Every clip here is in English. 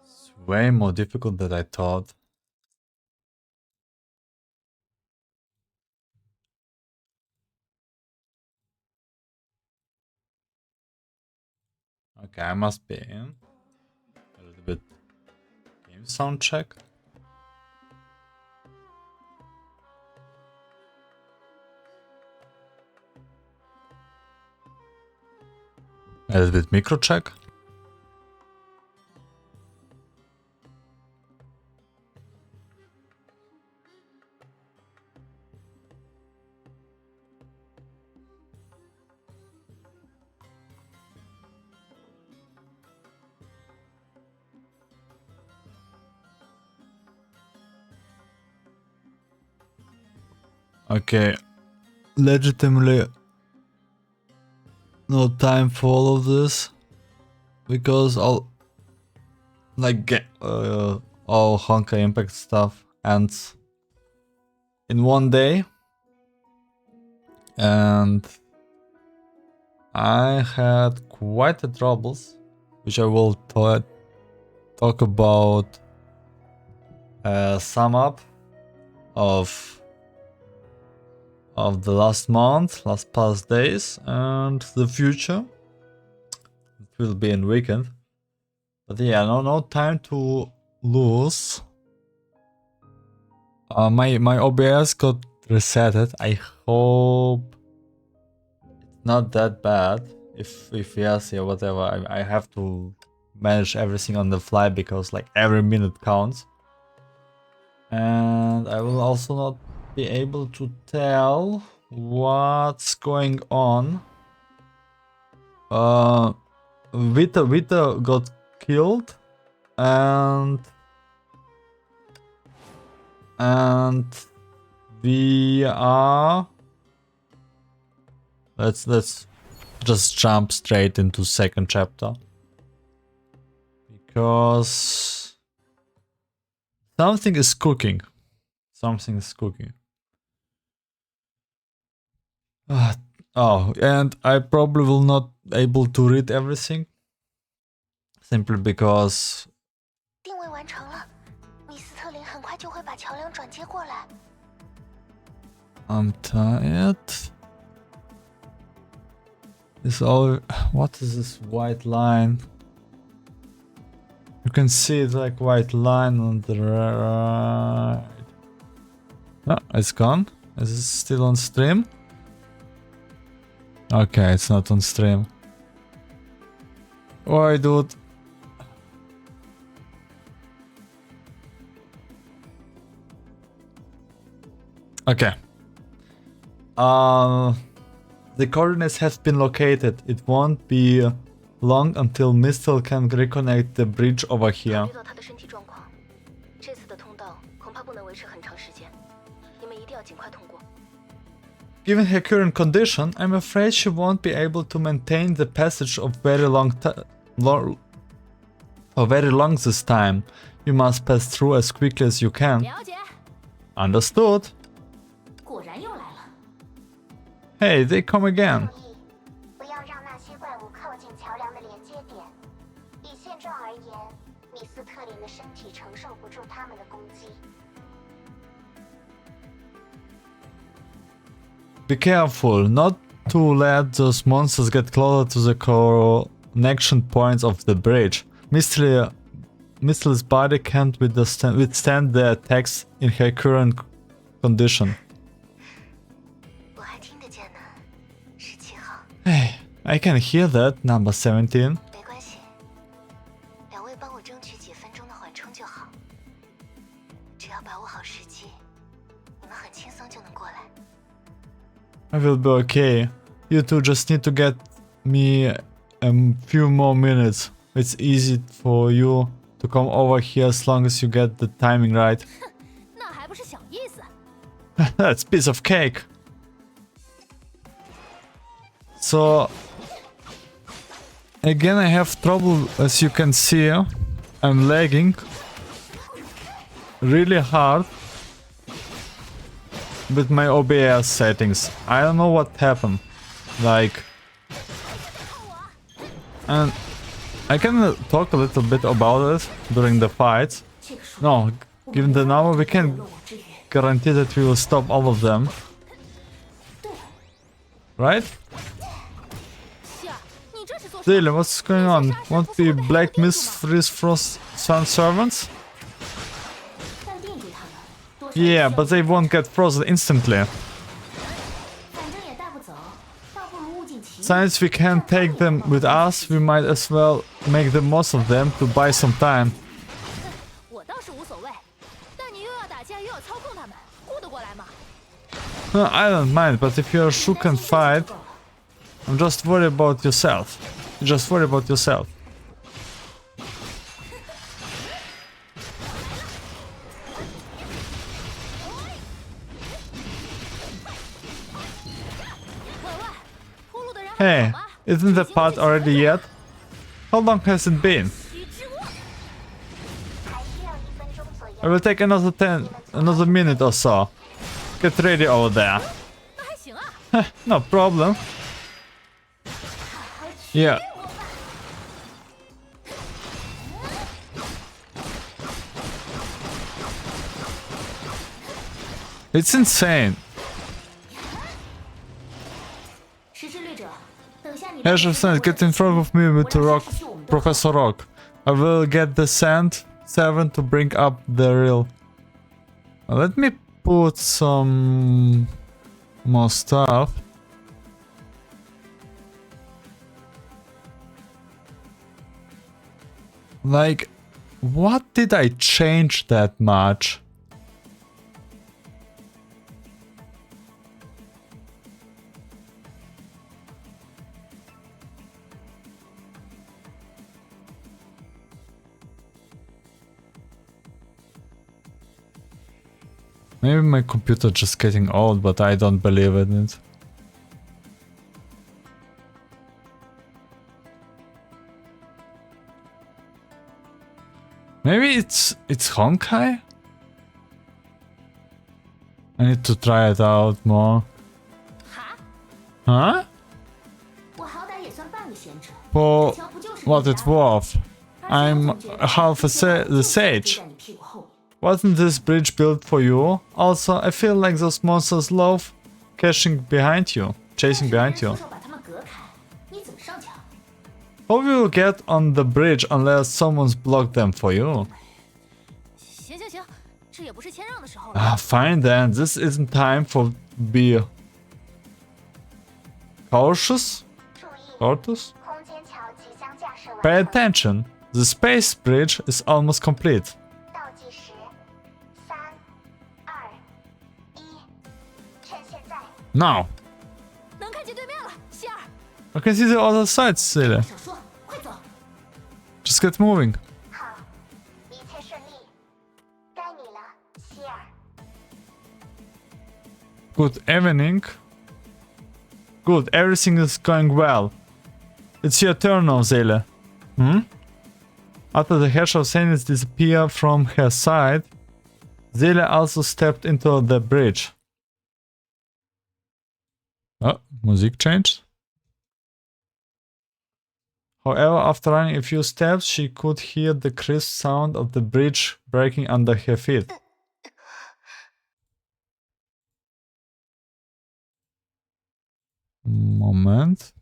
It's way more difficult than I thought. Okay, I must be in. A little bit game sound check. A little bit micro check. Okay, legitimately no time for all of this because I'll like get all Honkai Impact stuff ends in one day, and I had quite the troubles, which I will talk about. Sum up of the last month, last past days, and the future. It will be in weekend, but yeah, no time to lose. My OBS got resetted. I hope it's not that bad. If yes, yeah, whatever. I have to manage everything on the fly because like every minute counts. And I will also not be able to tell what's going on. Vita got killed, and we are. Let's just jump straight into second chapter because something is cooking. Something is cooking. Oh, and I probably will not able to read everything simply because 定位完成了，米斯特林很快就会把桥梁转接过来。 I'm tired. This all. What is this white line? You can see it's like white line on the right. Oh, it's gone. Is it still on stream? Okay, it's not on stream. Why, dude? Okay. The coordinates have been located. It won't be long until Mistel can reconnect the bridge over here. 考虑到他的身体状况，这次的通道恐怕不能维持很长时间，你们一定要尽快通过。 Given her current condition, I'm afraid she won't be able to maintain the passage of very long this time. You must pass through as quickly as you can. 了解。 Understood. 果然又来了。 Hey, they come again. 不要让那些怪物靠近桥梁的连接点。以现状而言，米斯特林的身体承受不住他们的攻击。 Be careful not to let those monsters get closer to the connection points of the bridge. Mistl's body can't withstand the attacks in her current condition. 我还听得见呢，17号。 Hey, I can hear that, number 17. 没关系，两位帮我争取几分钟的缓冲就好。只要把握好时机，你们很轻松就能过来。 I will be okay. You two just need to get me a few more minutes. It's easy for you to come over here as long as you get the timing right. 那还不是小意思。 That's piece of cake. So again, I have trouble, as you can see. I'm lagging. really hard with my OBS settings. I don't know what happened. Like, and I can talk a little bit about it during the fights. No, given the number, we can guarantee that we will stop all of them. Right? Really, what's going on? Won't be Black Mist freeze Frost Sun servants? Yeah, but they won't get frozen instantly. Since we can't take them with us, we might as well make the most of them to buy some time. No, I don't mind, but if you're shook and fight, I'm just worried about yourself. Just worry about yourself. Hey, isn't the part already yet? How long has it been? I will take another minute or so. Get ready over there. No problem. Yeah. It's insane. Azure Sand, get in front of me with Rock, Professor Rock. I will get the Sand Servant to bring up the real. Let me put some more stuff. Like, what did I change that much? Maybe my computer just getting old, but I don't believe in it. Maybe it's Honkai? I need to try it out more. Huh? For what it's worth. I'm half the sage. Wasn't this bridge built for you? Also, I feel like those monsters love chasing behind you. How will you get on the bridge unless someone's blocked them for you? Fine then, this isn't time for be cautious? Pay attention, the space bridge is almost complete. Now! I can see the other side, Seele. Just get moving. Good evening. Good, everything is going well. It's your turn now, Seele. After the Herrscher of Zenith disappeared from her side, Seele also stepped into the bridge. Oh, music changed. However, after running a few steps, she could hear the crisp sound of the bridge breaking under her feet. Moment.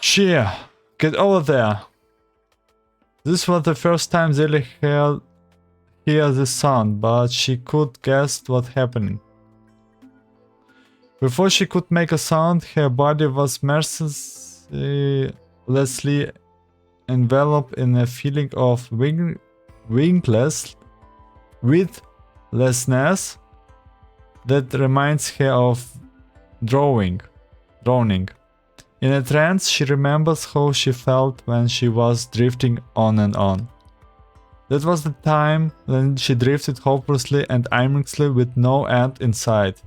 Sheer, get over there. This was the first time Seele heard this sound, but she could guess what happened. Before she could make a sound, her body was mercilessly enveloped in a feeling of winglessness that reminds her of drowning. In a trance, she remembers how she felt when she was drifting on and on. That was the time when she drifted hopelessly and aimlessly with no end in sight.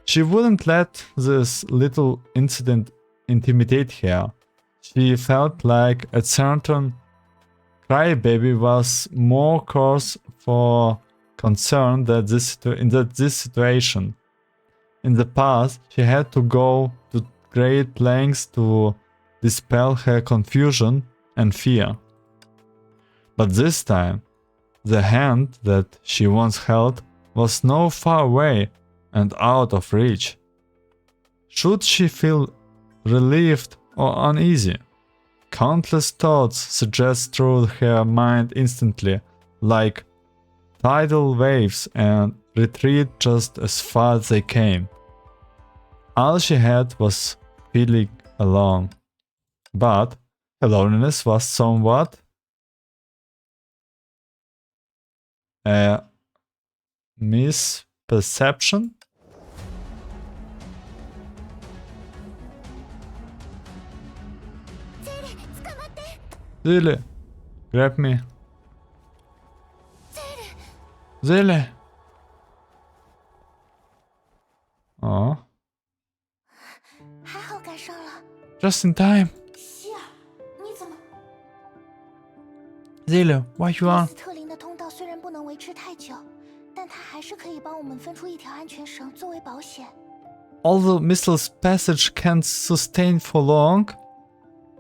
She wouldn't let this little incident intimidate her. she felt like a certain crybaby was more cause for concern that this situation. In the past, she had to go to great lengths to dispel her confusion and fear. But this time, the hand that she once held was no far away and out of reach. Should she feel relieved or uneasy? Countless thoughts suggest through her mind instantly, like tidal waves, and retreat just as far as they came. All she had was feeling alone. But her loneliness was somewhat a misperception. Zele, grab me. Zele. Oh. 还好赶上了。 Just in time. 希尔，你怎么？ Zele, why you 罗 are? 斯特林的通道虽然不能维持太久，但它还是可以帮我们分出一条安全绳作为保险。 Although Mistle's passage can't sustain for long,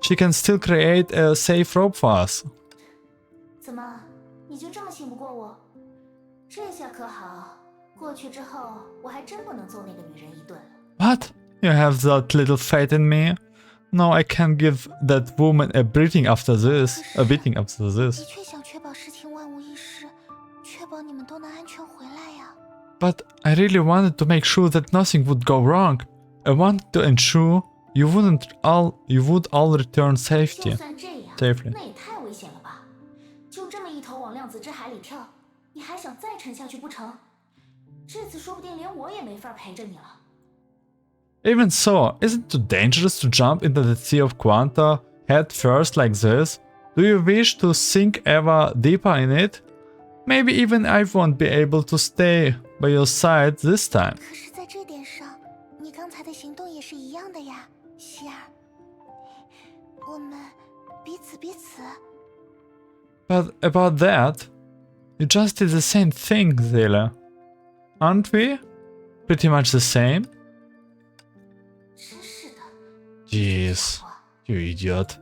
she can still create a safe rope for us. 怎么，你就这么信不过我？这下可好，过去之后，我还真不能揍那个女人一顿了。 What? You have that little faith in me? No, I can't give that woman a beating after this. A beating after 的 this. 确想确保事情万无一失，确保你们都能安全回来呀。 But I really wanted to make sure that nothing would go wrong. I wanted to ensure you would all return 就 safety. 算这样， Safely. 那也太危险了吧！就这么一头往量子之海里跳，你还想再沉下去不成？这次说不定连我也没法陪着你了。 Even so, isn't it too dangerous to jump into the sea of Quanta head first like this? Do you wish to sink ever deeper in it? Maybe even I won't be able to stay by your side this time. 可是，在这点上，你刚才的行动也是一样的呀，希尔。我们彼此彼此。 But about that, you just did the same thing, Zela. Aren't we? Pretty much the same? 真是的， Jeez, you idiot.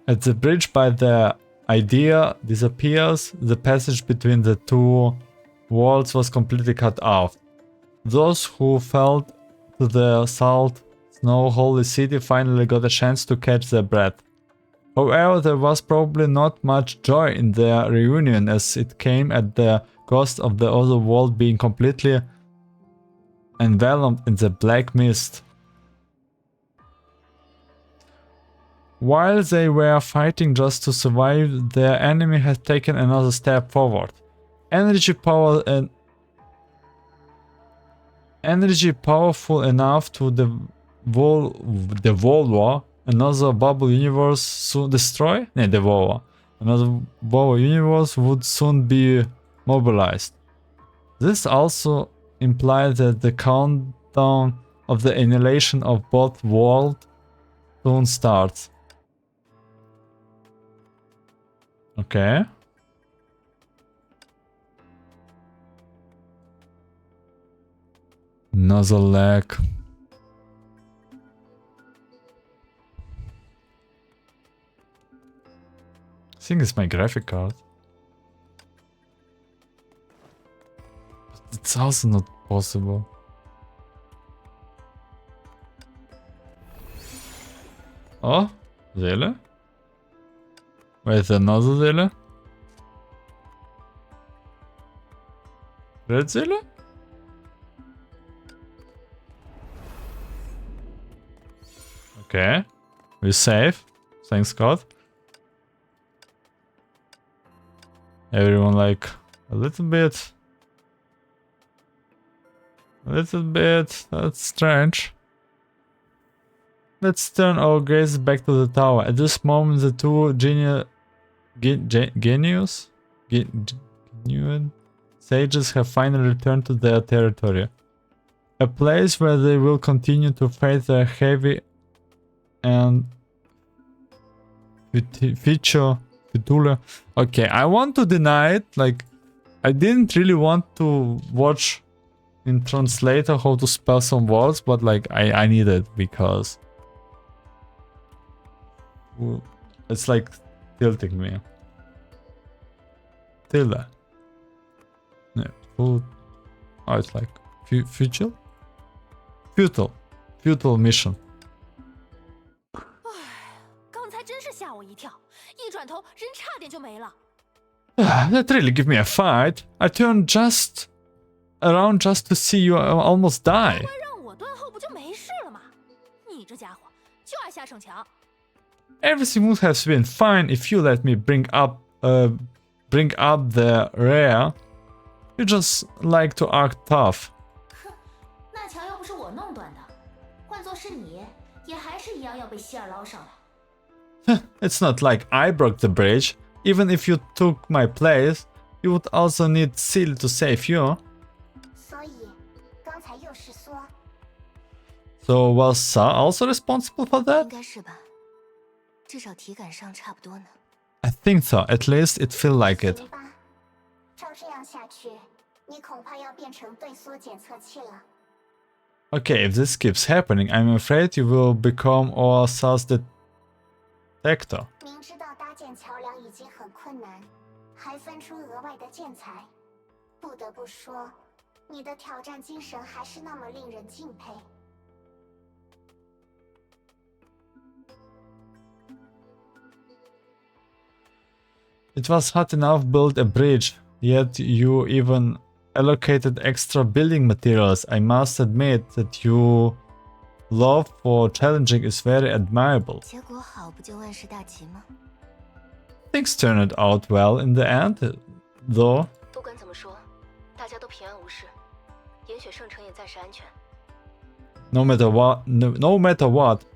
As the bridge by the idea disappears, the passage between the two worlds was completely cut off. Those who fell to the salt snow holy city finally got a chance to catch their breath. However, there was probably not much joy in their reunion, as it came at the cost of the other world being completely enveloped in the black mist. While they were fighting just to survive, their enemy had taken another step forward. Energy powerful enough to devour another bubble universe soon destroy? No, devour. Another bubble universe would soon be mobilized. This also implies that the countdown of the annihilation of both worlds soon starts. Okay. Another lag. I think it's my graphic card. But it's also not possible. Oh, really? Wait, another Zele? Red Zele? Okay. We're safe. Thanks God. Everyone like a little bit. That's strange. Let's turn our gaze back to the tower. At this moment, the two genuine sages have finally returned to their territory. A place where they will continue to face their heavy and feature. Okay, I want to deny it. Like, I didn't really want to watch in translator how to spell some words, but like I need it because it's like tilting me. Tilde. Yeah, oh, it's like futile? Futile mission. 刚才真是吓我一跳，一转头人差点就没了。That really gave me a fight. I turned just around just to see you almost die. 乖让我断后不就没事了吗？你这家伙就爱瞎逞强。Everything would have been fine if you let me bring up the rear. You just like to act tough. 哼，那墙又不是我弄断的，换作是你，也还是一样要被希尔捞上来。It's not like I broke the bridge. Even if you took my place, you would also need Seal to save you. 所以刚才又是缩。So was Sa also responsible for 应 that? 该是吧，至少体感上差不多呢。 I think so. At least it felt like it. 行吧，照这样下去，你恐怕要变成对缩检测器了。 Okay, if this keeps happening, I'm afraid you will become our Sa's detector. 明知道搭建桥梁已经很困难，还分出额外的建材，不得不说，你的挑战精神还是那么令人敬佩。 It was hard enough build a bridge, yet you even allocated extra building materials. I must admit that your love for challenging is very admirable. 结果好不就万事大吉吗？ Things turned out well in the end, though. 不管怎么说，大家都平安无事，岩雪圣城也暂时安全。 No matter what,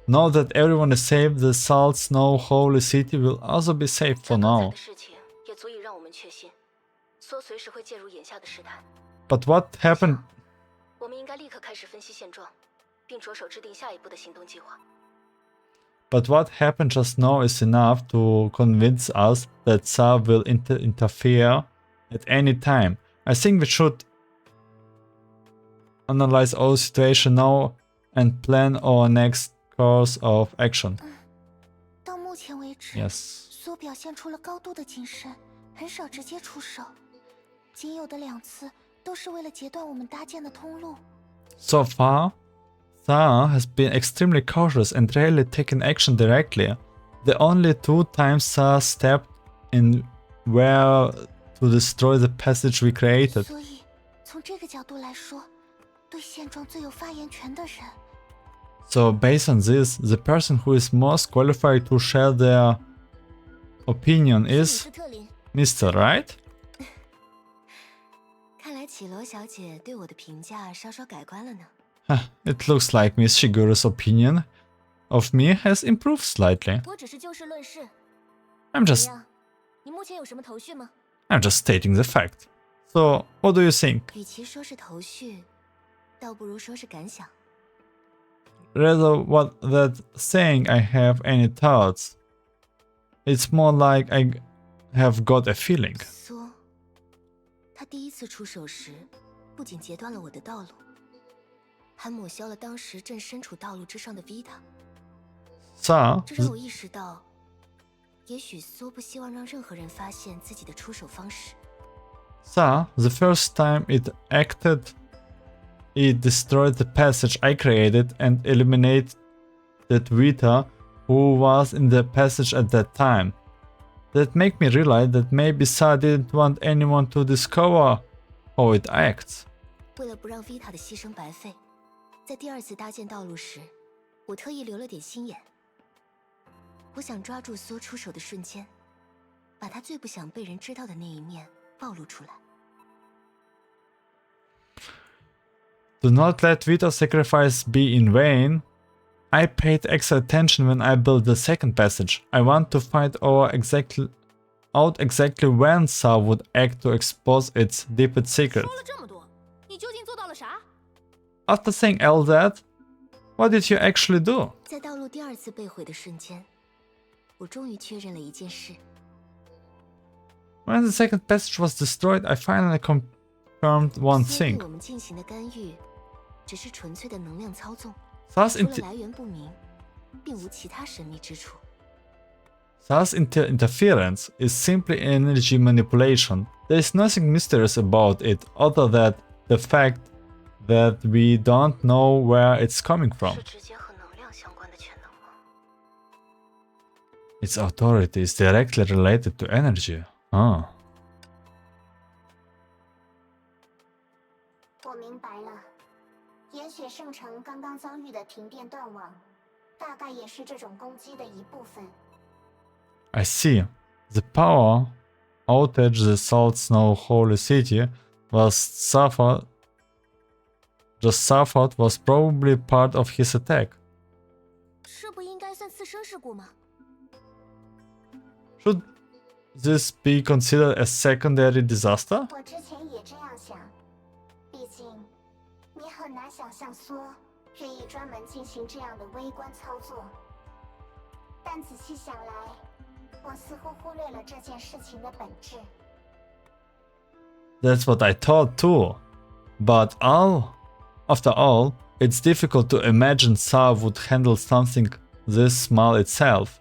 know that everyone is safe. The Salt Snow Holy City will also be safe for 刚才 now. 的事情也足以让我们确信，缩随时会介入眼下的事态。 But what happened? 我们应该立刻开始分析现状，并着手制定下一步的行动计划。 But what happened just now is enough to convince us that Sa will interfere at any time. I think we should analyze our situation now and plan our next course of action. 到目前为止， Yes. 苏表现出了高度的谨慎，很少直接出手，仅有的2次都是为了截断我们搭建的通路。 So far, Sa has been extremely cautious and rarely taken action directly. The only 2 times Sa stepped in were to destroy the passage we created. 所以，从这个角度来说，对现状最有发言权的人， So based on this, the person who is most qualified to share their opinion 是 is 特林。 Mr. Right? 看来绮罗小姐对我的评价稍稍改观了呢。 It looks like Miss Shiguru's opinion of me has improved slightly. 我只是就事论事。 I'm 怎 just 样？你目前有什么头绪吗？ stating the fact. So what do you think? 与其说是头绪，倒不如说是感想。 Rather what that saying I have any thoughts. It's more like I have got a feeling. 苏，他第一次出手时，不仅截断了我的道路，还抹消了当时正身处道路之上的 Vita。 Sa, 这让我意识到，也许苏不希望让任何人发现自己的出手方式。 the first time it acted, it destroyed the passage I created and eliminated Vita, who was in the passage at that time. That made me realize that maybe Sa didn't want anyone to discover how it acts. 为了不让 Vita 的牺牲白费，在第2次搭建道路时，我特意留了点心眼。我想抓住苏出手的瞬间，把他最不想被人知道的那一面暴露出来。 Do not let Vita's sacrifice be in vain. I paid extra attention when I built the second passage. I want to find out exactly when Sa would act to expose its deepest secret. 说了这么多，你究竟做到了啥？ After saying all that, what did you actually do? 在道路第二次被毁的瞬间，我终于确认了一件事。 When the second passage was destroyed, I finally confirmed one 所以 thing. 我们进行的干预，只是纯粹的能量操纵， Thus, 除了来源不明，并无其他神秘之处。 interference is simply energy manipulation. There is nothing mysterious about it other than the fact that we don't know where it's coming from. 是直接和能量相关的全能吗？ Its authority is directly related to energy. Ah. 我明白了，岩雪圣城刚刚遭遇的停电断网，大概也是这种攻击的一部分。 I see. The power outage the Salt Snow Holy City suffered was probably part of his attack. 这不应该算次生事故吗？ Should this be considered a secondary disaster? 我之前也这样想，毕竟你很难想象梭愿意专门进行这样的微观操作。但仔细想来，我似乎忽略了这件事情的本质。 That's what I thought too. But after all, it's difficult to imagine Sa would handle something this small itself.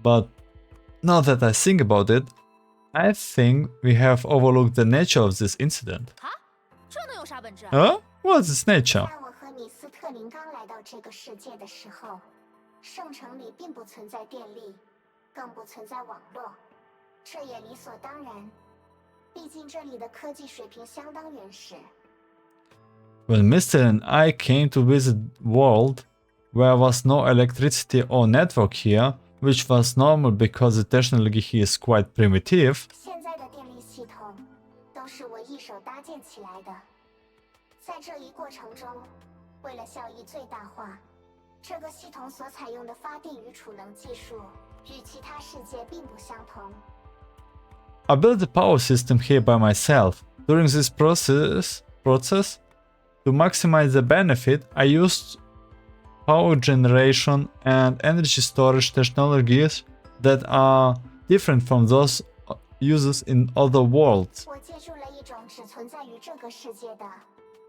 But now that I think about it, I think we have overlooked the nature of this incident. 这能有啥本质？ Huh? What's its nature? 在我和米斯特林刚来到这个世界的时候，圣城里并不存在电力，更不存在网络，这也理所当然。毕竟这里的科技水平相当原始。 When Mr. and I came to visit world, there was no electricity or network here, which was normal because the technology here is quite primitive. 现在的电力系统都是我一手搭建起来的。在这一过程中，为了效益最大化，这个系统所采用的发电与储能技术与其他世界并不相同。 I built the power system here by myself. During this process, to maximize the benefit, I used power generation and energy storage technologies that are different from those used in other worlds. 我借助了一种只存在于这个世界的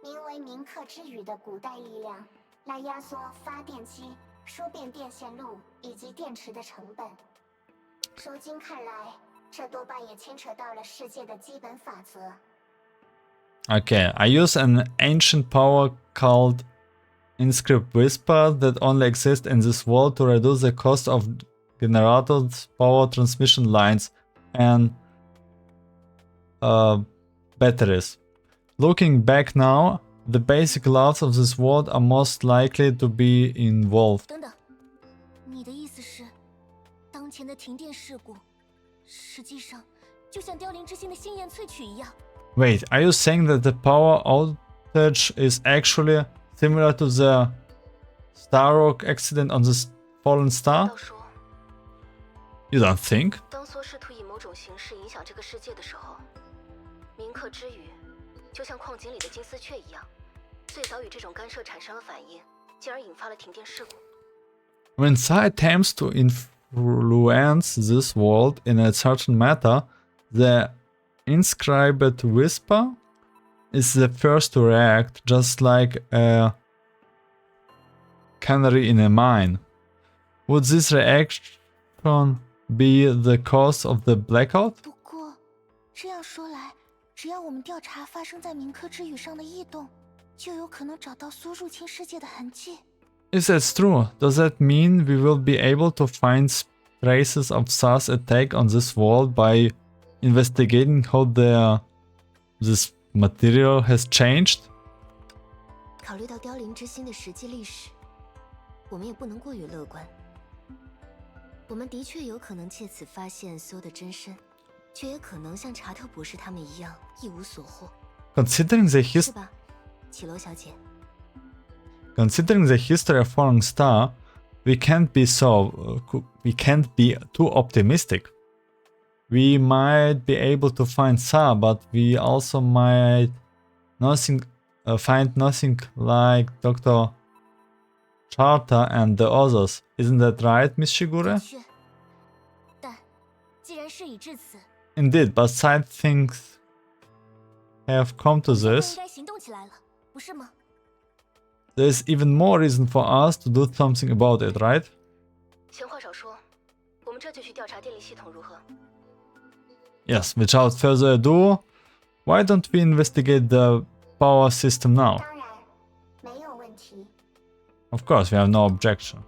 名为铭刻之语的古代力量，来压缩发电机、输变电线路以及电池的成本。如今看来，这多半也牵扯到了世界的基本法则。 Okay, I use an ancient power called Inscript Whisper that only exists in this world to reduce the cost of generators, power transmission lines, and batteries. Looking back now, the basic laws of this world are most likely to be involved. 等等，你的意思是，当前的停电事故，实际上就像凋零之心的星焰萃取一样？ Wait, are you saying that the power outage is actually similar to the Starrock accident on the fallen star? 道说， You don't think? 当梭试图以某种形式影响这个世界的时候，铭刻之语就像矿井里的金丝雀一样，最早与这种干涉产生了反应，进而引发了停电事故。 When Sai attempts to influence this world in a certain matter, the Inscribed Whisper is the first to react, just like a canary in a mine. Would this reaction be the cause of the blackout? 不过，这样说来，只要我们调查发生在铭刻之语上的异动，就有可能找到苏入侵世界的痕迹。 If that's true, does that mean we will be able to find traces of Sa's attack on this world by investigating how this material has changed? 考虑到凋零之心的实际历史，我们也不能过于乐观。我们的确有可能借此发现所有的真身，却也可能像查特博士他们一样一无所获， Considering the 是吧，绮罗小姐？ Considering the history of Falling Star, we can't be too optimistic. We might be able to find Sa, but we also might nothing find nothing like Dr. Charta and the others. Isn't that right, Miss 的 Shigure? 确，但既然事已至此， Indeed, but side things have come to 现在应 this. 该行动起来了，不是吗？ There's even more reason for us to do something about it, right? 闲话少说，我们这就去调查电力系统，如何？ Yes, without further ado, why don't we investigate the power system now? 当然，没有问题。 Of course, we have no objection.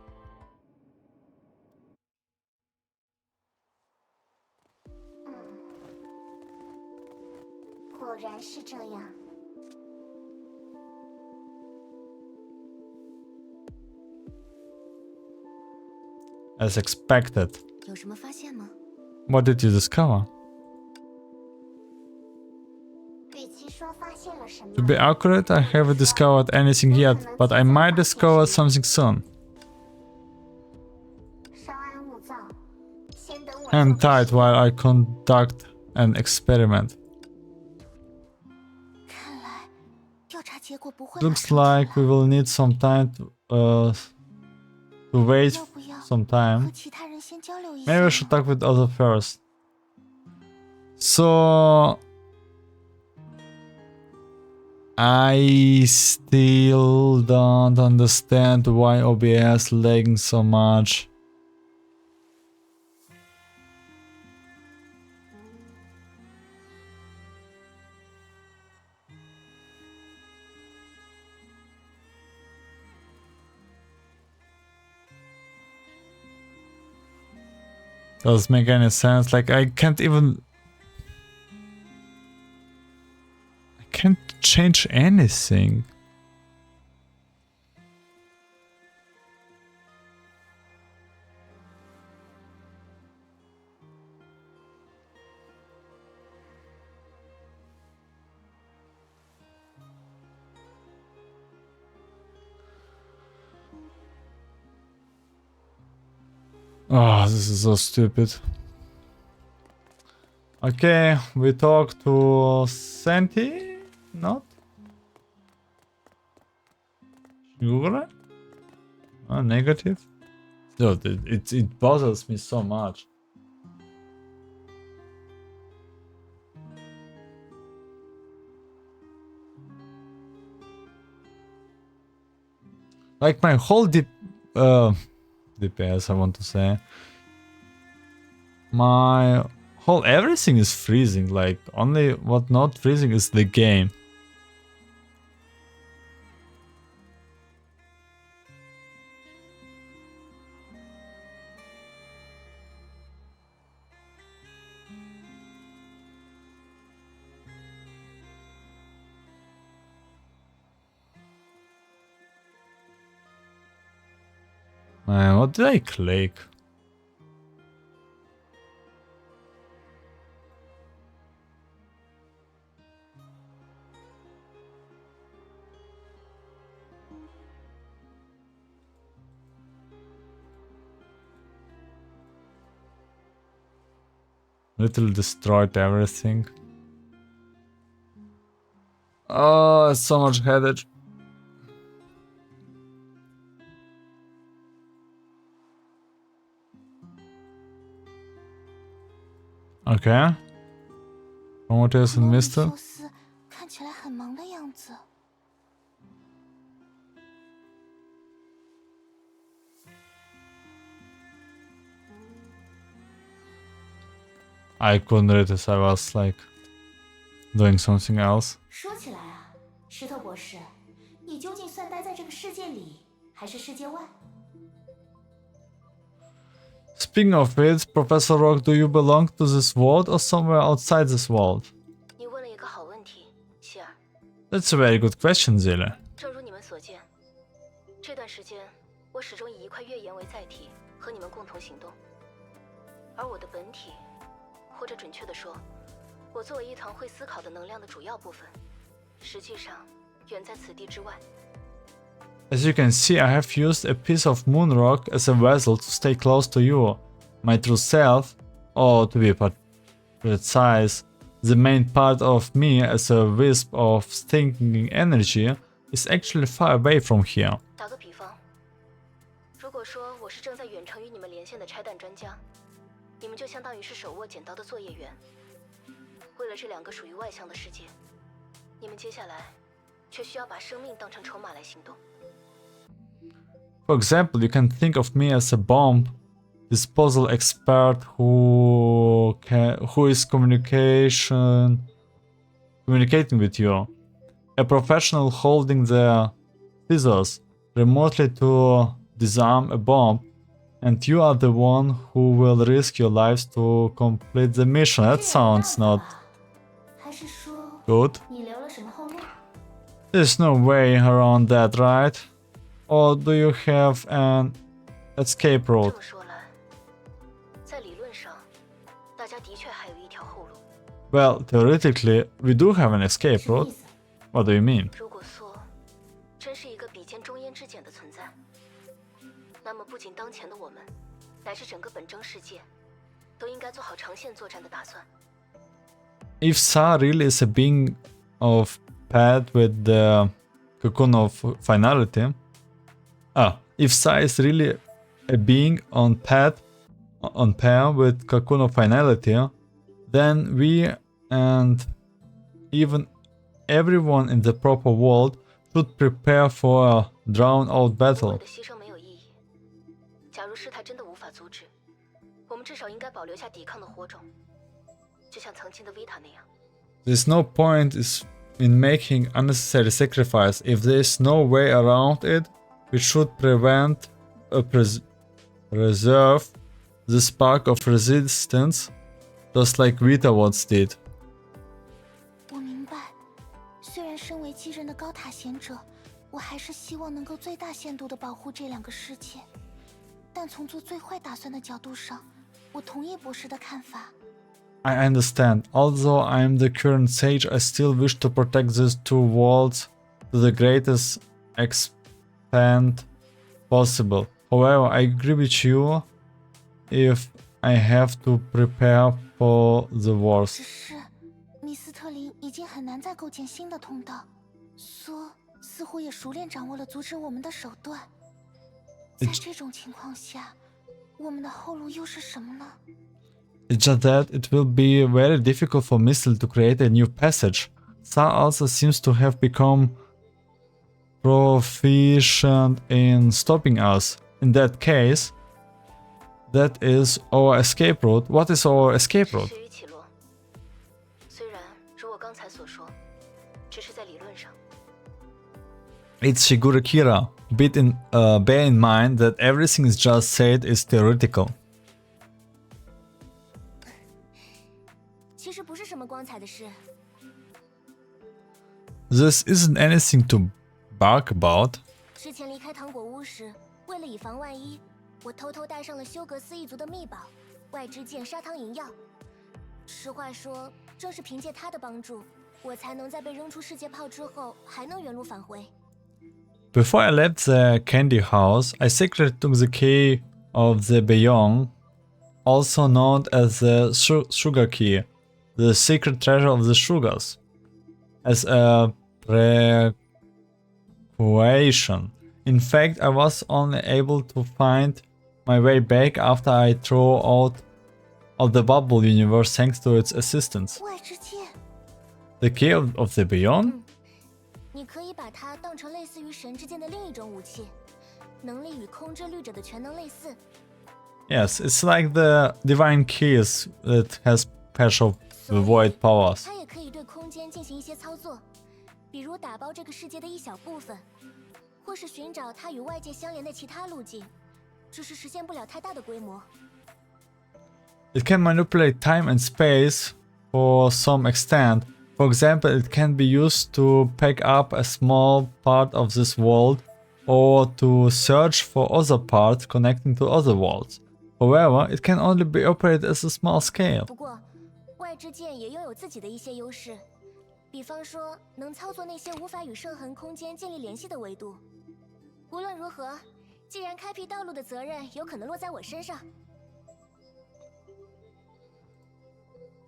果然是这样。 As expected. 有什么发现吗？ What did you discover? 与其说发现了什么， To be accurate, I haven't discovered anything yet, but I might discover something soon. 稍安勿躁，先等我 Hang 做个 tight while I conduct an experiment. 看来调查结果不会 Looks like we will need some time to wait 要不要 some 和 time. 其他人先交流一下 Maybe we should talk with other first. So I still don't understand why OBS lagging so much. Doesn't make any sense. Like I can't change anything. Oh, this is so stupid. Okay, we talk to Santi, not? Shigure? Oh, negative? Dude, it bothers me so much. Like my whole DPS, I want to say. My whole everything is freezing, like only what not freezing is the game. Man, what did I click? Little destroyed everything. Oh, it's so much headache. Okay. Prometheus and 罗密 Mister. 修斯看起来很忙的样子。 I couldn't read this, I was like doing something else. 说起来啊，石头博士，你究竟算待在这个世界里，还是世界外？ Speaking of it, Professor Rock, do you belong to this world or somewhere outside this world? 你问了一个好问题，希尔。 That's a very good question, Zile. 正如你们所见，这段时间我始终以一块月岩为载体，和你们共同行动。而我的本体，或者准确地说，我作为一团会思考的能量的主要部分，实际上远在此地之外。 As you can see, I have used a piece of moon rock as a vessel to stay close to you. My true self, or to be precise, the main part of me as a wisp of stinking energy is actually far away from here. 打个比方，如果说我是正在远程与你们连线的拆弹专家，你们就相当于是手握剪刀的作业员。为了这两个属于外向的世界，你们接下来却需要把生命当成筹码来行动。For example, you can think of me as a bomb disposal expert who is communicating with you, a professional holding the scissors remotely to disarm a bomb, and you are the one who will risk your lives to complete the mission. That sounds not 还是说 good. 你留了什么后路？ There's no way around that, right? Or do you have an escape 这 route? 么说来，在理论上，大家的确还有一条后路。 Well, theoretically, we do have an escape 什么 route. 意思？ What do you mean? 如果说真是一个比肩中焉之简的存在，那么不仅当前的我们，乃至整个本征世界，都应该做好长线作战的打算。 If Sa really is a being of path with the cocoon of finality, if Sa is really a being on path, on pair with cocoon of finality, then we and even everyone in the proper world should prepare for a drawn-out 无谓 battle. 的牺牲没有意义。假如事态真的无法阻止，我们至少应该保留下抵抗的火种，就像曾经的维塔那样。 There's no point in making unnecessary sacrifice. If there's no way around it, we should preserve the spark of resistance, just like Vita once did. 我明白，虽然身为继任的高塔贤者，我还是希望能够最大限度地保护这两个世界。但从做最坏打算的角度上，我同意博士的看法。 I understand. Although I am the current sage, I still wish to protect these two worlds to the greatest extent possible. However, I agree with you if I have to prepare for the worst. 只是，米斯特林已经很难再构建新的通道，苏似乎也熟练掌握了阻止我们的手段。在这种情况下，我们的后路又是什么呢？ It's just that it will be very difficult for Mistle to create a new passage. Sa also seems to have become proficient in stopping us. In that case, that is our escape route. What is our escape 事 route? 于起落，虽然如我刚才所说，只是在理论上。 It's Shigure Kira. Bear in mind that everything is just said is theoretical. 其实不是什么光彩的事。 This isn't anything to bark about. 之前离开糖果屋时，为了以防万一，我偷偷带上了休格斯一族的秘宝——外之剑砂糖银药。实话说，正是凭借它的帮助，我才能在被扔出世界炮之后，还能原路返回。 Before I left the candy house, I secretly took the key of the Beyond, also known as the Sugar Key, the secret treasure of the Sugars, as a precaution. In fact, I was only able to find my way back after I threw out of the bubble universe thanks to its assistance. 外之剑， The key of the Beyond? 你可以把它当成类似于神之剑的另一种武器，能力与空之律者的全能类似。 Yes, it's like the divine keys that has patch of the void powers. 它也可以对空间进行一些操作，比如打包这个世界的一小部分，或是寻找它与外界相连的其他路径，只是实现不了太大的规模。 It can manipulate time and space for some extent. For example, it can be used to pick up a small part of this world or to search for other parts connecting to other worlds. However, it can only be operated at a small scale. 不过，外之剑也拥有自己的一些优势，比方说能操作那些无法与圣痕空间建立联系的维度。无论如何，既然开辟道路的责任有可能落在我身上，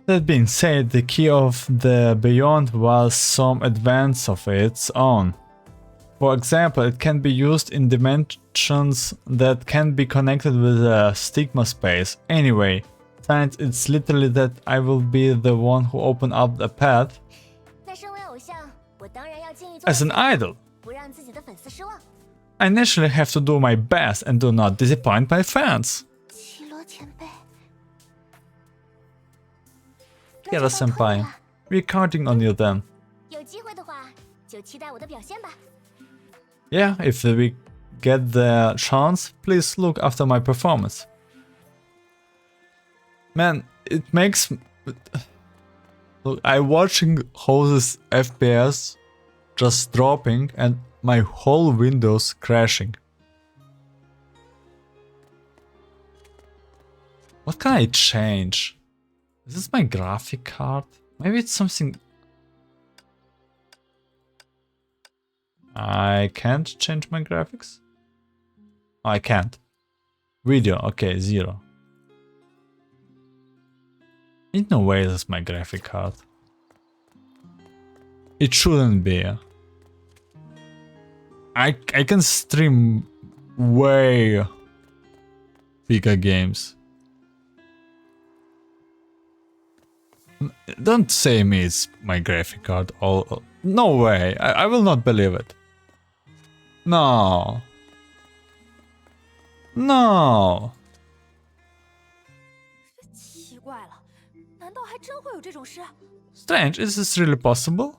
That being said, the key of the Beyond was some advance of its own. For example, it can be used in dimensions that can be connected with a stigma space. Anyway, since it's literally that I will be the one who open up the path 那身为偶像，我当然要尽力做 as an idol. 不让自己的粉丝失望。 I naturally have to do my best and do not disappoint my fans. 绮罗前辈， Kira senpai, we're counting on you then. 有机会的话，就期待我的表现吧。 Yeah, if we get the chance, please look after my performance. Man, it makes... Look, I'm watching how this FPS just dropping and my whole Windows crashing. What can I change? Is this my graphic card? Maybe it's something... I can't change my graphics? Oh, I can't. Video, okay, 0. In no way this is my graphic card. It shouldn't be. I can stream way bigger games. Don't say me it's my graphic card. Oh, no way. I will not believe it. No. No. 奇怪了，难道还真会有这种事？ Strange, is this really possible?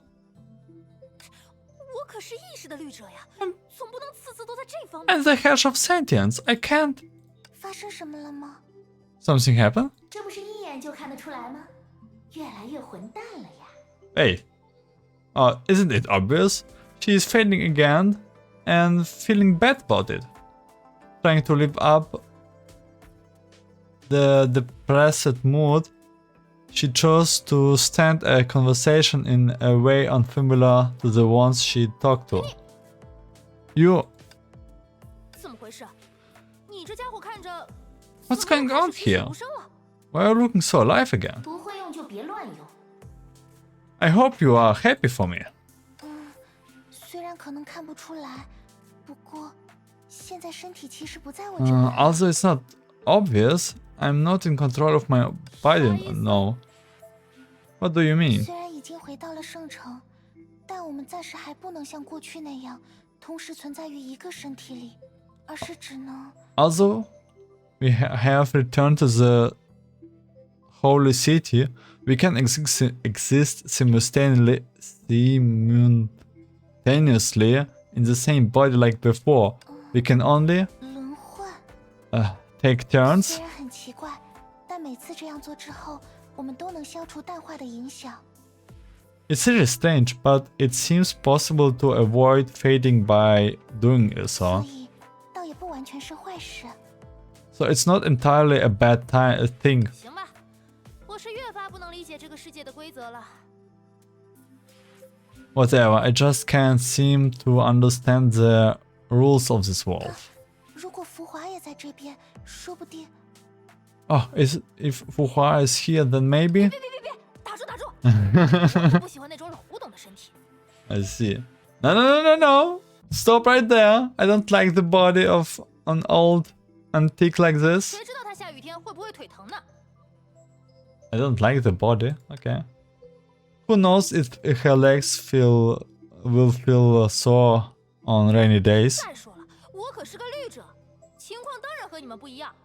我可是意识的律者呀，总不能次次都在这方面。 And the hash of sentience, I can't. 发生什么了吗？ Something happened? 这不是一眼就看得出来吗？越来越混蛋了呀！ Hey. Isn't it obvious? She is fading again and feeling bad about it. Trying to live up the depressed mood, she chose to stand a conversation in a way unfamiliar to the ones she talked to. You... 怎么回事？你这家伙看着 What's going on 死里 here? 无声了。 Why are you looking so alive again? 不会用就别乱用。 I hope you are happy for me. 虽然可能看不出来，不过现在身体其实不在我这儿。 Also, it's not obvious. I'm not in control of my body. No. What do you mean? 虽然已经回到了圣城，但我们暂时还不能像过去那样同时存在于一个身体里，而是只能 Also, we have returned to the holy city. We can exist simultaneously in the same body like before. We can only 轮换。 take turns. 虽然很奇怪，但每次这样做之后，我们都能消除淡化的影响。 It's really strange, but it seems possible to avoid fading by doing so. 所以，倒也不完全是坏事。 So it's not entirely a bad thing. 行吧，我是越发不能理解这个世界的规则了。 Whatever, I just can't seem to understand the rules of this world. 如果浮华也在这边，说不定 Oh, if Fuhua is here, then maybe? 打住打住！我可不喜欢那种老古董的身体。 I see. No. Stop right there. I don't like the body of an old antique like this. 谁知道他下雨天会不会腿疼呢？ I don't like the body. Okay. Who knows if her legs will feel sore on rainy days? 再说了，我可是个律者，情况当然和你们不一样。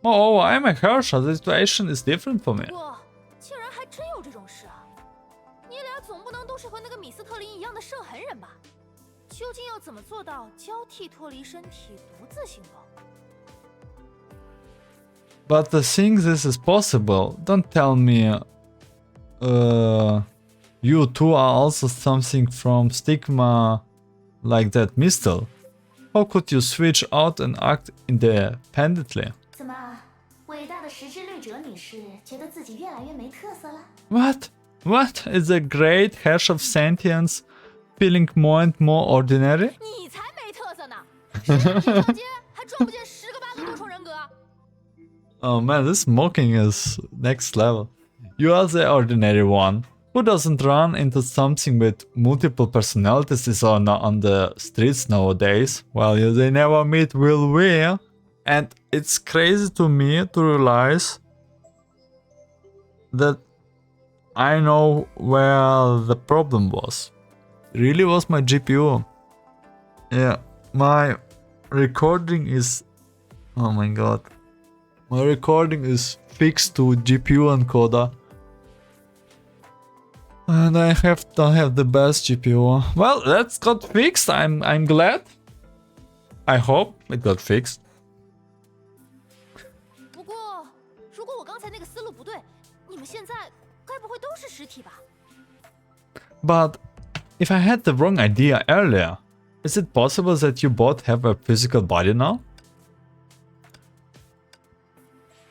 Oh, I'm a Hersha. The situation is different for me. 不过，竟然还真有这种事啊！你俩总不能都是和那个米斯特林一样的圣痕人吧？究竟要怎么做到交替脱离身体，独自行动？ But the thing this is possible. Don't tell me you two are also something from Stigma like that Mistel. How could you switch out and act independently? 怎么，伟大的石之律者女士觉得自己越来越没特色了？ What is a great hash of sentience feeling more and more ordinary? 你才没特色呢！谁让你上街还撞不见10个8个多重人格？ Oh man, this mocking is next level. You are the ordinary one. Who doesn't run into something with multiple personalities is on the streets nowadays? Well, they never meet will we? And it's crazy to me to realize that I know where the problem was. It really was my GPU. Yeah, my recording is... Oh my god. My recording is fixed to GPU encoder. And I don't have the best GPU. Well, that got fixed. I'm glad. I hope it got fixed. 不过，如果我刚才那个思路不对，你们现在该不会都是实体吧？ But if I had the wrong idea earlier, is it possible that you both have a physical body now?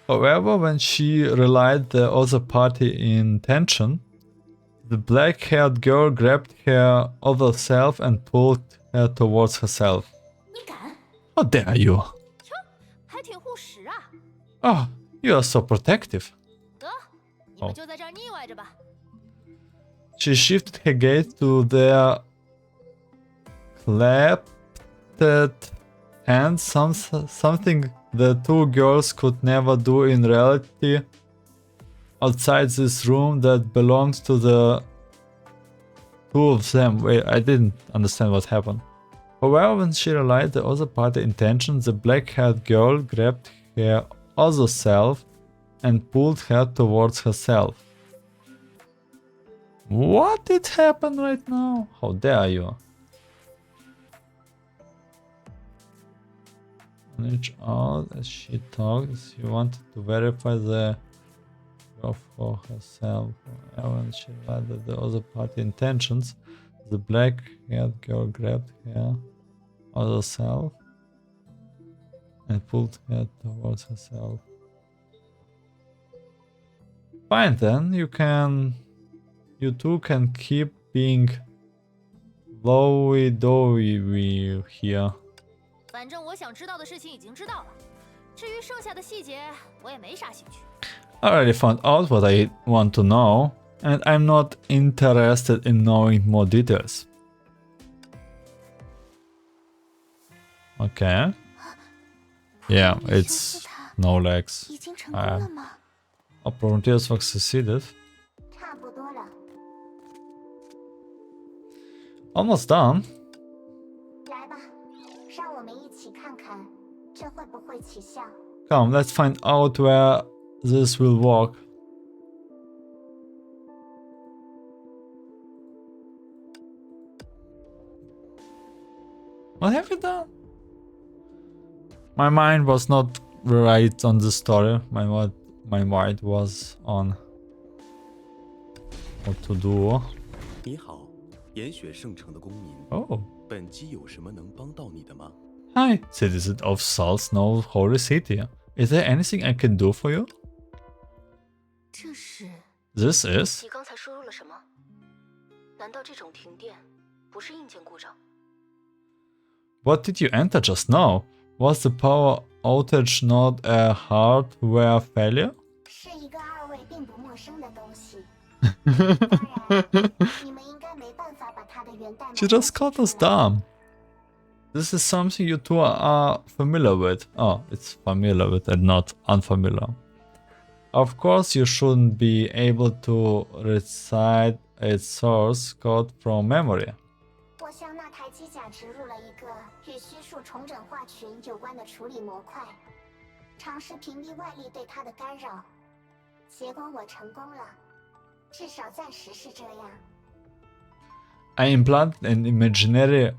However, when she realized the other party intention, the black-haired girl grabbed her other self and pulled her towards herself. 你敢？ How dare you? 还挺护食啊！ Oh, you are so protective. 得，你们就在这儿腻歪着吧。 She shifted her gaze to their clasped hands, something the two girls could never do in reality outside this room that belongs to the two of them. Wait, I didn't understand what happened. However, when she realized the other party's intention, the black-haired girl grabbed her other self and pulled her towards herself. What did happen right now? How dare you? Reach out as she talks. She wanted to verify the girl for herself. However, when she realized the other party's intentions, the black-haired girl grabbed her other self and pulled her towards herself. Fine then, you two can keep being lowy-dowy here. 反正我想知道的事情已经知道了，至于剩下的细节，我也没啥兴趣。 I already found out what I want to know, and I'm not interested in knowing more details. Okay. Yeah, it's no legs. 已经成功了吗？ Our Prometheus was succeeded. 差不多了。 Almost done. 来吧，让我们一起看看，这会不会起效？ Come, let's find out where this will work. What have you done? My mind was not right on the story. My mind was on what to do. 你好，严雪圣城的公民。 Oh. 本机有什么能帮到你的吗？ Hi, citizen of Salt Snow Holy City. Is there anything I can do for you? 这是 This is... 你刚才输入了什么？难道这种停电不是硬件故障？ What did you enter just now? Was the power outage not a hardware failure? 是一个二位并不陌生的东西。当然，你们应该没办法把它的源代码。 She just called us dumb. This is something you two are familiar with. Oh, it's familiar with and not unfamiliar. Of course, you shouldn't be able to recite its source code from memory. 我向那台机甲植入了一个与虚数重整化群有关的处理模块，尝试屏蔽外力对它的干扰。结果我成功了，至少暂时是这样。 I implanted an imaginary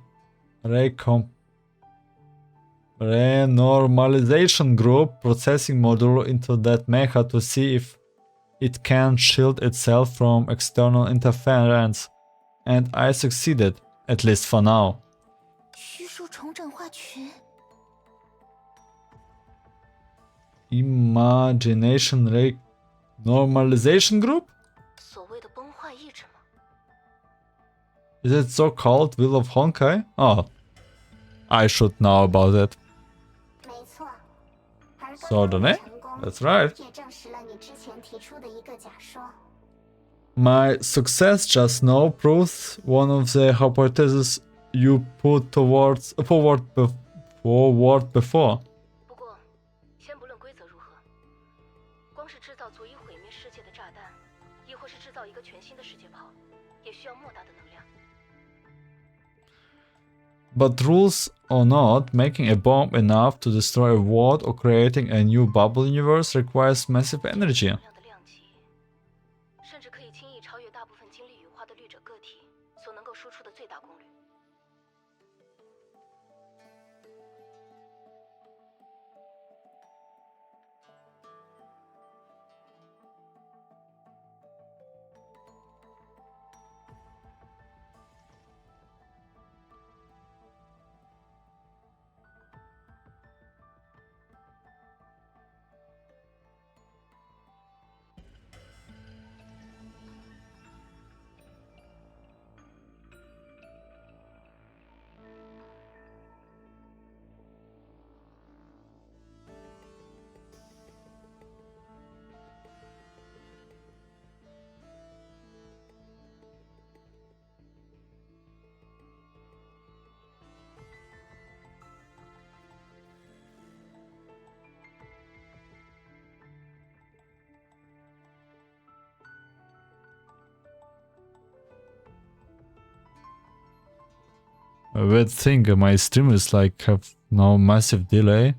renormalization group processing module into that mecha to see if it can shield itself from external interference. And I succeeded, at least for now. 虚数重整化群。 Imagination renormalization group? 所谓的崩坏意志吗？ Is it so called Will of Honkai? Oh, I should know about it. 没错，而 So 刚 the 刚的 name? 成功 That's right. 也证实了你之前提出的一个假说。 My success just now proves one of the hypotheses you put forward before. 不过，先不论规则如何，光是制造足以毁灭世界的炸弹，亦或是制造一个全新的世界炮，也需要莫大的能量。 But rules or not, making a bomb enough to destroy a world or creating a new bubble universe requires massive energy. 能量的量级，甚至可以轻易超越大部分精力羽化的律者个体所能够输出的最大功率。 A weird thing, my stream is like have no massive delay.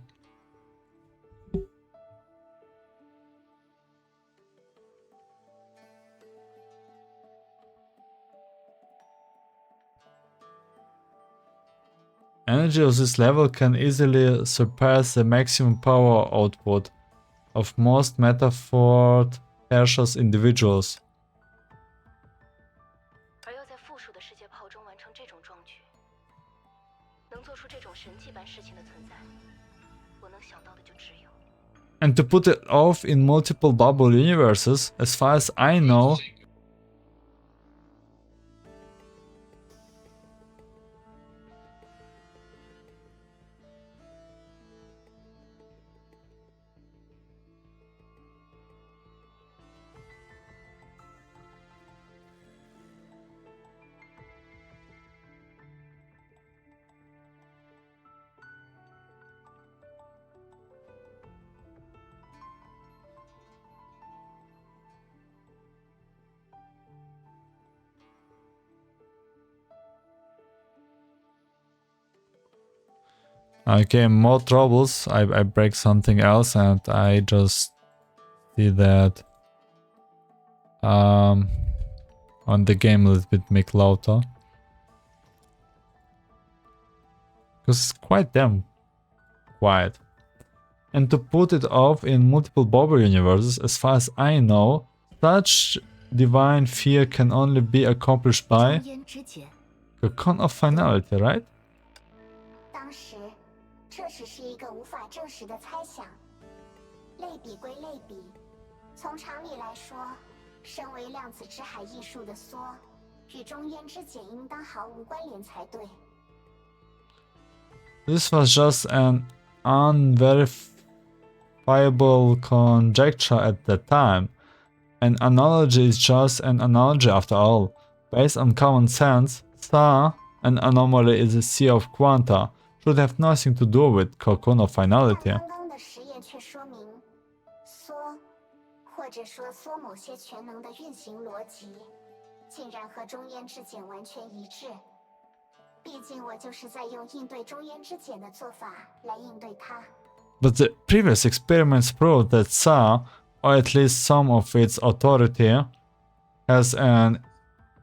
Energy of this level can easily surpass the maximum power output of most Metafort Herrscher's individuals. 而要在复数的世界炮中完成这种壮举，能做出这种神迹般事情的存在，我能想到的就只有。 And to put it off in multiple bubble universes, as far as I know, okay, more troubles. I break something else and I just see that on the game a little bit make louder. Because it's quite damn quiet. And to put it off in multiple bubble universes, as far as I know, such divine fear can only be accomplished by 中焉之检， Cocoon of Finality, right? 当时，这只是一个无法证实的猜想。类比归类比，从常理来说，身为量子之海艺术的梭，与中焉之检应当毫无关联才对。 This was just an unverifiable conjecture at the time. An analogy is just an analogy after all. Based on common sense, an anomaly is a sea of quanta, should have nothing to do with Cocoon of 但 Finality. 刚刚的实验却说明，梭，或者说梭某些全能的运行逻辑，竟然和中焉之检完全一致。毕竟我就是在用应对中焉之检的做法来应对它。 But the previous experiments proved that Sa, or at least some of its authority, has an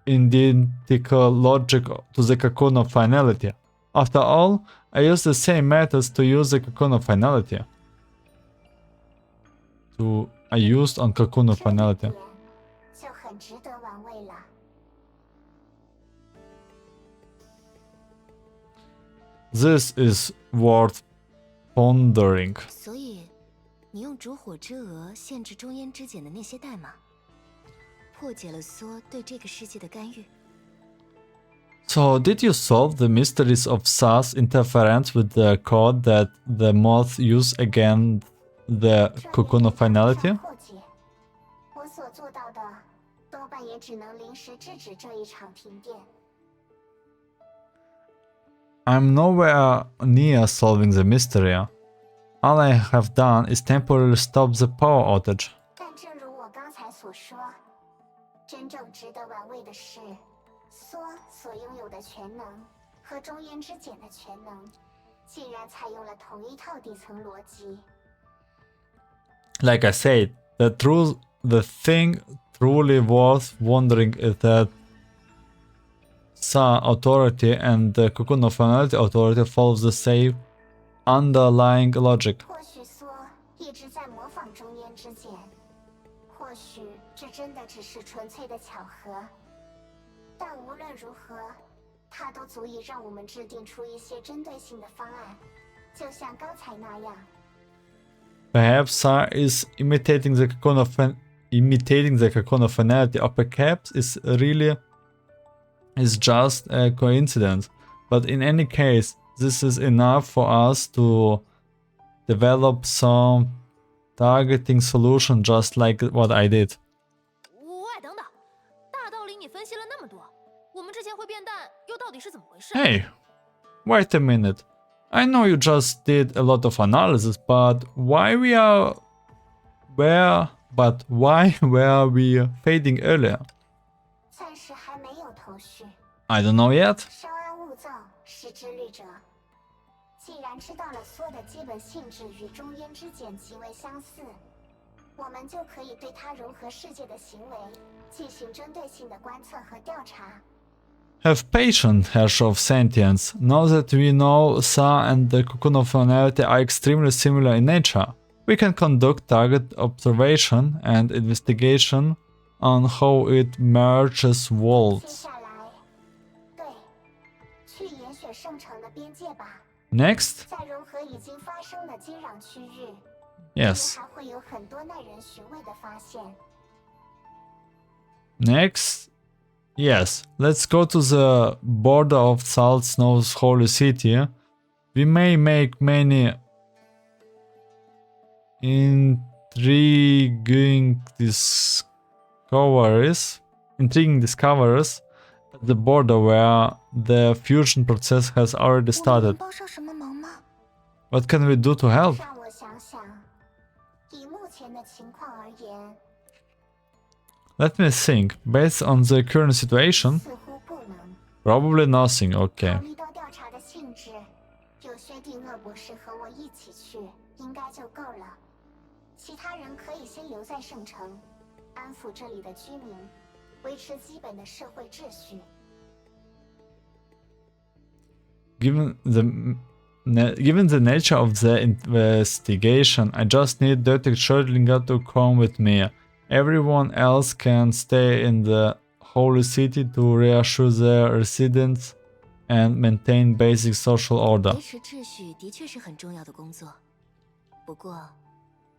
identical logic to the Cocoon of Finality. After all, I use the same methods to use the Cocoon of Finality. I used on Cocoon of 这一 Finality. 点就很值得玩味了。 This is worth pondering. 所以你用烛火之蛾限制中焉之检的那些代码，破解了梭对这个世界的干预。 So, did you solve the mysteries of Sa's interference with the code that the moth used against the 这 cocoon of 没能 finality? 破解。我所做到的，多半也只能临时制止这一场停电。 I'm nowhere near solving the mystery. All I have done is temporarily stop the power outage. 但正如我刚才所说，真正值得玩味的是，梭所拥有的全能和中烟之茧的全能，竟然采用了同一套底层逻辑。 Like I said, the thing truly worth wondering is that Sa Authority and the Cocoon of Finality Authority follows the same underlying logic. 或许梭一直在模仿中烟之茧，或许这真的只是纯粹的巧合。但无论如何，它都足以让我们制定出一些针对性的方案，就像刚才那样。 Perhaps Sa is imitating the Cocoon of Finality, or perhaps is just a coincidence. But in any case, this is enough for us to develop some targeting solution, just like what I did. 喂，等等，大道理你分析了那么多，我们之前会变淡，又到底是怎么回事？ Hey, wait a minute. I know you just did a lot of analysis, but why were we fading earlier? 暂时还没有头绪。 I don't know yet. 稍安勿躁，失之虑者。既然知道了梭的基本性质与中烟之茧极为相似，我们就可以对它融合世界的行为进行针对性的观测和调查。 Have patience, Herrscher of Sentience. Now that we know Sa and the Cocoon of Finality are extremely similar in nature, we can conduct target observation and investigation on how it merges 接 worlds. 下来，对，去岩雪圣城的边界吧， Next? 在融合已经发生的接壤区域， Yes. 还会有很多耐人寻味的发现。 Next? Yes. Let's go to the border of Salt Snow's holy city. We may make many intriguing discoveries at the border where the fusion process has already 我能 started. 帮上什么忙吗？ What can we do to help? 让我想想，以目前的情况而言， Let me think. Based on the current situation, 似乎不能。 probably nothing. Okay. 考虑到调查的性质，有薛定谔博士和我一起去，应该就够了。其他人可以先留在圣城，安抚这里的居民，维持基本的社会秩序。 Given the nature of the investigation, I just need Dirty Schrödinger to come with me. Everyone else can stay in the holy city to reassure their residents and maintain basic social order. 维持秩序的确是很重要的工作，不过，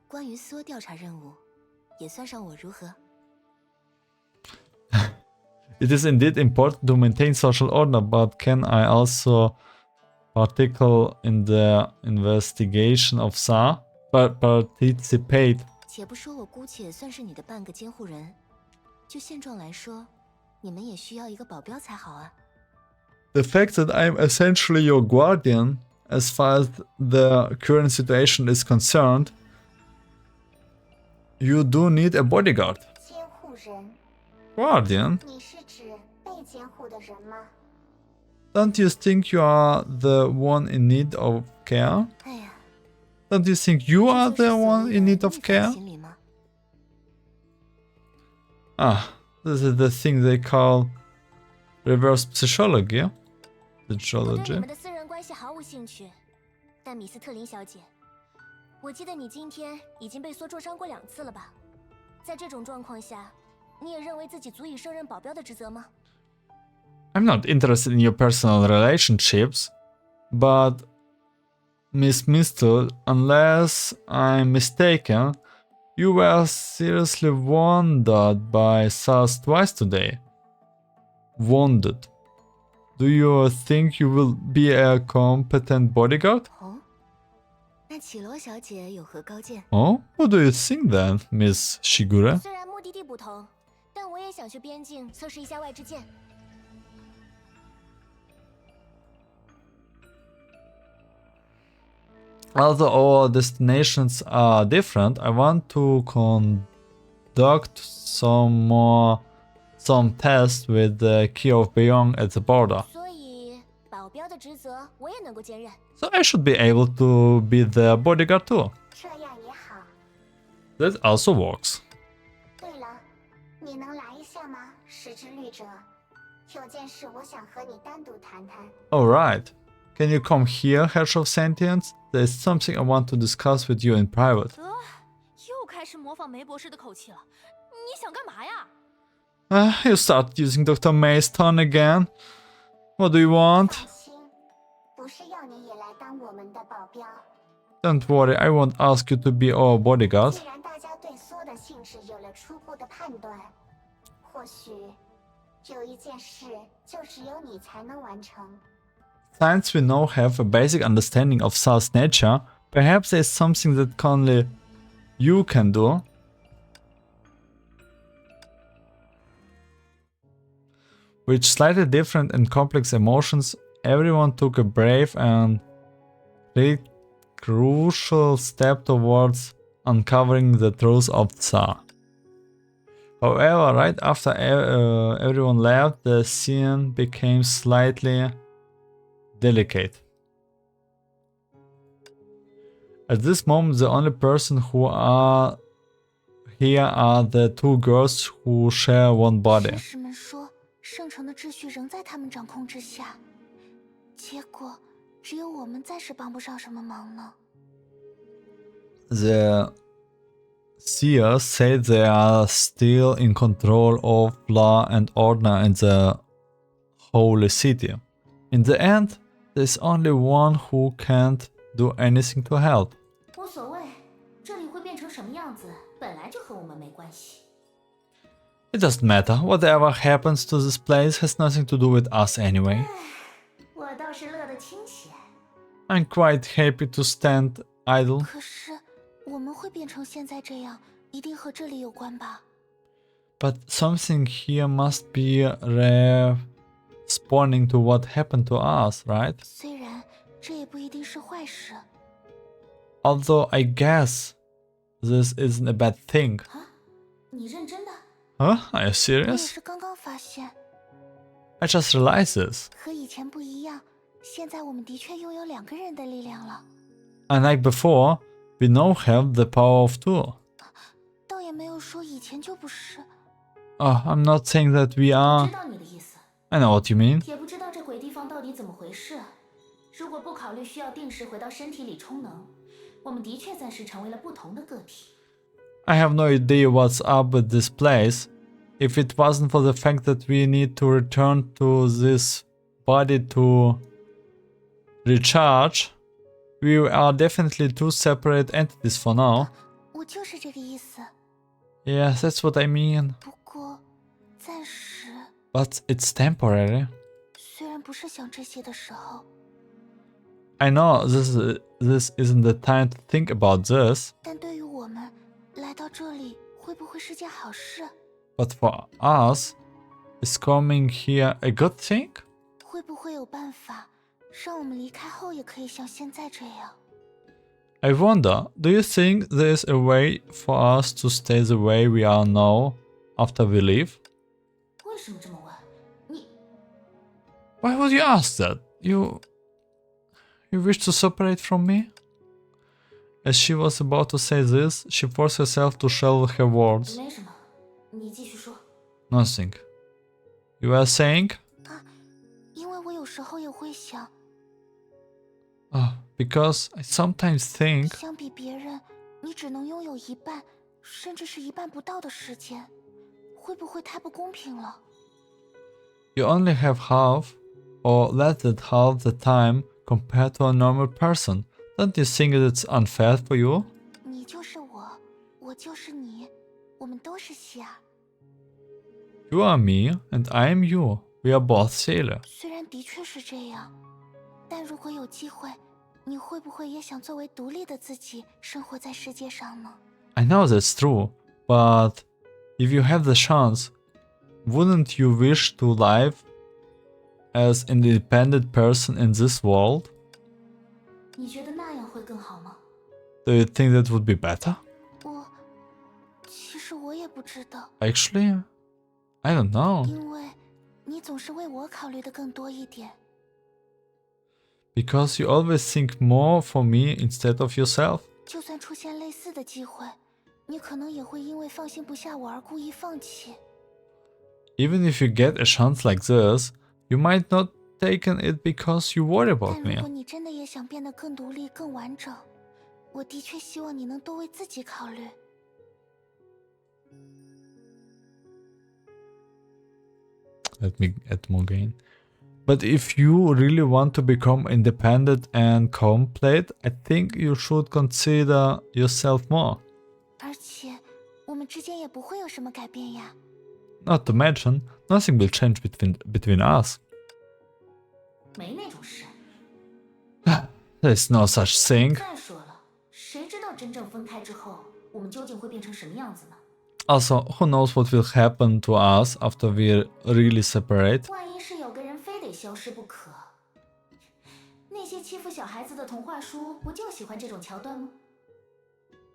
关于梭调查任务，也算上我如何？ It is indeed important to maintain social order, but can I also participate in the investigation of Sa? Participate. 且不说我姑且算是你的半个监护人，就现状来说，你们也需要一个保镖才好啊。 The fact that I'm essentially your guardian, as far as the current situation is concerned, you do need a bodyguard. 监护人， Guardian? 你是指被监护的人吗？ Don't you think you are the one in need of care? 哎呀， Don't you think you 这 are 就是 the 所 one 谓 in 的 need of 逆反 care? 心理吗？ Ah, this is the thing they call reverse psychology. 我对你 Psychology. 们的私人关系毫无兴趣，但米斯特林小姐，我记得你今天已经被梭灼伤过2次了吧？在这种状况下，你也认为自己足以胜任保镖的职责吗？ I'm not interested in your personal relationships, but Miss Mistle, unless I'm mistaken, you were seriously wounded by Sas twice today. Wounded. Do you think you will be a competent bodyguard? 哦，那绮罗小姐有何高见？ Oh, what do you think then, Miss Shigure? 虽然目的地不同，但我也想去边境测试一下外之剑。 Although all destinations are different, I want to conduct some tests with the Key of Beyond at the border. 所以保镖的职责我也能够兼任。 So I should be able to be their bodyguard too. 这样也好。 That also works. 对了，你能来一下吗，石之律者？有件事我想和你单独谈谈。 Alright. Can you come here, Hersh of Sentience? There's something I want to discuss with you in private. 又开始模仿梅博士的口气了。你想干嘛呀？ You start using Dr. May's tone again. What do you want? 放心，不是要你也来当我们的保镖。 Don't worry, I won't ask you to be our bodyguard. 既然大家对梭的性质有了初步的判断，或许有一件事就只有你才能完成。 Since we now have a basic understanding of Sal's nature, perhaps there's something that only you can do. With slightly different and complex emotions, everyone took a brave and crucial step towards uncovering the truth of Tsar. However, right after everyone left, the scene became slightly delicate. At this moment, the only person who are here are the two girls who share one body. 战士们说，圣城的秩序仍在他们掌控之下，结果只有我们暂时帮不上什么忙呢。 The seers say they are still in control of law and order in the holy city. In the end, there's only one who can't do anything to help. 无所谓，这里会变成什么样子，本来就和我们没关系。 It doesn't matter. Whatever happens to this place has nothing to do with us anyway. 我倒是乐得清闲。 I'm quite happy to stand idle. 可是我们会变成现在这样，一定和这里有关吧？ But something here must be responding to what happened to us, right? 虽然这也不一定是坏事。 Although I guess this isn't a bad thing. 你认真的？ Huh? Are you 我也 serious? 是刚刚发现， I just realized this. 和以前不一样。现在我们的确拥有2个人的力量了， Unlike before, we now have the power of two. 倒也没有说以前就不是。 I'm not saying that we 知 are. 道你的意思， I know what you mean. 也不知道这鬼地方到底怎么回事。如果不考虑需要定时回到身体里充能，我们的确暂时成为了不同的个体。 I have no idea what's up with this place. If it wasn't for the fact that we need to return to this body to recharge, we are definitely two separate entities for now. 我就是这个意思。 Yes, that's what I mean. 不过，暂时 But it's temporary. 虽然不是想这些的时候， I know this isn't the time to think about this, 但对于我们来到这里，会不会是件好事？ but for us, is coming here a good thing? 会不会有办法让我们离开后也可以像现在这样？ I wonder, do you think there's a way for us to stay the way we are now after we leave? 为什么这么问？你 Why would you ask that? You wish to separate from me? As she was about to say this, she forced herself to shelve her words. 没什么，你继续说。 Nothing. You were saying? 因为我有时候也会想， Because I sometimes think 相比别人，你只能拥有一半，甚至是一半不到的时间，会不会太不公平了？ you only have half or less than half the time compared to a normal person. Don't you think it's unfair for you? 你就是我，我就是你，我们都是希尔。 You are me and I am you. We are both Sailor. 虽然的确是这样，但如果有机会，你会不会也想作为独立的自己生活在世界上呢？ I know that's true, but if you have the chance, wouldn't you wish to live as an independent person in this world? 你觉得那样会更好吗？ Do you think that would be better? 其实我也不知道， Actually, I don't know. 因为你总是为我考虑的更多一点。 Because you always think more for me instead of yourself. 就算出现类似的机会，你可能也会因为放心不下我而故意放弃。 Even if you get a chance like this, you might not take it because you worry 但 about 如 me. 果你真的也想变得更独立、更完整，我的确希望你能多为自己考虑。 Let me add more gain. But if you really want to become independent and complete, I think you should consider yourself more. 而且，我们之间也不会有什么改变呀。 Not to mention, nothing will change between us. 没那种事。 There's no such thing. 再说了，谁知道真正分开之后，我们究竟会变成什么样子呢？ Also, who knows what will happen to us after we really separate? 万一是有个人非得消失不可，那些欺负小孩子的童话书不就喜欢这种桥段吗？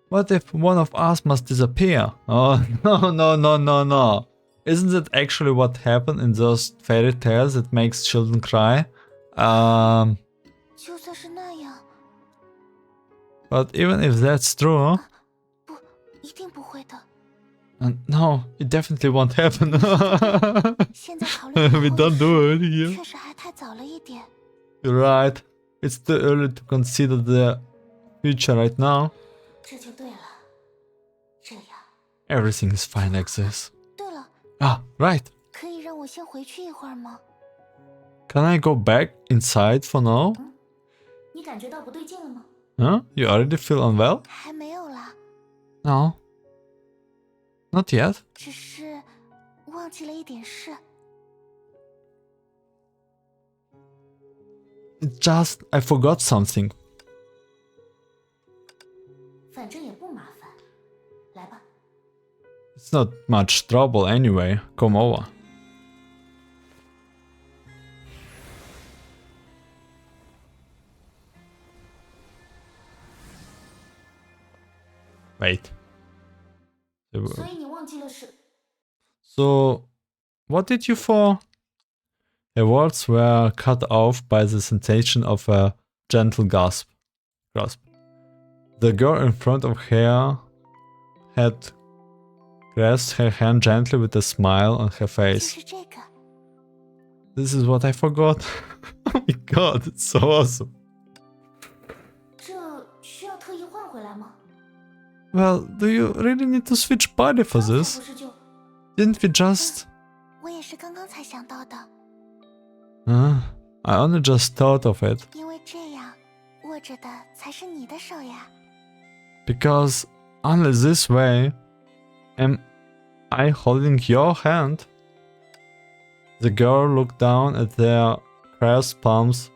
What if one of us must disappear? Oh, no. Isn't that actually what happened in those fairy tales that makes children cry? 就算是那样， But even if that's true, 不，一定不会的。 no, it definitely won't happen. 现在考虑 We don't do it here. 确实还太早了一点。 You're right. It's too early to consider the future right now. 这就对了。这样， Everything is fine like this. 对了， Ah, right. 可以让我先回去一会儿吗？ Can I go back inside for now? 你感觉到不对劲了吗？ Huh? You already feel unwell? 还没有啦， No. Not yet. 只是忘记了一点事。 It's just I forgot something. 反正也不麻烦，来吧。 It's not much trouble anyway. Come over. Wait.所以你忘记了是？ So, what did you for? Her words were cut off by the sensation of a gentle grasp. The girl in front of her had grasped her hand gently with a smile on her 就 face. 是这个。 This is what I forgot. Oh my god, it's so awesome. 这需要特意换回来吗？ Well, do you really need to switch body for 刚才 this? 不是就？ Didn't we just... 我也是刚刚才想到的， I only just thought of it. 因为这样握着的才是你的手呀。 Because only this way am I holding your hand. The girl looked down at their clasped palms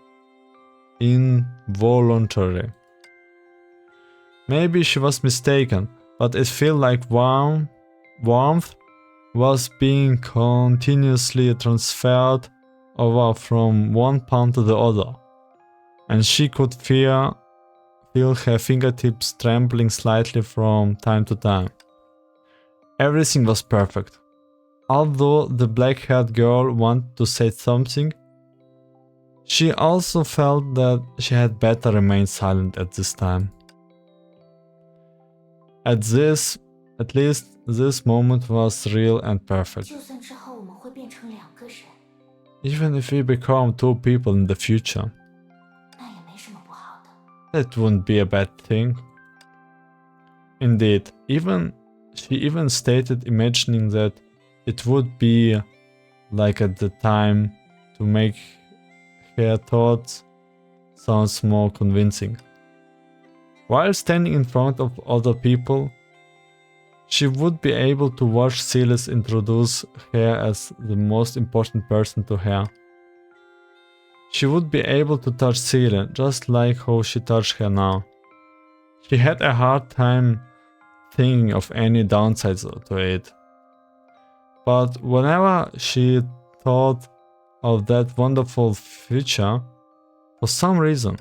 involuntarily. Maybe she was mistaken, but it felt like warmth was being continuously transferred over from one palm to the other, and she could feel her fingertips trembling slightly from time to time. Everything was perfect. Although the black-haired girl wanted to say something, she also felt that she had better remain silent at this time. At least this moment was real and perfect. 就算之后我们会变成两个人， Even if we become two people in the future, 那也没什么不好的。 that wouldn't be a bad thing. Indeed, she even stated imagining that it would be like at the time to make her thoughts sound more convincing. While standing in front of other people, she would be able to watch Silas introduce her as the most important person to her. she would be able to touch Celia, just like how she touched her now. She had a hard time thinking of any downsides to it. But whenever she thought of that wonderful future, for some reason,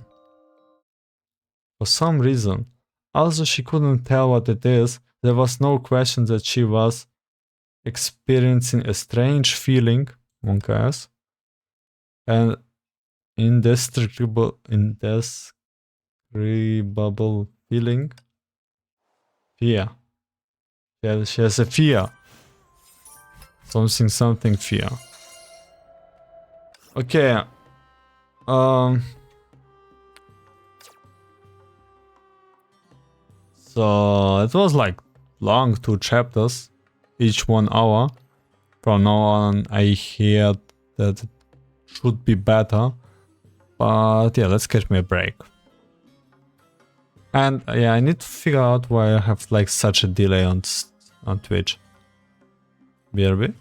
although she couldn't tell what it is, there was no question that she was experiencing a strange feeling, Monkas, an indescribable feeling. Fear. Yeah, she has a fear. Something fear. Okay. So it was like long 2 chapters, each 1 hour. From now on, I hear that it should be better. But yeah, let's catch me a break. And yeah, I need to figure out why I have like such a delay on Twitch. BRB?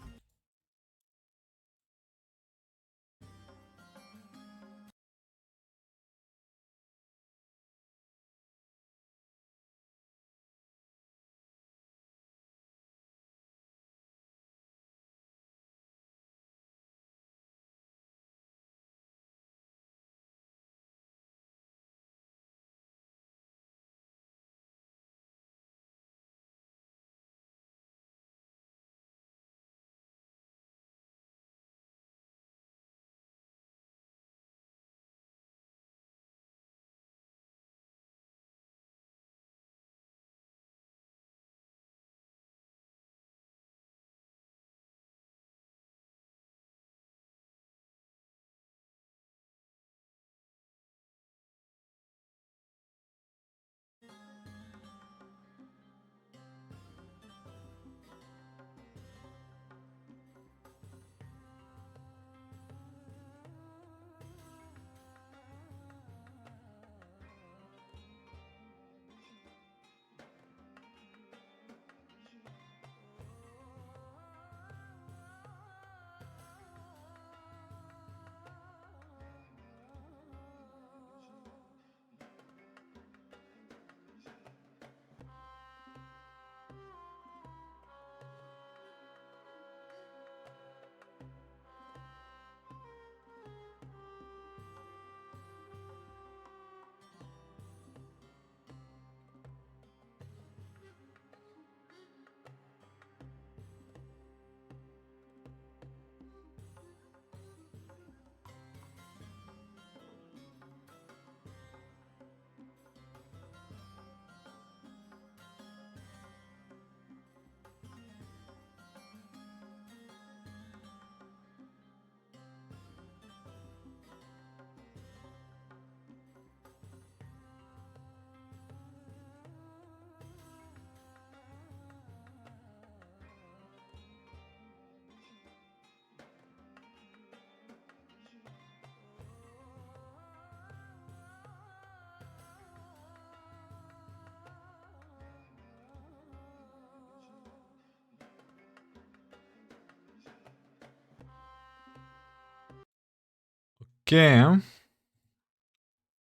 Okay.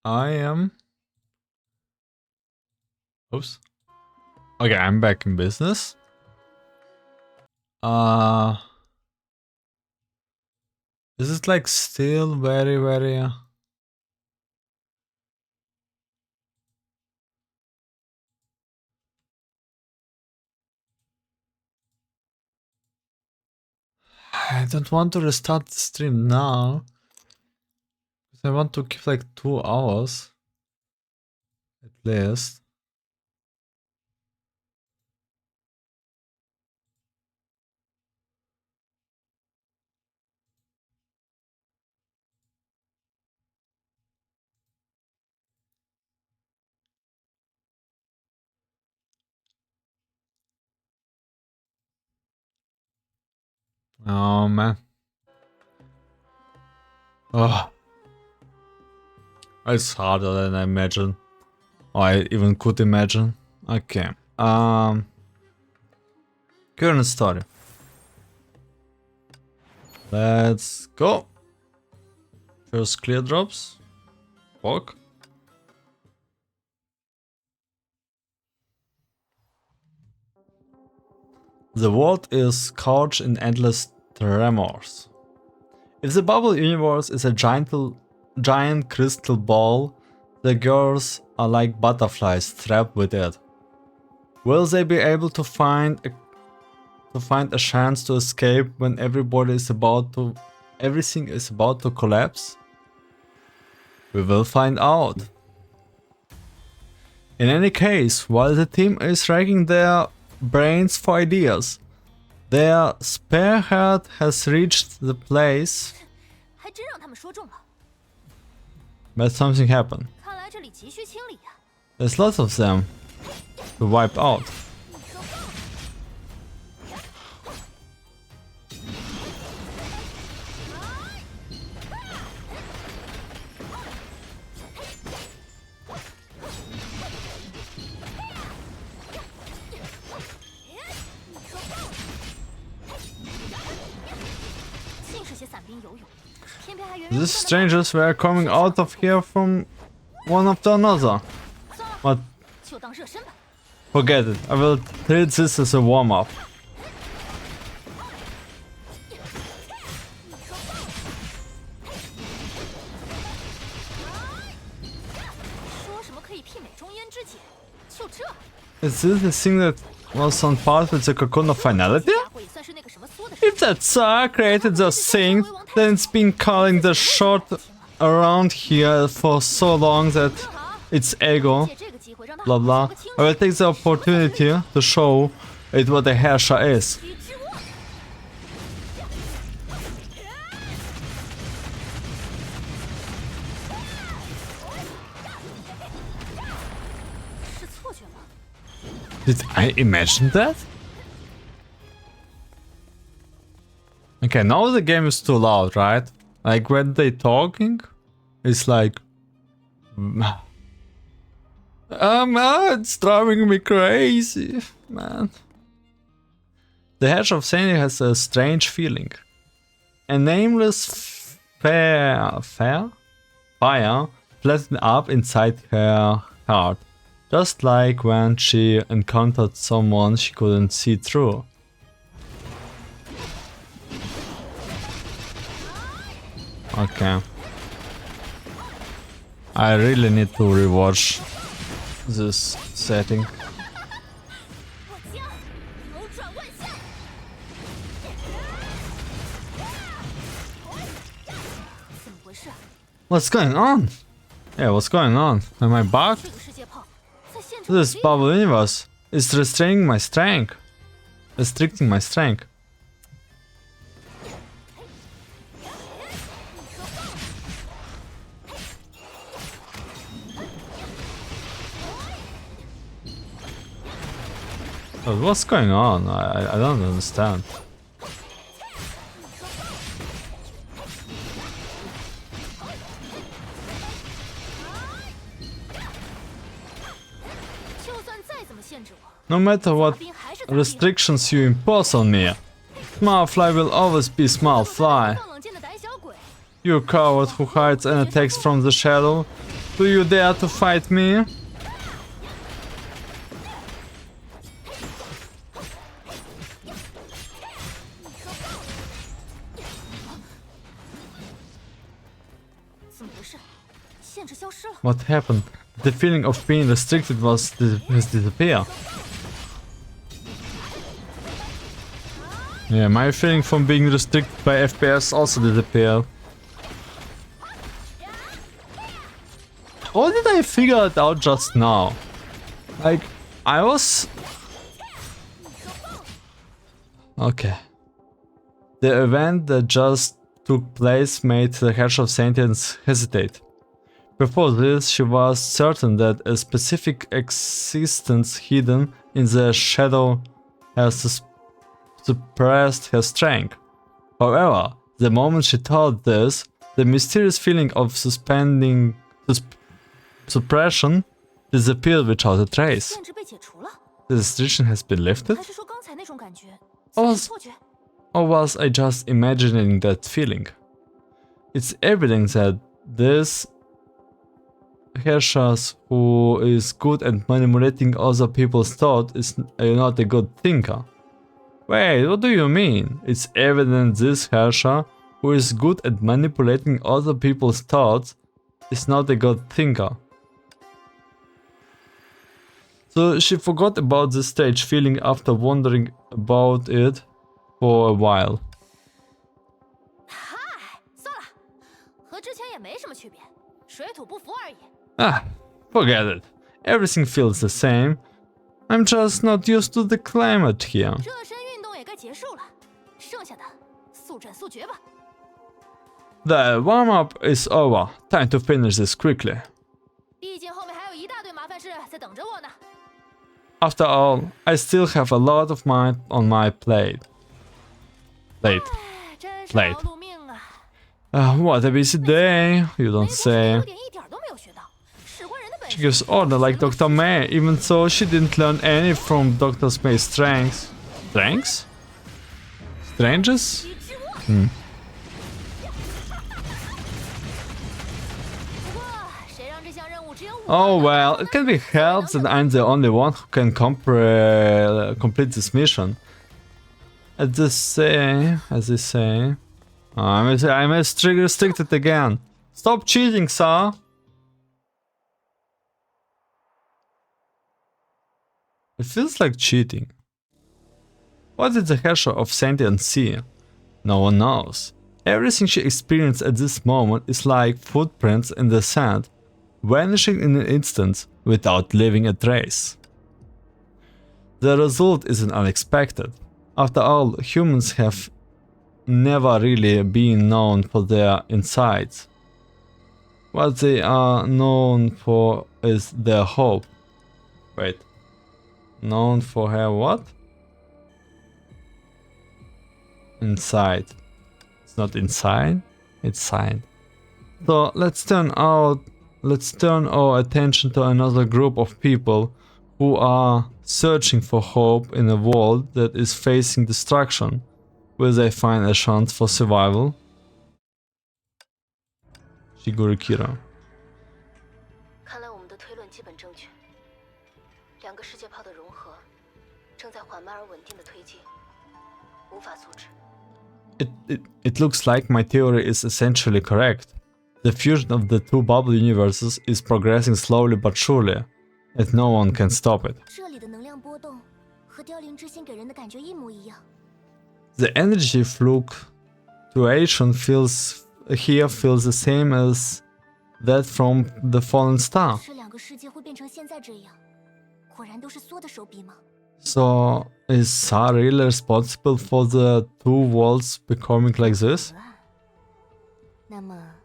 I am... Oops. Okay, I'm back in business. Is it like still very... I don't want to restart the stream now. I want to keep like 2 hours. At least. Oh man. Oh. It's harder than I imagined. Or I even could imagine. Okay. Current story. Let's go. First clear drops. Walk. The world is couched in endless tremors. If the bubble universe is a giant crystal ball, the girls are like butterflies trapped with it. Will they be able to find a chance to escape when everything is about to collapse? We will find out. In any case, while the team is racking their brains for ideas, their spearhead has reached the place 还真让他们说中了。 but something happened. 看来这里急需清理呀。 There's lots of them to wipe out. 尽是些散兵游勇，偏偏还源源不 These 断地 strangers were coming out of here from one after another. 算了， But 就当热身吧。 forget it, I will treat this as a warm-up. 说什么可以媲美中焉之姐，就这， Is this the thing that was on par with the Cocoon of Finality? 家伙也算是那个什么缩的事。 If that Tsar created the thing, then it's been calling the shot around here for so long that 正好， its ego, 借这个机会让他 blah 好好 blah. 说个清 I will take the opportunity to show it what a Herrscher is. 楚之握。是错觉吗？ Did I imagine that? Okay, now the game is too loud, right? Like when they talking, it's like, it's driving me crazy, man. The Hedge of Sandy has a strange feeling. A nameless fire flattened up inside her heart, just like when she encountered someone she couldn't see through. Okay. I really need to rewatch this setting. 我将扭转万象。怎么回事？ What's going on? Yeah, what's going on? Am I bugged? 这个世界炮在现场 This 飞 bubble universe is restraining my strength. Restricting my strength. But what's going on? I don't understand. 就算再怎么限制我， No matter what 杂兵还是杂兵。 restrictions you impose on me, Smallfly will always be Smallfly. 放冷箭的胆小鬼， You coward who hides and attacks from the shadow. Do you dare to fight me? What happened? The feeling of being restricted has disappeared. Yeah, my feeling from being restricted by FPS also disappeared. How did I figure it out just now? Like, I was... Okay. The event that just took place made the Hedge of Sentience hesitate. Before this, she was certain that a specific existence hidden in the shadow has suppressed her strength. However, the moment she thought this, the mysterious feeling of suppression disappeared without a trace. 限制被解除了， The restriction has been lifted? 还是说刚才那种感觉哦只是错觉？ Or was I just imagining that feeling? It's evident that this Hershas, who is good at manipulating other people's thoughts, is not a good thinker. Wait, what do you mean? It's evident this Hersha, who is good at manipulating other people's thoughts, is not a good thinker. So she forgot about this strange feeling after wondering about it for a while. 嗨，算了，和之前也没什么区别，水土不服而已。 Ah, forget it. Everything feels the same. I'm just not used to the climate here. 热身运动也该结束了，剩下的速战速决吧。 The warm-up is over. Time to finish this quickly. 毕竟后面还有一大堆麻烦事在等着我呢。 After all, I still have a lot of on my plate. 真是劳碌命啊！ What a busy day, you don't 有 say. 点一点都没有学到，使唤人的本 She 事。 gives order like Dr. May, even though she didn't learn any from Dr. May's strengths. Strengths? Strangers? 机之末。不过谁让这项任务只有我？ Oh well, it can be helped that I'm the only one who can complete this mission. As they say, I'm restricted again. Stop cheating, sir. It feels like cheating. What is the Hersha of sentient see? No one knows. Everything she experienced at this moment is like footprints in the sand, vanishing in an instant without leaving a trace. The result isn't unexpected. After all, humans have never really been known for their insights. What they are known for is their hope. Wait. Known for her what? Inside. It's not inside, it's side. So let's turn our attention to another group of people who are searching for hope in a world that is facing destruction. Will they find a chance for survival? Shigure Kira. 看来我们的推论基本正确，两个世界炮的融合正在缓慢而稳定的推进，无法阻止。 It looks like my theory is essentially correct. The fusion of the two bubble universes is progressing slowly but surely, and no one can stop it. 这里的能量波动和凋零之心给人的感觉一模一样。 The energy fluctuation feels the same as that from the fallen star. 这两个世界会变成现在这样，果然都是缩的手笔吗？ So is Sa really responsible for the two worlds becoming like this? 那么，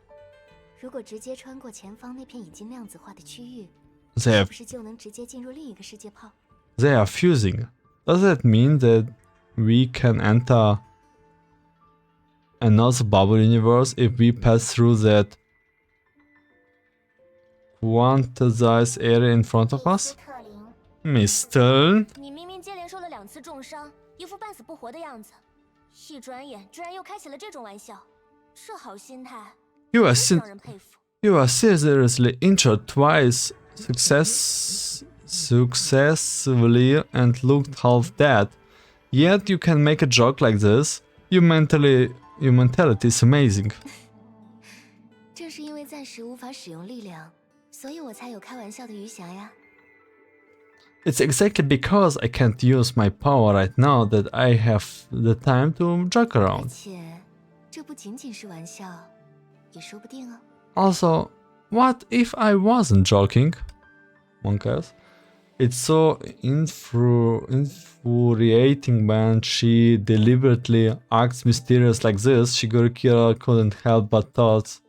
如果直接穿过前方那片已经量子化的区域， They 是不是就能直接进入另一个世界炮？ are fusing. Does that mean that we can enter another bubble universe if we pass through that quantized area in front of 伊 us? 斯特林， Mr. 你明明接连受了2次重伤，一副半死不活的样子，一转眼居然又开起了这种玩笑，这好心态， You are 真是让人佩服。 You are seriously injured twice successfully and looked half dead. Yet you can make a joke like this. Your mentality is amazing. 正是因为暂时无法使用力量，所以我才有开玩笑的余暇呀。 It's exactly because I can't use my power right now that I have the time to joke 而 around. 且，这不仅仅是玩笑，也说不定啊。 Also, what if I wasn't joking? Monk asks. It's so infuriating when she deliberately acts mysterious like this. Shigure Kira couldn't help but thought.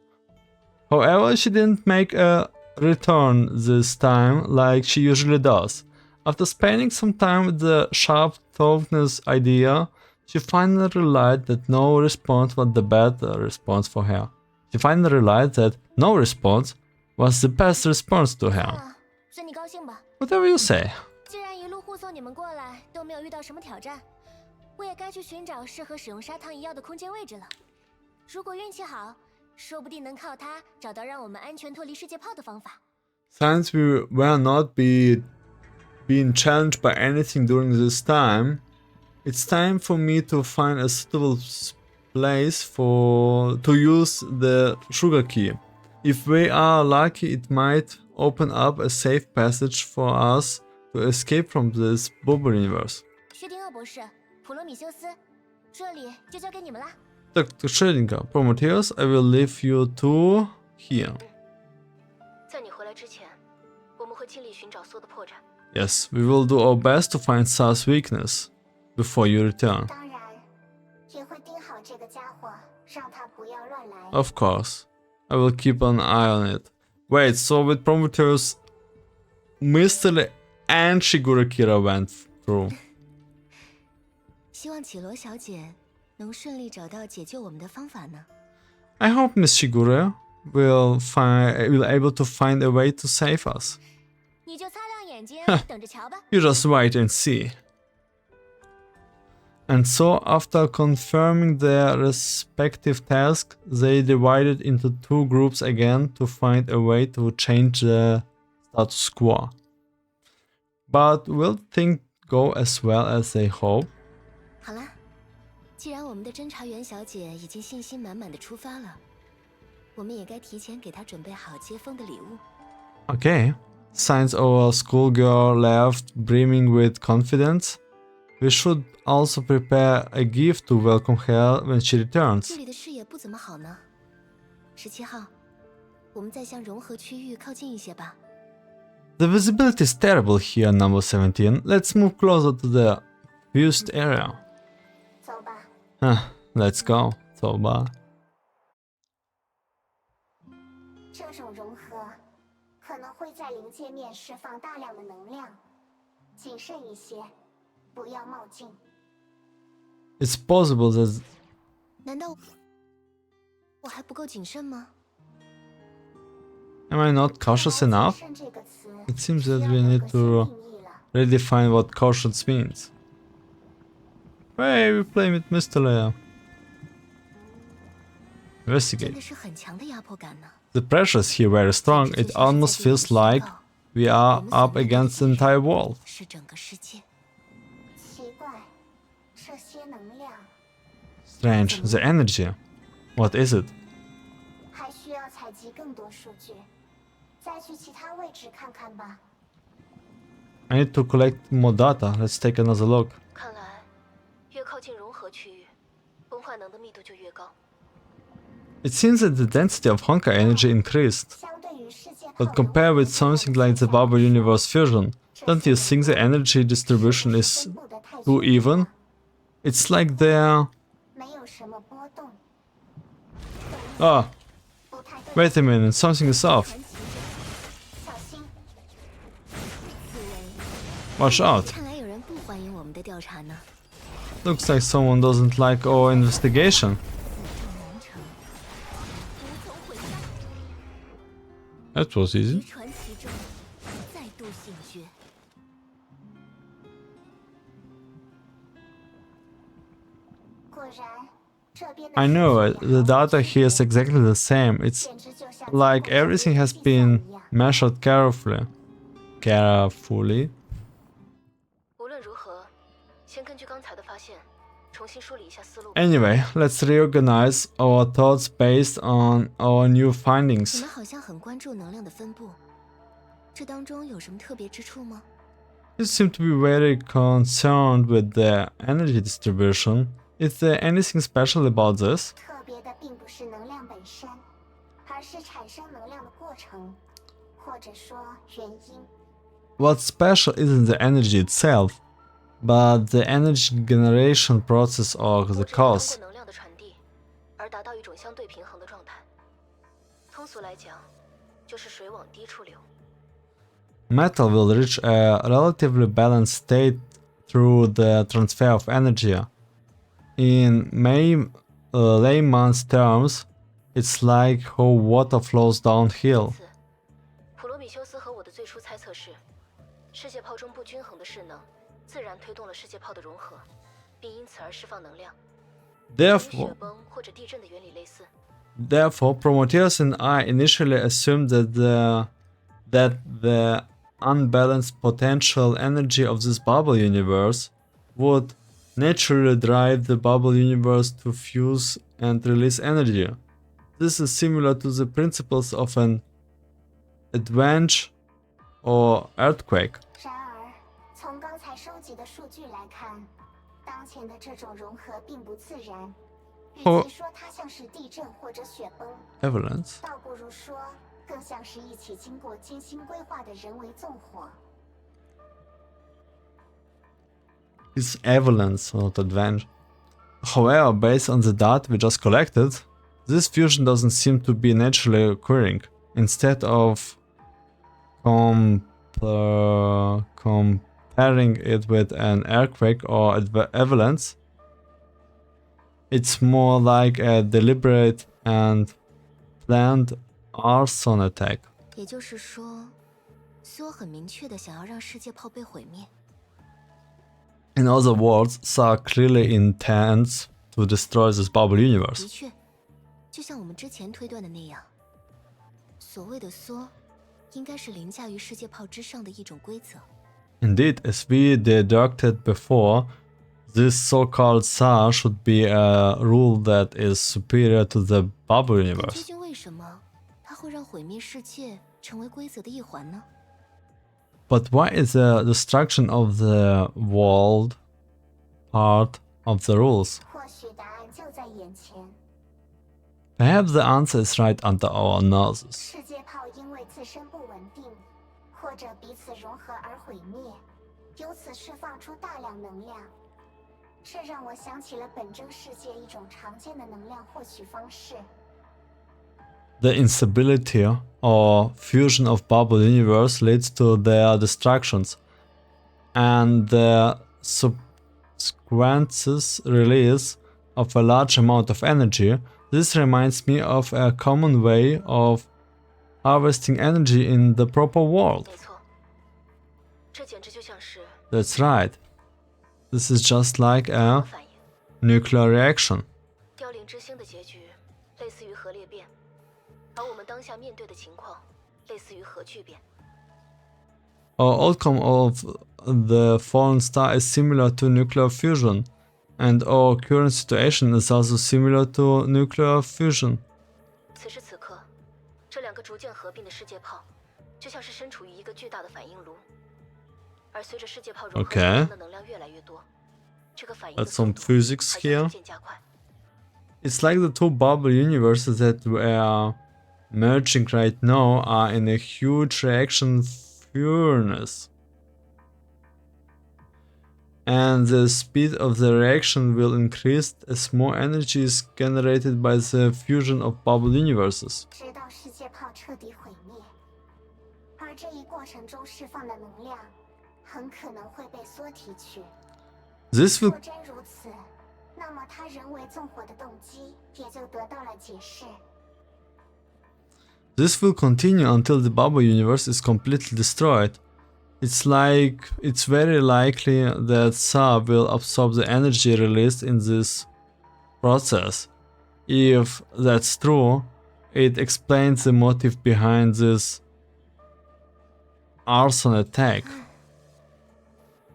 However, she didn't make a return this time like she usually does. After spending some time with the sharp-thoughtness idea, she finally realized that no response was the better response for her. She finally realized that no response was the best response to her. 啊，随你高兴吧。 Whatever you say. 既然一路护送你们过来都没有遇到什么挑战，我也该去寻找适合使用砂糖一药的空间位置了。如果运气好，说不定能靠它找到让我们安全脱离世界炮的方法。 Since we will not be being challenged by anything during this time, it's time for me to find a suitable place to use the sugar key. If we are lucky, it might open up a safe passage for us to escape from this bubble universe. 薛定谔博士，普罗米修斯，这里就交给你们啦。Dr. Schrödinger, Prometheus, I will leave you two here. 在你回来之前，我们会尽力寻找缩的破绽。 Yes, we will do our best to find Sar's weakness before you return. 当然，也会盯好这个家伙，让他不要乱来。 Of course, I will keep an eye on it. Wait, so with Prometheus, Mystery and Shigeru went through. 希望绮罗小姐能顺利找到解救我们的方法呢。 I hope Miss Shigure will able to find a way to save us. 你就擦亮眼睛，等着瞧吧。 You just wait and see. And so, after confirming their respective tasks, they divided into two groups again to find a way to change the status quo. But will things go as well as they hope? 好啦，既然我们的侦查员小姐已经信心满满的出发了，我们也该提前给她准备好接风的礼物。 Okay. Since our schoolgirl left brimming with confidence, we should also prepare a gift to welcome her when she returns. 这里的视野不怎么好呢。17号，我们再向融合区域靠近一些吧。 The visibility is terrible here, number 17. Let's move closer to the fused area. 走吧， Let's go. 走吧。这种融合可能会在临界面释放大量的能量，谨慎一些，不要冒进。 It's possible that 难道我还不够谨慎吗？ am I not cautious enough? 谨慎这个词 It seems that 需要 we 有 need 个新 to 定义了。 redefine what cautious means. Hey, we play with Mr. Leia. 真 Investigate. 的是很强的压迫感呢。 The pressure is here very strong. It almost feels like we are up against the entire world. 是整个世界。奇怪，这些能量 Strange. The energy. What is it? 还需要采集更多数据，再去其他位置看看吧。 I need to collect more data. Let's take another look. 看来，越靠近融合区域，崩坏能的密度就越高。 It seems that the density of Honkai energy increased. 相对于世界炮 But compared with something like the Bubble Universe fusion, don't you think the energy distribution is 分布得太 too 均匀 even? 了 It's like they're... 没有什么波动。 Ah, 不太对， wait a minute, something is off. 传奇者，小心！ Watch out. 看来有人不欢迎我们的调查呢。 Looks like someone doesn't like our investigation. 南城 That was 于 easy. 传奇中再度醒觉。 果然，这边的 I know it. The data here is exactly the same. It's 简直就像 like everything has been measured carefully. Carefully. 无论如何，先根据刚才的发现，重新梳理一下思路。 Anyway, let's reorganize our thoughts based on our new 你 findings. 们好像很关注能量的分布，这当中有什么特别之处吗？ You seem to be very concerned with the energy distribution. Is there anything special about this? 特别的并不是能量本身，而是产生能量的过程，或者说原因。 What's special isn't the energy itself, but the energy generation process or 物 the 质要通 cause. 过能量的传递，而达到一种相对平衡的状态。通俗来讲，就是水往低处流。 Metal will reach a relatively balanced state through the transfer of energy. In layman's terms, it's like how water flows downhill. 因此，普罗米修斯和我的最初猜测是，世界炮中不均衡的势能，自然推动了世界炮的融合，并因此而释放能量。与雪 Therefore, 崩或者地震的原理类似。Therefore, Prometheus and I initially assumed that the unbalanced potential energy of this bubble universe would naturally drive the bubble universe to fuse and release energy. This is similar to the principles of an avalanche or earthquake. 然而，从刚才收集的数据来看，当前的这种融合并不自然。与其说它像是地震或者雪崩， Avalanche. 倒不如说更像是一起经过精心规划的人为纵火。 It's avalanche, not advantage. However, based on the data we just collected, this fusion doesn't seem to be naturally occurring. Instead of comparing it with an earthquake or avalanche, it's more like a deliberate and planned arson attack. 也就是说，梭很明确的想要让世界炮被毁灭。 In other words, Sa clearly intends to destroy this bubble 的 universe. 确，就像我们之前推断的那样，所谓的梭，应该是凌驾于世界炮之上的一种规则。 Indeed, as we deducted before, this so-called Sa should be a rule that is superior to the bubble 但究 universe. 竟为什么它会让毁灭世界成为规则的一环呢？ But why is the destruction of the world part of the rules? 或许答案就在眼前。 Perhaps the answer is right under our noses. 世界炮因为自身不稳定，或者彼此融合而毁灭，由此释放出大量能量。这让我想起了本真世界一种常见的能量获取方式。 The instability or fusion of bubble universe leads to their destructions, and the subsequent release of a large amount of energy. This reminds me of a common way of harvesting energy in the proper world. 没错，这简直就像是 That's right. This is just like 核 a 反应。 nuclear reaction. 凋零之星的结局类似于核裂变，而我们当下面对的情况类似于核聚变。 Our outcome of the fallen star is similar to nuclear fusion, and our current situation is also similar to nuclear fusion. 此时此刻，这两个逐渐合并的世界炮，就像是身处于一个巨大的反应炉。而随着世界炮融合 Okay. 产生的能量越来越多，这个反应的 That's 速 some 度 physics 还将 here. 逐渐加快。 It's like the two bubble universes that were merging right now are in a huge reaction furnace. And the speed of the reaction will increase as more energy is generated by the fusion of bubble universes. 直到世界炮彻底毁灭，而这一过程中释放的能量，很可能会被缩提取。 This 若 will 真如此，那么他人为纵火的动机也就得到了解释。 This will continue until the bubble universe is completely destroyed. It's very likely that Sa will absorb the energy released in this process. If that's true, it explains the motive behind this arson attack.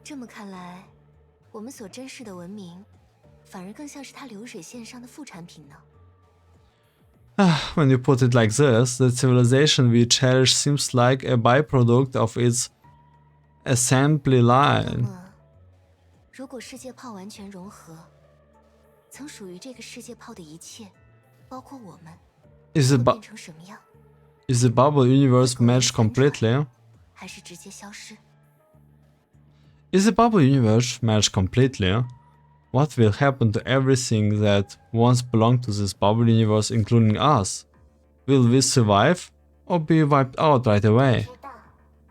这么看来，我们所珍视的文明，反而更像是它流水线上的副产品呢。 When you put it like this, the civilization we cherish seems like a byproduct of its assembly 那 line. 么，如果世界炮完全融合，曾属于这个世界炮的一切，包括我们， Is 会 the, 变成什么样？ is the bubble universe matched completely? 还是直接消失？ Is the bubble universe matched completely? What will happen to everything that once belonged to this bubble universe, including us? Will we survive or be wiped out right 知 away? 道，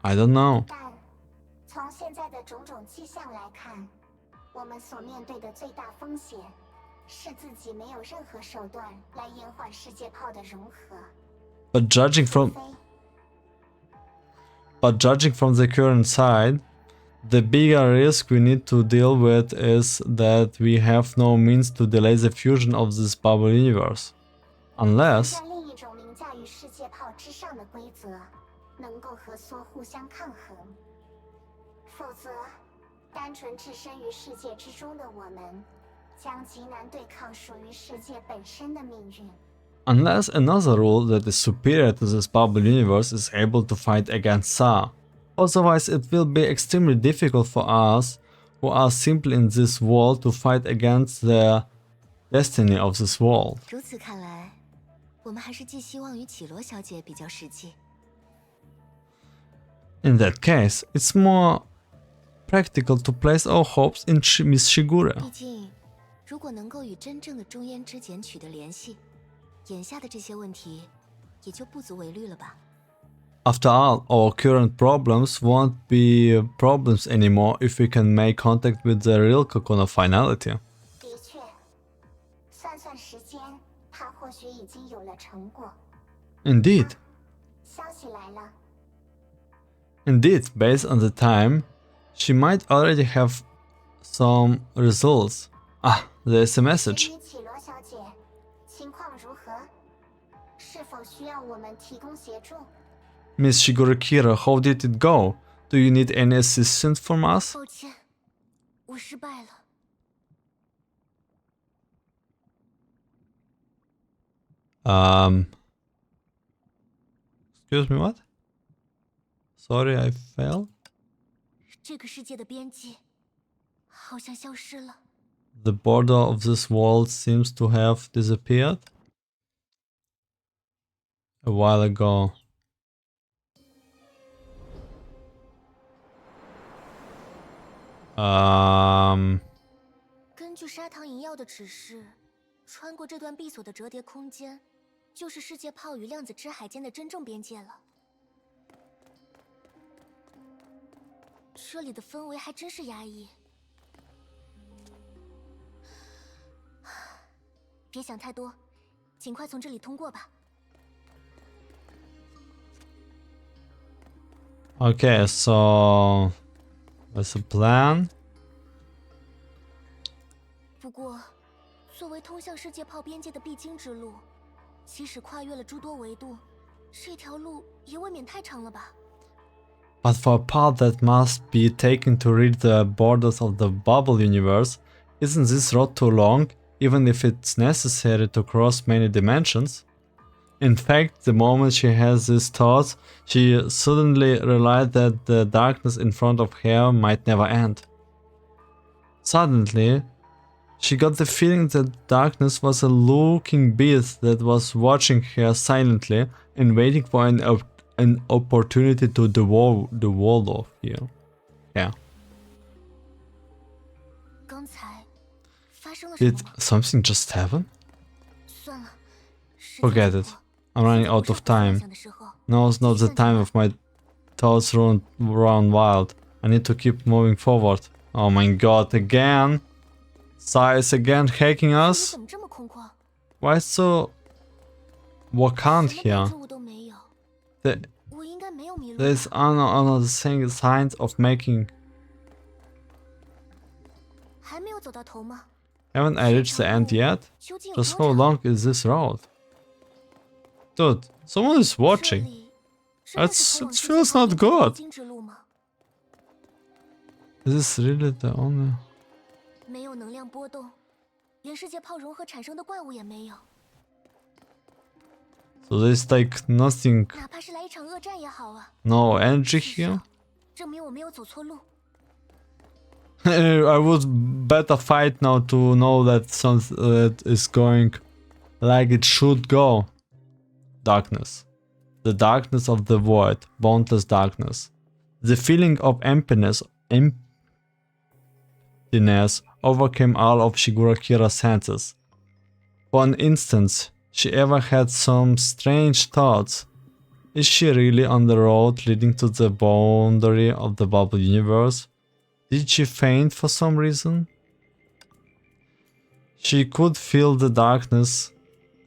I don't know. 但从现在的种种迹象来看，我们所面对的最大风险是自己没有任何手段来延缓世界炮的融合。 But judging 除 from 非 the current side, the bigger risk we need to deal with is that we have no means to delay the fusion of this bubble universe. Unless 在另一种凌驾于世界炮之上的规则，能够和梭互相抗衡。否则，单纯置身于世界之中的我们，将极难对抗属于世界本身的命运。 unless another rule that is superior to this bubble universe is able to fight against Sa. Otherwise, it will be extremely difficult for us, who are simply in this world, to fight against the destiny of this world. 如此看来，我们还是寄希望于绮罗小姐比较实际。 In that case, it's more practical to place our hopes in Miss Shigure. 毕竟，如果能够与真正的中焉之茧取得联系，眼下的这些问题也就不足为虑了吧。 After all, our current problems won't be problems anymore if we can make contact with the real Cocoon of Finality. 的确，算算时间，他或许已经有了成果。 Indeed. 消息来了。 Indeed, based on the time, she might already have some results. Ah, there's a message. 至于绮罗小姐，情况如何？是否需要我们提供协助？ Miss Shigure Kira, how did it go? Do you need any assistance from us? 抱歉，我失败了。 Excuse me, what? Sorry, I fell. 这个世界的边际好像消失了。 The border of this world seems to have disappeared a while ago. Um, 根据砂糖银药的指示，穿过这段闭锁的折叠空间，就是世界炮与量子之海间的真正边界了。这里的氛围还真是压抑。别想太多，尽快从这里通过吧。 okay, so what's the plan? 不过，作为通向世界炮边界的必经之路，即使跨越了诸多维度，这条路也未免太长了吧？ But for a path that must be taken to reach the borders of the bubble universe, isn't this road too long, even if it's necessary to cross many dimensions? In fact, the moment she has these thoughts, she suddenly realized that the darkness in front of her might never end. Suddenly, she got the feeling that darkness was a lurking beast that was watching her silently and waiting for an opportunity to devour the world of her. Yeah. 刚才发生了什么 Did something just happen? 算了，时间 Forget 紧 it. 迫 I'm running 现在 out 不 of 是胡思乱 time. 想的时候 Now's not the time of my thoughts run wild. I need to keep moving forward. Oh my god, again? Sai is again hacking 你 us? 怎么这么空旷？ Why so vacant 什么 here? 建筑物都没有， There- 我应该没有迷路吧。 There's another signs of making. 还没有走到头吗？ Haven't I reached the end yet? 究竟有 Just 多 how 长？ long is this road? Dude, someone is 这 watching. 里真的 It's- 是通往 it 世界 feels 炮 not 边界的 good. 必经之路吗？ Is this really the only? 没有能量波动，连世界炮融合产生的怪物也没有， So there's like nothing, 哪怕是来一场恶战也好啊。 no energy 至 here? 少证明我没有走错路。 I would better fight now to know that something is going like it should go. Darkness. The darkness of the void, boundless darkness. The feeling of emptiness overcame all of Shigure Kira's senses. For an instant, she ever had some strange thoughts. Is she really on the road leading to the boundary of the bubble universe? Did she faint for some reason? She could feel the darkness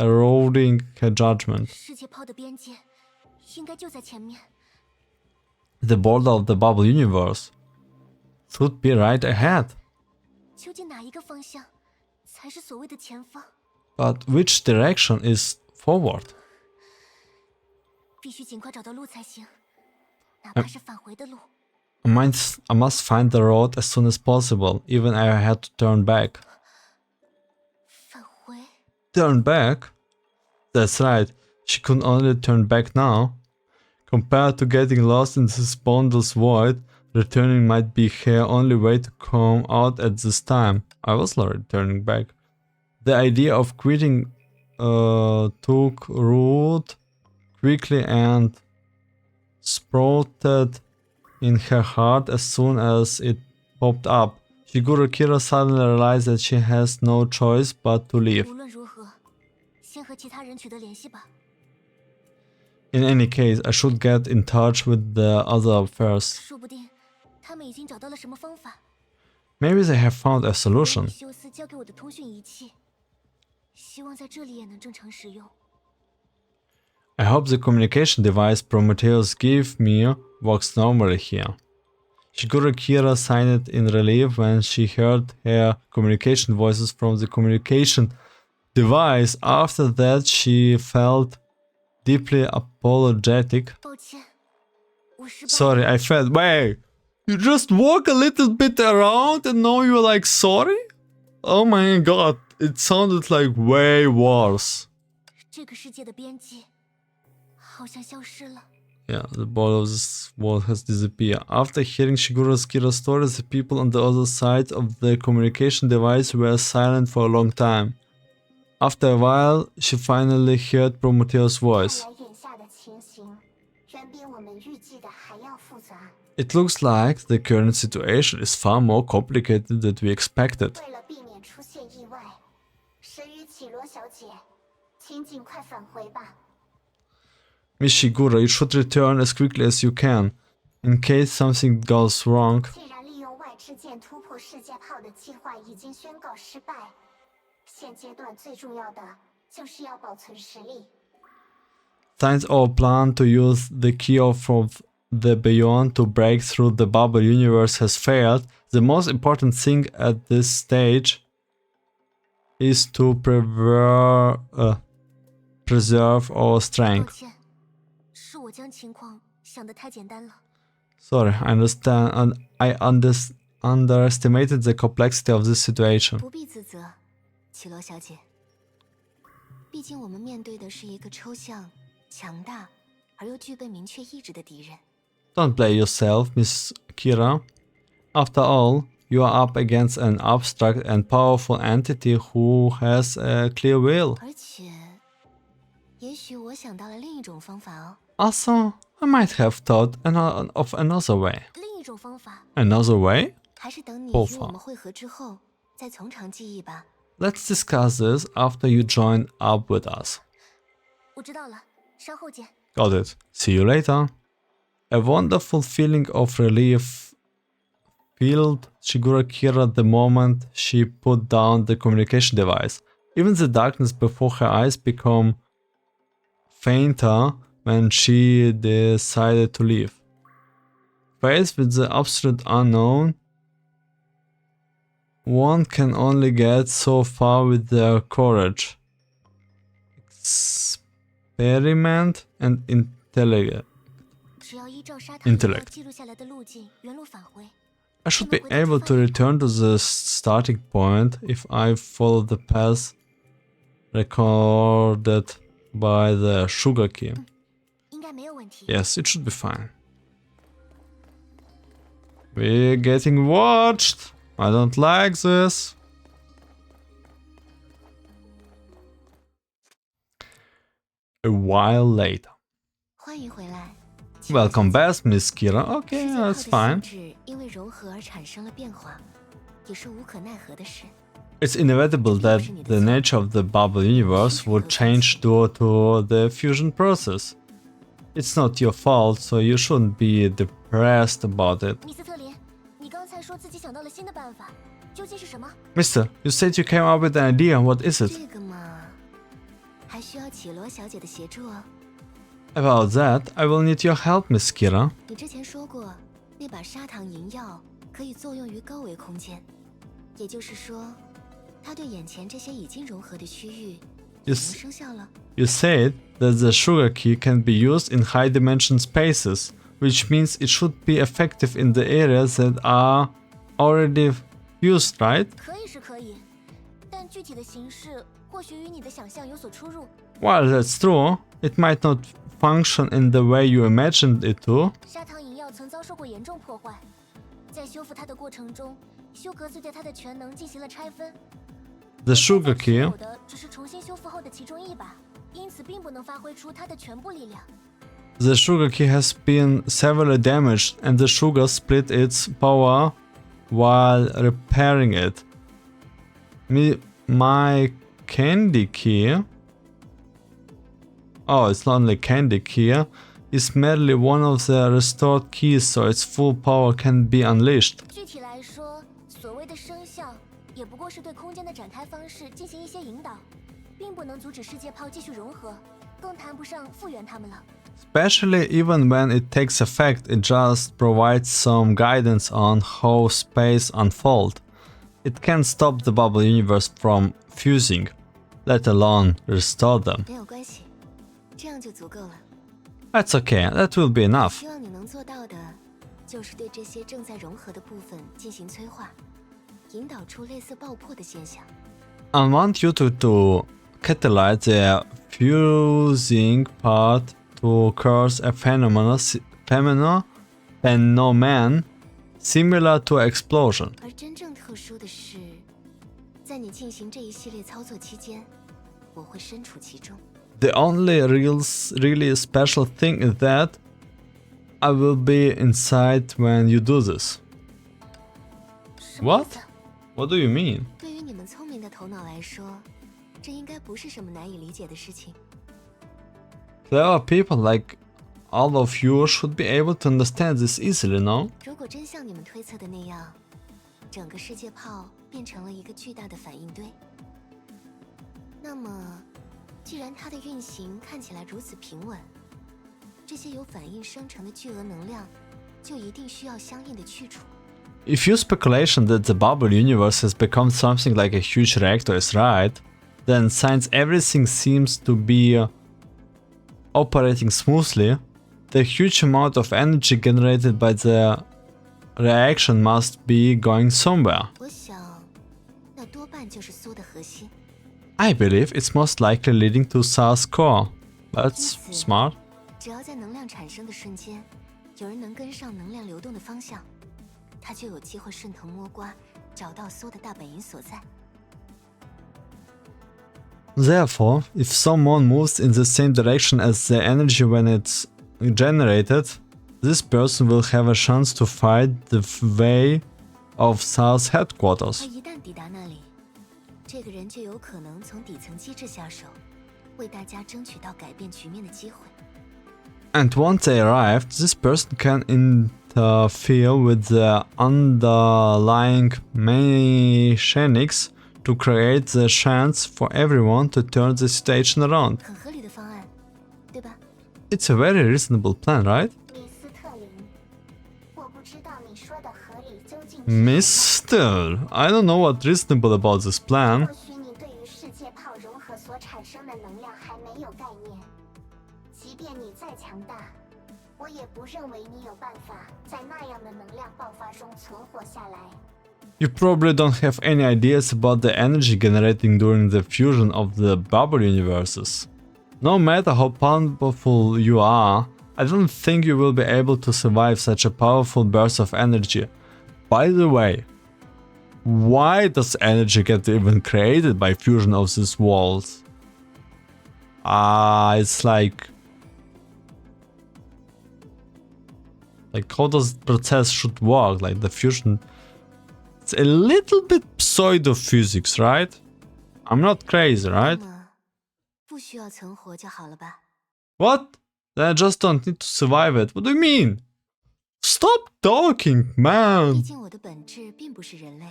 eroding her judgment. 世界炮的边界应该就在前面。 The border of the bubble universe should be right ahead. 究竟哪一个方向才是所谓的前方？ But which direction is forward. 必须尽快找到路才行，哪怕是返回的路。I must find the road as soon as possible, even if I had to turn back. 返回？ Turn back? That's right, she could only turn back now. Compared to getting lost in this boundless void, returning might be her only way to come out at this time. I was already turning back. The idea of quitting took root quickly and sprouted in her heart as soon as it popped up. Shiguro Kira suddenly realized that she has no choice but to leave. 无论如何，先和其他人取得联系吧。 In any case, I should get in touch with the other first. 说不定他们已经找到了什么方法。 Maybe they have found a 我 solution. 给修斯交给我的通讯仪器，希望在这里也能正常使用。 I hope the communication device Prometheus gave me works normally here. Shiguro Kira sighed in relief when she heard her communication voices from the communication device. After that, she felt deeply apologetic. 抱歉，我失败了。 Sorry, I felt. Wait, you just walk a little bit around and now you're like sorry? Oh my god, it sounded like way worse. 这个世界的边际好像消失了。 Yeah, the border of this world has disappeared. After hearing Shiguro Kira's story, the people on the other side of the communication device were silent for a long time. After a while, she finally heard Prometheus' 看 voice. 来眼下的情形远比我们预计的还要复杂。 It looks like the current situation is far more complicated than we expected. 为了避免出现意外，神与绮罗小姐，请尽快返回吧。 Miss Shiguro, you should return as quickly as you can, in case something goes wrong. 既然利用外之剑突破世界炮的计划已经宣告失败，现阶段最重要的就是要保存实力。 Since our plan to use the key from the Beyond to break through the bubble universe has failed, the most important thing at this stage is to preserve our 抱 strength. 歉，是我将情况想得太简单了。 Sorry, I understand, and I underestimated the complexity of this situation. 不必自责，绮罗小姐。毕竟我们面对的是一个抽象、强大而又具备明确意志的敌人。 Don't blame yourself, Miss Kira. After all, you are up against an abstract and powerful entity who has a clear will. 而且，也许我想到了另一种方法哦。 Also, I might have thought of another way. 另一种方法， Another way? 还是等你后方与我们会合之后，再从长计议吧。 Let's discuss this after you join up with us. 我知道了，稍后见。 Got it. See you later. A wonderful feeling of relief filled Shiguro Kira the moment she put down the communication device. Even the darkness before her eyes became fainter when she decided to leave. Faced with the absolute unknown, one can only get so far with their courage, experiment, and intelligence. 只要依照沙滩 Intellect 记录下来的路径原路返回， I should be able to return to the starting point if I follow the path recorded by the sugar key. 应该没有问题。 Yes, it should be fine. We're getting watched. I don't like this. A while later. 欢迎回来。 Welcome back, Miss Kira. Okay, 世界炮 that's 的性 fine. 质因为融合而产生了变化，也是无可奈何的事。 It's inevitable that the nature of the bubble universe would change due to the fusion process. It's not your fault, so you shouldn't be depressed about it. 米斯特林，你刚才说自己想到了新的办法，究竟是什么？ Mister, you said you came up with an idea. What is it? 这个嘛，还需要绮罗小姐的协助哦。 About that, I will need your help, Miss Kira. 你之前说过，那把砂糖银药可以作用于高维空间，也就是说，它对眼前这些已经融合的区域已 You 经 s- 生效了。You said that the sugar key can be used in high dimension spaces, which means it should be effective in the areas that are already used, right? 可以是可以，但具体的形式或许与你的想象有所出入。 While that's true, it might not function in the way you imagined it to. 砂糖饮药曾遭受过严重破坏，在修复它的过程中，休格虽对它的全能进行了拆分。 The sugar 现在持 key 有的只是重新修复后的其中一把，因此并不能发挥出它的全部力量。 The sugar key has been severely damaged and the sugar split its power while repairing it. My candy key, oh, it's not only candy key, is merely one of the restored keys so its full power can be unleashed. 具体来说，所谓的声效，也不过是对空间的展开方式进行一些引导，并不能阻止世界泡继续融合，更谈不上复原它们了。 Especially even when it takes effect, it just provides some guidance on how space unfolds. It can't stop the bubble universe from fusing, let alone restore them. 没有关系，这样就足够了。 That's okay, that will be enough. 希望你能做到的，就是对这些正在融合的部分进行催化，引导出类似爆破的现象。 I want you to catalyze the fusing part to cause a phenomenon similar to explosion. 而真正特殊的是，在你进行这一系列操作期间，我会身处其中。 The only really special thing is that I will be inside when you do this. 什么意 What? 思？ What do you mean? 对于你们聪明的头脑来说，这应该不是什么难以理解的事情。 Clever people like all of you should be able to understand this easily, no? 如果真像你们推测的那样，整个世界炮变成了一个巨大的反应堆，那么，既然它的运行看起来如此平稳，这些由反应生成的巨额能量，就一定需要相应的去除。 If your speculation that the bubble universe has become something like a huge reactor is right, then since everything seems to be operating smoothly, the huge amount of energy generated by the reaction must be going somewhere. 我想，那多半就是苏的核心。 I believe it's most likely leading to SARS core. That's smart. 只要在能量产生的瞬间，有人能跟上能量流动的方向，他就有机会顺藤摸瓜，找到苏的大本营所在。 Therefore, if someone moves in the same direction as the energy when it's generated, this person will have a chance to find the way of SARS 他 headquarters. 一旦抵达那里，这个人就有可能从底层机制下手，为大家争取到改变局面的机会。 And once they arrive, this person can interfere with the underlying mechanics to create the chance for everyone to turn the situation around. 很合理的方案，对吧？ It's a very reasonable plan, right? 米斯特林，我不知道你说的合理究竟是 Mr. I don't know what reasonable about this plan. 或许你对于世界炮融合所产生的能量还没有概念。即便你再强大，我也不认为你有办法在那样的能量爆发中存活下来。 You probably don't have any ideas about the energy generating during the fusion of the bubble universes. No matter how powerful you are, I don't think you will be able to survive such a powerful burst of energy. By the way, why does energy get even created by fusion of these walls? It's like how does the process should work? Like the fusion, it's a little bit pseudo physics, right? I'm not crazy, 那 right? 么，不需要存活就好了吧？ What? Then I just don't need to survive it. What do you mean? Stop talking, 毕 man. 竟我的本质并不是人类，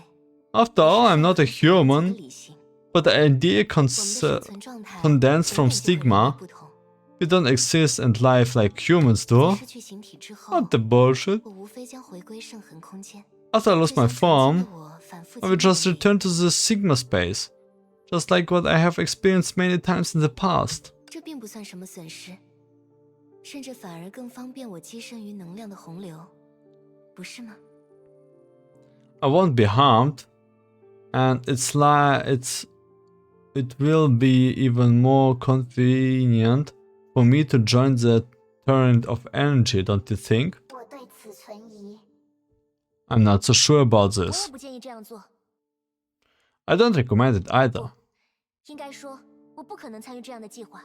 After all, I'm not a 我是 human, 理性。 but the idea 我们的生存状态 condensed from 永远就和人类 stigma. 不同。 We don't exist and live like humans 在 do. 失去形体之后， What the bullshit? 我无非将回归圣恒空间。 After I lost my 就像曾经的 form, 我反复 I will 经 just 历 return to the Sigma space. Just like what I have experienced many times in the past. 这并不算什么损失，甚至反而更方便我跻身于能量的洪流，不是吗？ I won't be harmed, and it will be even more convenient for me to join the torrent of energy, don't you think? 我对此存疑。 I'm not so sure about 我也 this. 不建议这样做。 I don't recommend it either. 应该说，我不可能参与这样的计划。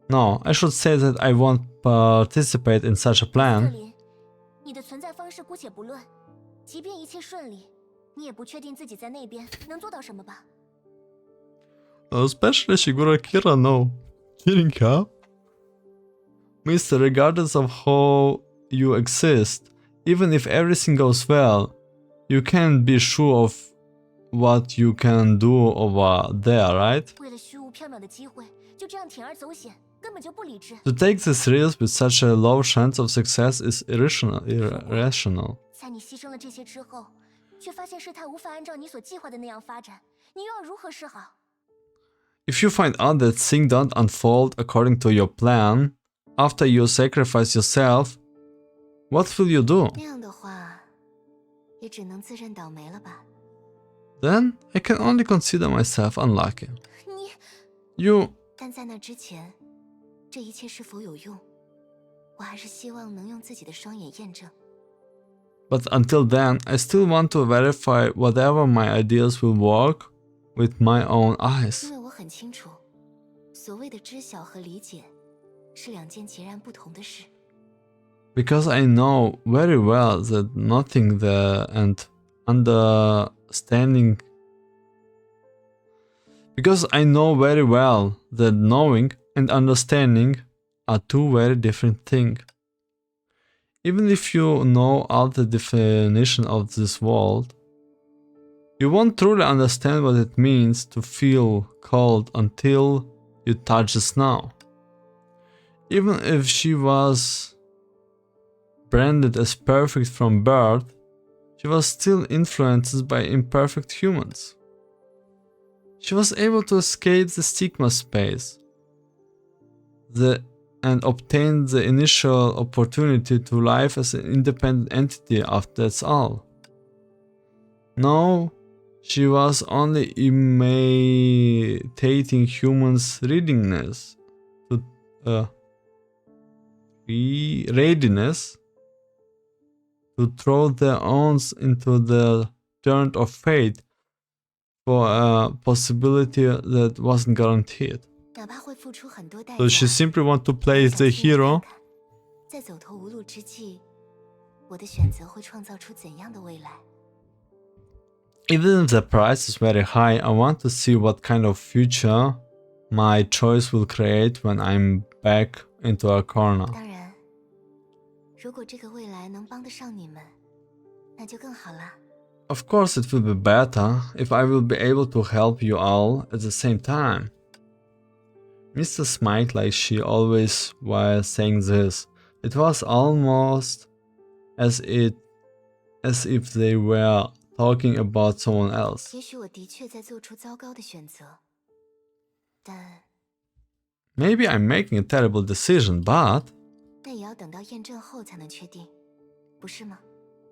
No, I should say that I won't participate in such a 特 plan. 林，你的存在方式姑且不论，即便一切顺利，你也不确定自己在那边能做到什么吧？ Especially Shigura Kira, no. Kidding, huh? Mister, regardless of how you exist, even if everything goes well, you can't be sure of what you can do over there, right? 为了虚无缥缈的机会，就这样铤而走险，根本就不理智。 To take this risk with such a low chance of success is irrational. 在你牺牲了这些之后，却发现事态无法按照你所计划的那样发展，你又要如何是好？ If you find out that things don't unfold according to your plan, after you sacrifice yourself, what will you do? 那样的话，也只能自认倒霉了吧。 Then I can only consider myself unlucky. 你 You... 但在那之前，这一切是否有用，我还是希望能用自己的双眼验证。 But until then, I still want to verify whatever my ideas will work with my own eyes. 因为我很清楚，所谓的知晓和理解是两件截然不同的事。 Because I know very well that nothing there and understanding. Because I know very well that knowing and understanding are two very different things. Even if you know all the definition of this world, you won't truly understand what it means to feel cold until you touch the snow. Even if she was branded as perfect from birth, she was still influenced by imperfect humans. She was able to escape the stigma space and obtain the initial opportunity to live as an independent entity after that's all. No, she was only imitating humans' readiness to throw their owns into the torrent of fate for a possibility that wasn't guaranteed. 哪怕会付出很多代 So she 价， simply want to play the hero. 在走投无路之际，我的选择会创造出怎样的未来？ Even if the price is very high, I want to see what kind of future my choice will create when I'm back into a corner. 当然，如果这个未来能帮得上你们，那就更好啦。 Of course, it will be better if I will be able to help you all at the same time. Mr. smiled like she always was saying this. It was almost as if they were talking about someone else. 也许我的确在做出糟糕的选择，但 Maybe I'm making a terrible decision, but 那也要等到验证后才能确定，不是吗？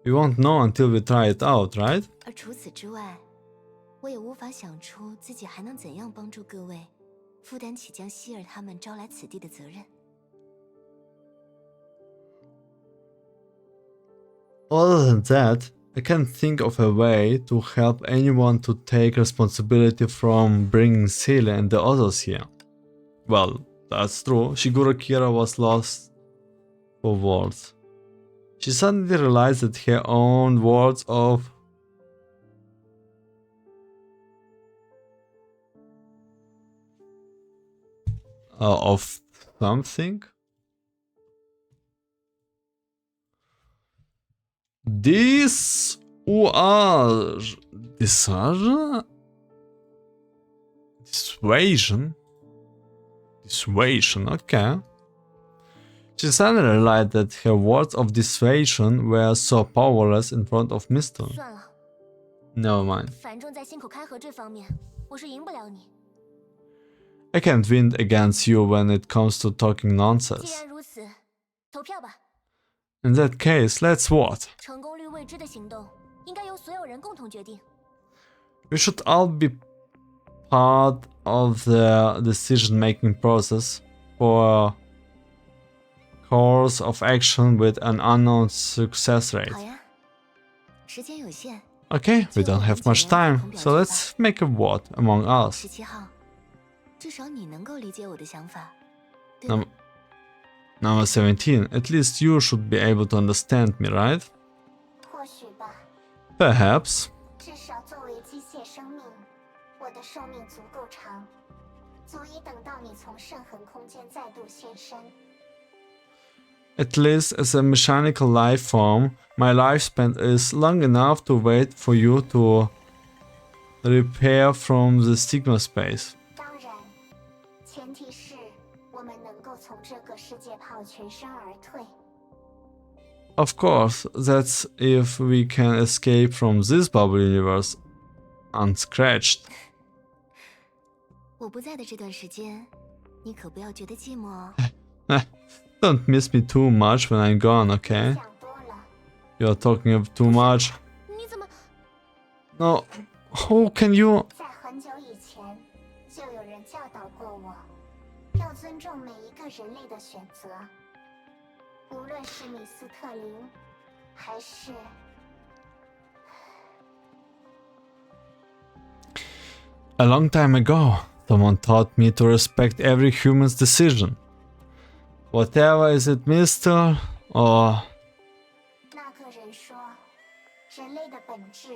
we won't know until we try it out, right? 而除此之外，我也无法想出自己还能怎样帮助各位负担起将希尔他们招来此地的责任。 Other than that, I can't think of a way to help anyone to take responsibility from bringing Celia and the others here. Well, that's true. Shiguro Kira was lost for words. She suddenly realized that her own words of something. Dissuasion, okay. She suddenly realized that her words of dissuasion were so powerless in front of Mr. 算了， Never mind. 反正在信口开河这方面，我是赢不了你。I can't win against you when it comes to talking 既 nonsense. 然如此，投票吧。 In that case, let's vote. 成功率未知的行动，应该由所有人共同决定。 We should all be part of the decision-making process for a course of action with an unknown success rate. 好呀，时间有限， Okay, we don't have much time, so let's make a vote among us. 17号，至少你能够理解我的想法，对吧？ Number 17, at least you should be able to understand me, right? 或许吧， Perhaps. 至少作为机械生命，我的寿命足够长，足以等到你从圣痕空间再度现身。 At least as a mechanical life form, my lifespan is long enough to wait for you to repair from the stigma space. 当然，前提是我们能够从这个世界炮全身而退。 Of course, that's if we can escape from this bubble universe unscratched. 我不在的这段时间，你可不要觉得寂寞哦。 Don't miss me too much when I'm gone, okay? 想多了， You're talking of too much. 你怎么？ No, how can you? 在很久以前，就有人教导过我，要尊重每一个人类的选择，无论是米斯特林，还是…… A long time ago, someone taught me to respect every human's decision. Whatever is it, Mr. or 那个人说，人类的本质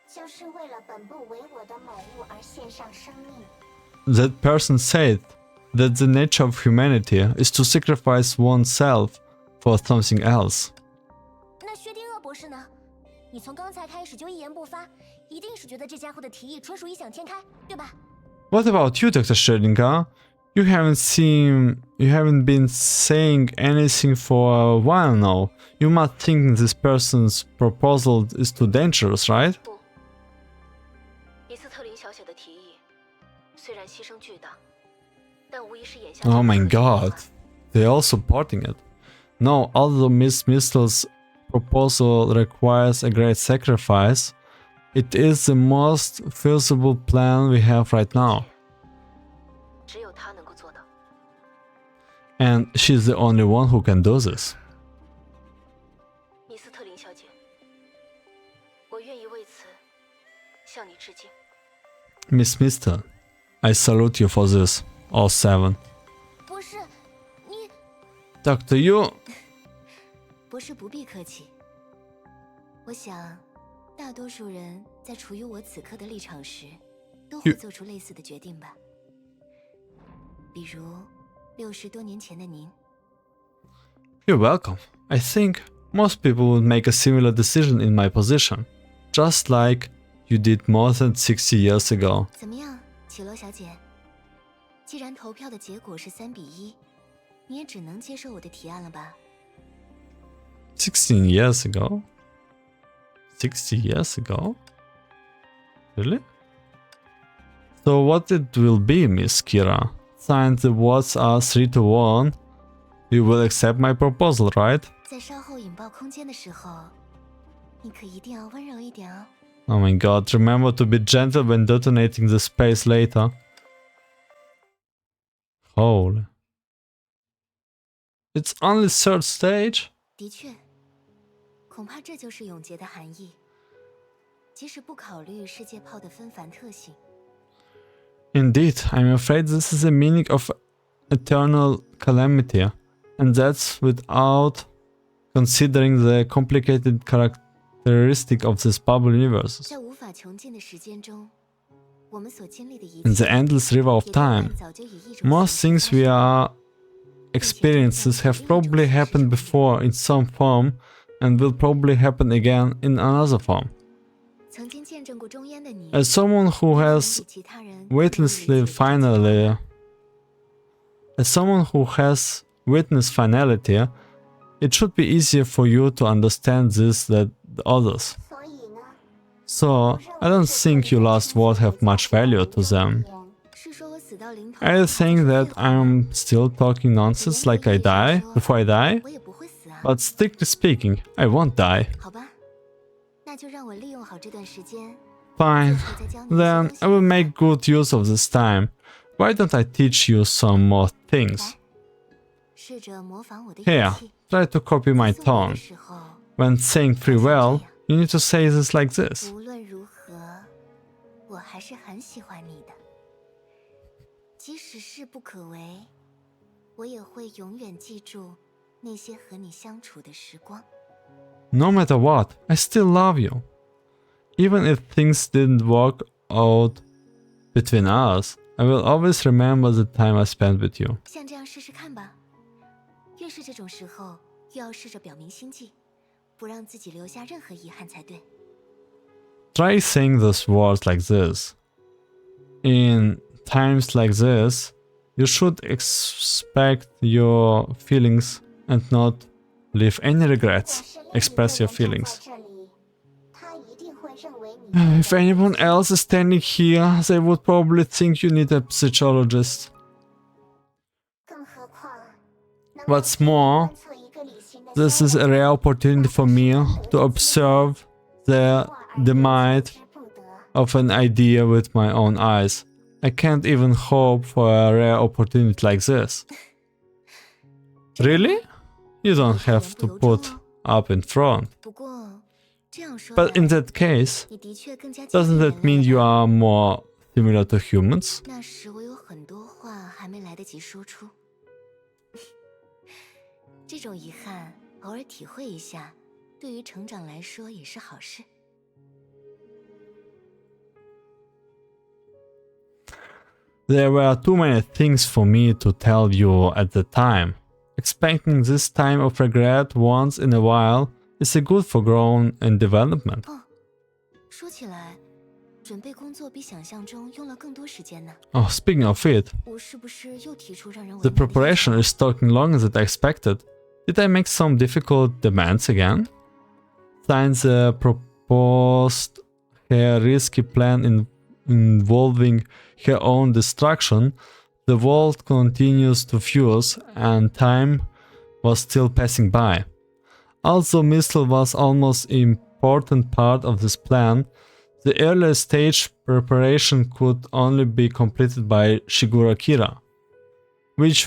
就是为了本不为我的某物而献上生命。 that person said that the nature of humanity is to sacrifice oneself for something else. 那薛定谔博士呢？你从刚才开始就一言不发，一定是觉得这家伙的提议纯属异想天开，对吧？ What about you, Dr. Schrödinger? You haven't been saying anything for a while now. You must think this person's proposal is too dangerous, right? 不，米斯特林小姐的提议虽然牺牲巨大，但无疑是眼下 Oh my 最可行的 god. They're all supporting it. No, although Miss Mistle's proposal requires a great sacrifice, it is the most feasible plan we have right now. 只有她能够做到。 And she's the only one who can do this. 米斯特林小姐，我愿意为此向你致敬。 Miss Mister, I salute you for this, all seven. 不是，你 Doctor, you... 博士不必客气。我想，大多数人在处于我此刻的立场时，都会做出类似的决定吧。比如，60多年前的您。 You're welcome. I think most people would make a similar decision in my position, just like you did more than 60 years ago. 怎么样，绮罗小姐？既然投票的结果是3比1，你也只能接受我的提案了吧？ 16 years ago? 60 years ago? Really? So what it will be, Miss Kira? Since the votes are 3-1, you will accept my proposal, right? 在稍后引爆空间的时候，你可一定要温柔一点哦。 Oh my god, remember to be gentle when detonating the space later. Holy. It's only third stage? 的确，恐怕这就是永劫的含义。即使不考虑世界炮的纷繁特性， Indeed, I'm afraid this is the meaning of eternal calamity, and that's without considering the complicated characteristic of this bubble universe. 在无法穷尽的时间中，我们所经历的一 In the 切， endless river of 也多半 time, 早就以一种 most 形 things 式 we 发生 are experiences have probably happened before in some form and will probably happen again in another form. 曾经见证过中烟的你， As someone who 也能 has 比其他人 witnessly finally, as someone who has witnessed finality, it should be easier for you to understand this than the others. 所以呢， So, I don't think your last words have much value to them. 是说我死死到临头， I think that I'm still talking nonsense like I die before I die, 我也不会死啊。 but strictly speaking, I won't die. 好吧，那就让我利用好这段时间， Fine, 最后再教你一些 then 东西 I will 吧 make good use of this time. Why don't I teach you some more things? 来，试着模仿我的语 Here, 气。 try to copy my 送我 tone. 的时候， When saying farewell, you need to say this like this. 无论如何，我还是很喜欢你的。即使势不可为，我也会永远记住那些和你相处的时光。 No matter what, I still love you. Even if things didn't work out between us, I will always remember the time I spent with you. 像这样试试看吧。越是这种时候，越要试着表明心迹，不让自己留下任何遗憾才对。 Try saying those words like this. In times like this, you should expect your feelings and not leave any regrets. 要是另一个 Express your 人站在 feelings. 这里，他一定会认为你 If anyone else is standing here, they would probably think you need a psychologist. 更何况，能 What's 够 more, 观测一个理性的 this 小 is a 人 rare opportunity for me to observe the demise 知不得。 of an idea with my own eyes. I can't even hope for a rare opportunity like this. Really? You don't have to put up in front. 不过这样说 But 来 in that case, 你的确更加接近 doesn't 人 that mean 类 you 了。 are more similar to humans? 那时我有很多话还没来得及说出，这种遗憾偶尔体会一下，对于成长来说也是好事。 There were too many things for me to tell you at the time. Expecting this time of regret once in a while is a good for growth and development. 说起来，准备工作比想象中用了更多时间呢。 Oh, speaking of it, 我是不是又提出让人为 the 难的要求 preparation is taking longer than I expected. Did I make some difficult demands again? Since the proposed her risky plan involving her own destruction, the world continues to fuse and time was still passing by. Although Mistle was almost an important part of this plan, the earlier stage preparation could only be completed by Shigura Kira, which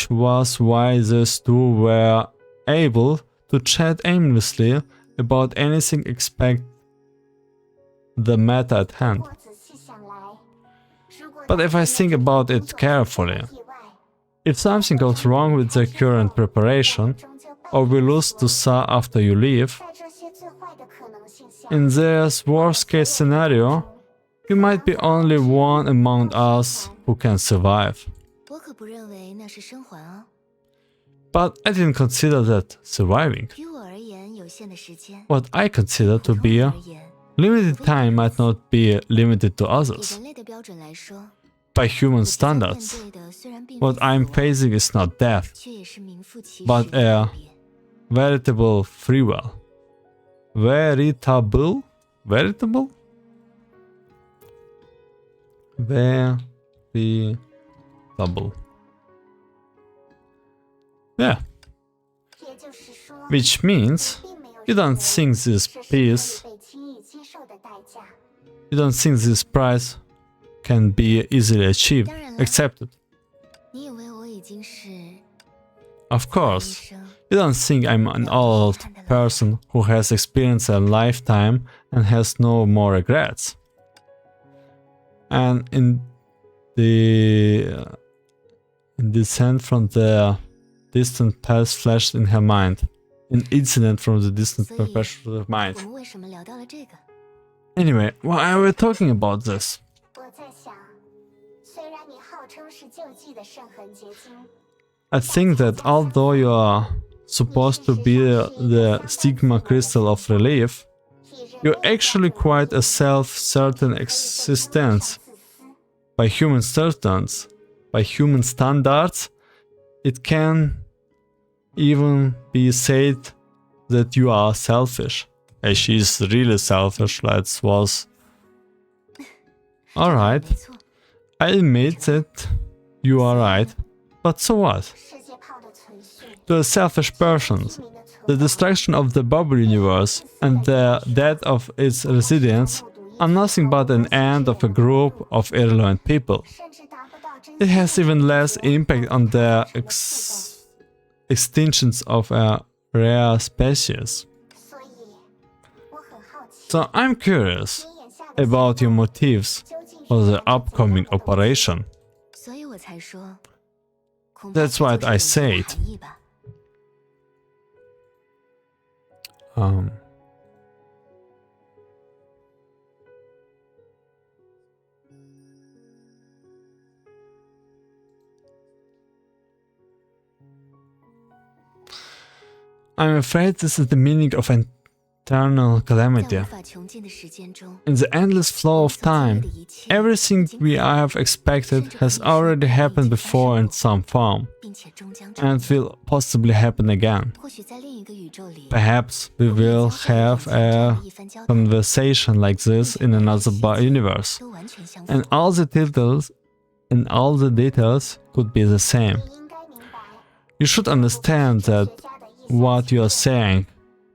was why these two were able to chat aimlessly about anything except the matter at hand. 我仔细想来，如果 But if I think about it carefully, if something goes wrong with the current preparation, or we lose to Sa after you leave, 在这些最坏的可能性下， in this worst case scenario, you might be only one among us who can survive. 我可不认为那是生还啊。 But I didn't consider that surviving. 于我而言，有限的时间， What I consider to 普通 be 人 a 而言， limited time might not be limited to 以 others. 人类的标准来说， By human 我即将面 standards, 对的虽然并非 what 死 I'm 亡， facing is not death, 却也是名副其实 but 的 a 告别。 veritable free will. Veritable? Veritable? Veritable. Yeah, 也就是说， which means 并没有 you 认 don't 为 think this 这是可以 peace, 被轻易接受的代价。 you don't think this price can be easily achieved, 当然了， accepted. 你以为我已经是 Of 一 course, 生 you don't think I'm an old person who has experienced a lifetime and has no more regrets. And in the descent from the distant past flashed in her mind. An incident from the distant So you- past of mind. 我们为什么聊到了这个？ Anyway, why are we talking about this? 我在想，虽然你号称是救济的圣痕结晶， I think that although you are supposed to be the stigma crystal of relief, 以人 you're 类 actually 的角 quite a self-certain 度 existence. 自私。 By human standards, it can even be said that you are selfish. And she's really selfish, let's was. Alright. 没错， I admit that you are right, but so what? 世界炮的存续， To a selfish person, 居民的存 the destruction of the bubble universe and the death of its residents are nothing but an end of a group of irrelevant people. 甚至达不到真 It 相 has even less impact on the extinctions of a rare species. 所以，我很好奇， So I'm curious 你眼下的 about your motives 究竟是 for the 什么 upcoming 样的动机 operation. 所以我才说，恐怕 That's 这 what 就是 I 永恒的 said. 含义吧。 I'm afraid this is the meaning of eternal 在 calamity. 无法穷尽的时间中， In the endless flow of 所经历 time, 的一切 everything 已经 we have expected has already happened before in some form, 并且终将成 and will possibly happen again. 或许在另一个宇宙里， Perhaps we will have a conversation like this in another universe, 都完全相符 and。all the details could be the same. 你应该明白， You should understand that 学家的意思 what you are saying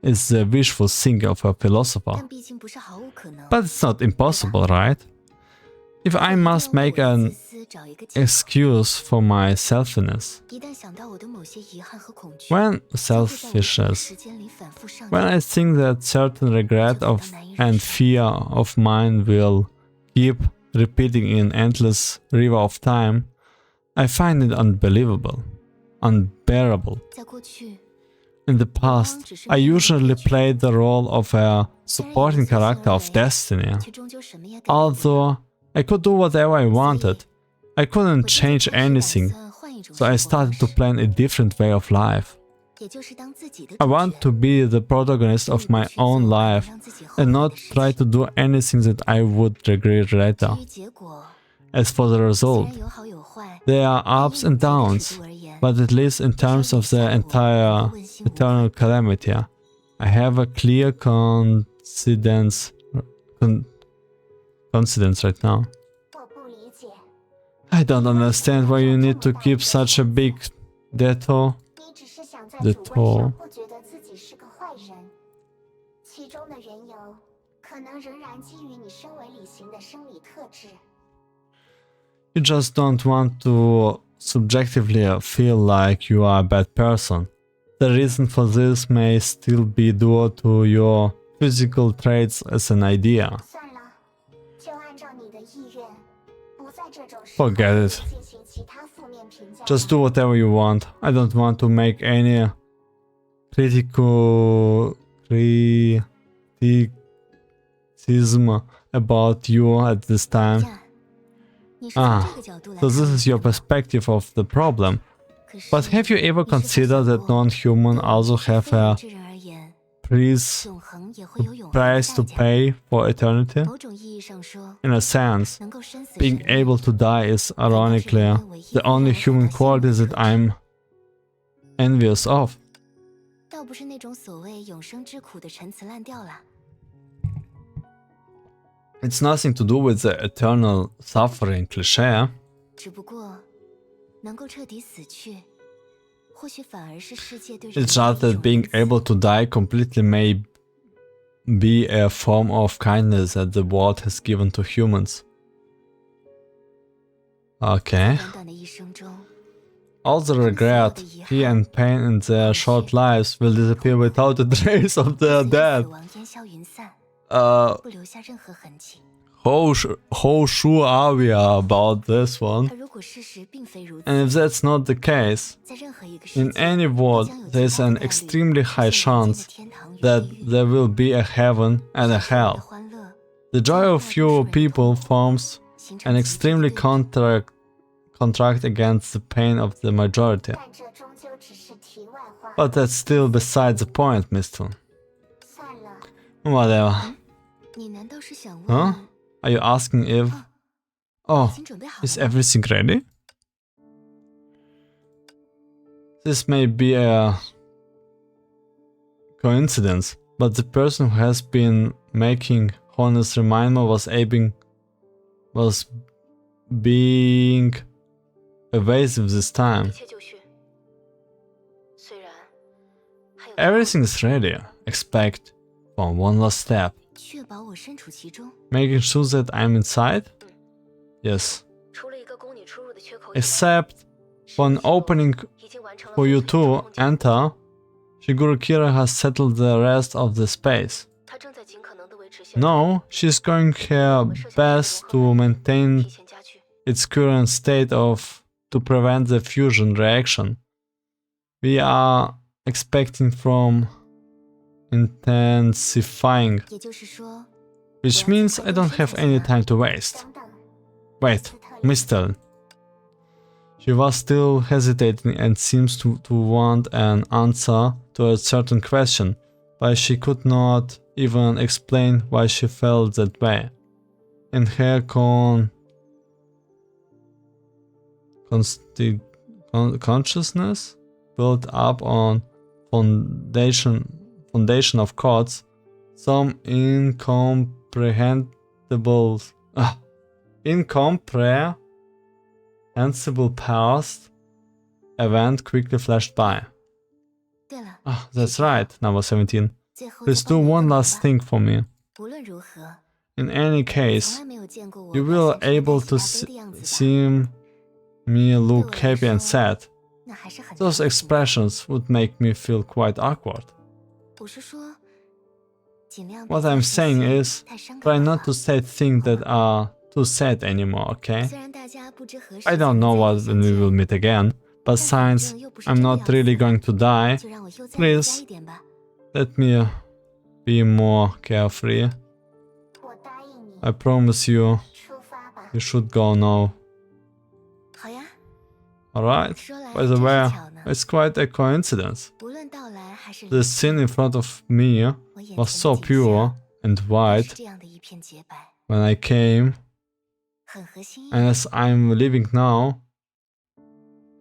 is the wishful thinking of a philosopher. 但毕竟不是毫无可能。 But it's not impossible, right? If I must make an 自私找一个借口 excuse for my selfishness, 一旦想到我的某些遗憾和恐惧， when 就会在无数个 selfishness, 时间里反复上 when 演。 I think that certain regret of and fear of mine will keep repeating in endless river of time, I find it unbelievable, unbearable. 在过去， In the past, I usually played the role of a supporting character of destiny. 却终究什么也改变不了。 Although I could do whatever I wanted, I 我 couldn't 现在 change 尝试打 anything, 算换一种 so I 生活方 started to 式 plan a different way of life. 也就是当自己的 I 主 want 角 to be the protagonist of my own life 让自己后悔 and 的 not 事 try 情 to do anything that I would regret later. 至于结果， As for the 虽 result, 然有好有坏， there are 但 ups 以我 and 自己的 downs, 尺度而言， but at least in terms of the entire eternal calamity, I have a clear coincidence right now. 我不理解， I don't understand why you need to keep such a big detour. 你只是想在 The 主观 toll 上不觉得自己是个坏人，其中的缘由可能仍然基于你身为理型的生理特质。 You just don't want to subjectively feel like you are a bad person. The reason for this may still be due to your physical traits as an idea. 算了，就按照你的意愿，不在这种时 Forget it. 进行其他负面评价。 Just do whatever you want. I don't want to make any criticism about you at this time. 这样，你是从 Ah, 这个角度来 so this 看 is your 的吗 perspective of the problem. 可是 But have you ever 你是否 considered 想 that 过 non-human 对 also 于 have 非 a 物质人而言， price 永恒也会有永恒的 price to 代价。 pay for eternity? 某种意义上说， In a sense, 能够生死 being 神力 able to die is ironically the only human quality that I'm envious of. 倒不是那种所谓永生之苦的陈词滥调啦。 It's nothing to do with the eternal suffering cliché. 只不过，能够彻底死去，或许反而是世界对人 It's 类 just 的 that 一种 being 恩赐 able to die completely may be a form of kindness that the world has given to humans. Okay. 短短的一生中， All the regret, fear, and pain in their short lives will disappear without a trace of their 死 death. 亡烟消云散， Uh, 不留下任何痕迹。 how sure are we about this one? 而如果事实并非如此， And if that's not the case, 在任何一个世 in 界， any 都 world, 将有 there's 极大的 an 概率 extremely 出 high 现人间 chance 的天堂与 that 地狱 there will be a heaven and a 人的 hell. 欢乐 The joy of few people forms 形成 an 极致的 extremely 对比 contract against the pain of the majority. 但这终究只是题外话。 But that's still beside the point, Mister. 算了， Whatever. 你难道是想问 Huh? Are you asking if... 已 Oh, 经准备好 is 了吗？ everything ready? This may be a coincidence, but the person who has been making honest reminder was being evasive this time. 一切就绪。虽然还有 Everything's ready, except for one last step. 确保我身处其中。 Making sure that I'm inside? Yes. 除了一个供你出入的缺口以外， Except for an opening 已经完成了 for you 封存的 to 控制。 enter, Shiguro Kira has settled the rest of the space. 他正在尽可能的维持现在 No, she's going her 我们设下的 best 情 to 况 maintain 提前加剧。 its current state of to prevent the fusion reaction. We are expecting from intensifying, 也就是说， which means I don't have any time to waste. 等等， Wait, Mr. She was still hesitating and seems to want an answer to a certain question, but she could not even explain why she felt that way. And her consciousness built up on foundation of chords, some incomprehensible past event quickly flashed by. 对了， Ah, that's right, number 17. 最后 Please 再 do 帮我 one 一个 last 吧 thing for me. 无论如何， In any 从 case, 来没有见过我 you 表 will 现出 able 大 to 喜大悲的样子吧 see me look happy and sad. 那还是很 Those 难 expressions would make me feel quite awkward. 我是说，尽量 What 别 I'm 再 saying 说 is, 太伤 try 感的 not 话 to say things that are too sad anymore, okay? 虽然大家不知何时 I 才 don't 能 know 再 what 度 when 相 we will 见 meet again, but 但反 since 正又不是 I'm 真的 not 要 really 死 going to die, 就让我悠哉悠 please 哉一点吧。 let me be more carefree. 我答应你， I promise you, 出发吧。 you should go now. 好呀， Alright? 说来 By the 真 way, 是巧呢。 it's quite a coincidence. 无论到来还是 The 离 scene in front of me 我眼 was 前 so 的景 pure 象 and 都是 white 这样的一片洁白， when I came, 很合心意。 and as I'm living now,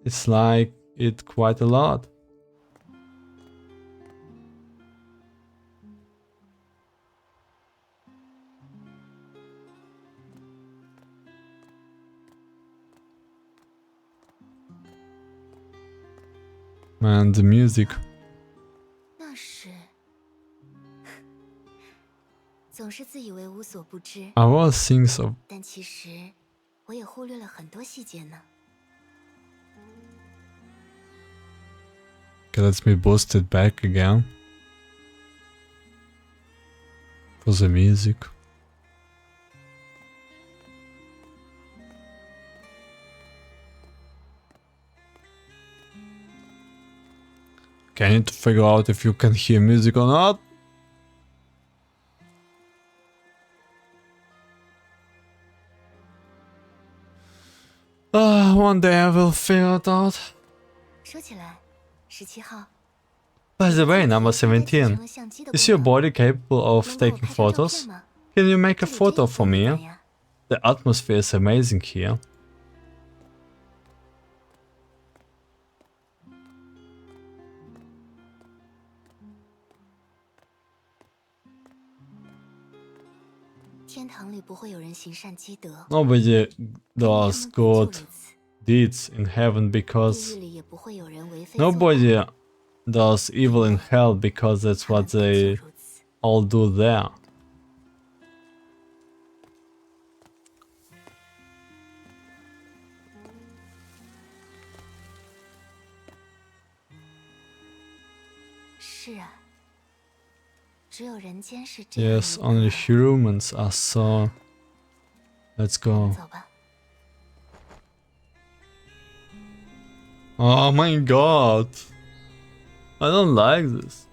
it's like it quite a lot. Man, the music. 那是，总是自以为无所不知， I was things of 但其实我也忽略了很多细节呢。 Okay, let's be boosted back again. For the music. Okay, I need to figure out if you can hear music or not. One day I will figure it out. 说起来，17号， By the way, number 现在继承 17, 了相机的 is 功 your 能 body capable of 能帮我 taking 拍张照 photos? 片吗？ Can you make a 这里 photo 真 for 不 me? 难呀 The atmosphere is amazing here. “天堂里不会有人行善积德， Nobody 他 does 们本就 good 如此。 deeds in heaven 地 because 狱里也不会有人为非作歹 nobody does evil in hell because that's 他们 what 本就 they 如此。 all do there. 是啊，只有人间是这样 Yes, 一 only 个 humans are so. Let's go. 走吧， Oh my god. I don't like this.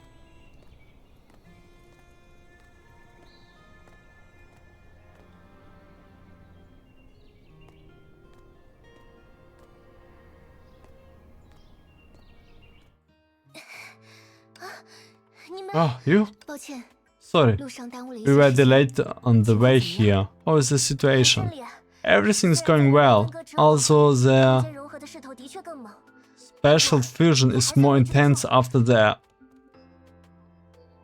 Oh, you? 抱歉， Sorry. 路上耽误了一 We 些 were 时间。 delayed on the way here. How is the 很 situation? 顺利啊。 Everything's going well. Also, 空 the 间融合的势头的确更猛。 special fusion is more intense after the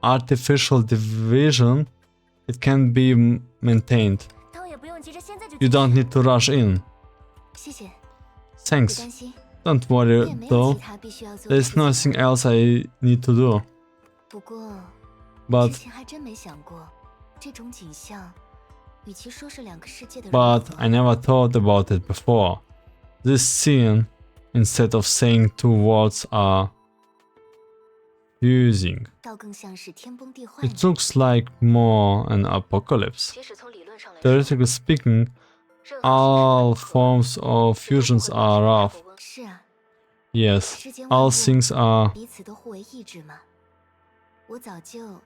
artificial division. It can be maintained. 倒也不用急着现在就 You 进 don't need to rush in. 谢谢，不 Thanks. 担心， Don't 我 worry 也没有 though. 其他必须要做的 There's 事情。 nothing else I need to do. 不过，之 But 前还真没想过，这种景象，与其说是两个世界的融 but 合， I never thought about it before. This scene, instead of saying two words, are fusing. 倒更像是天崩地坏呢。 It looks like more an apocalypse. 即使从理论上来说， Theoretically speaking, 任何 all 形式的融合 forms of 最终 fusions 会 are 导致 rough. 大波纹是啊， Yes, 世间万 all 物 things are 彼此都互为意志嘛。我早就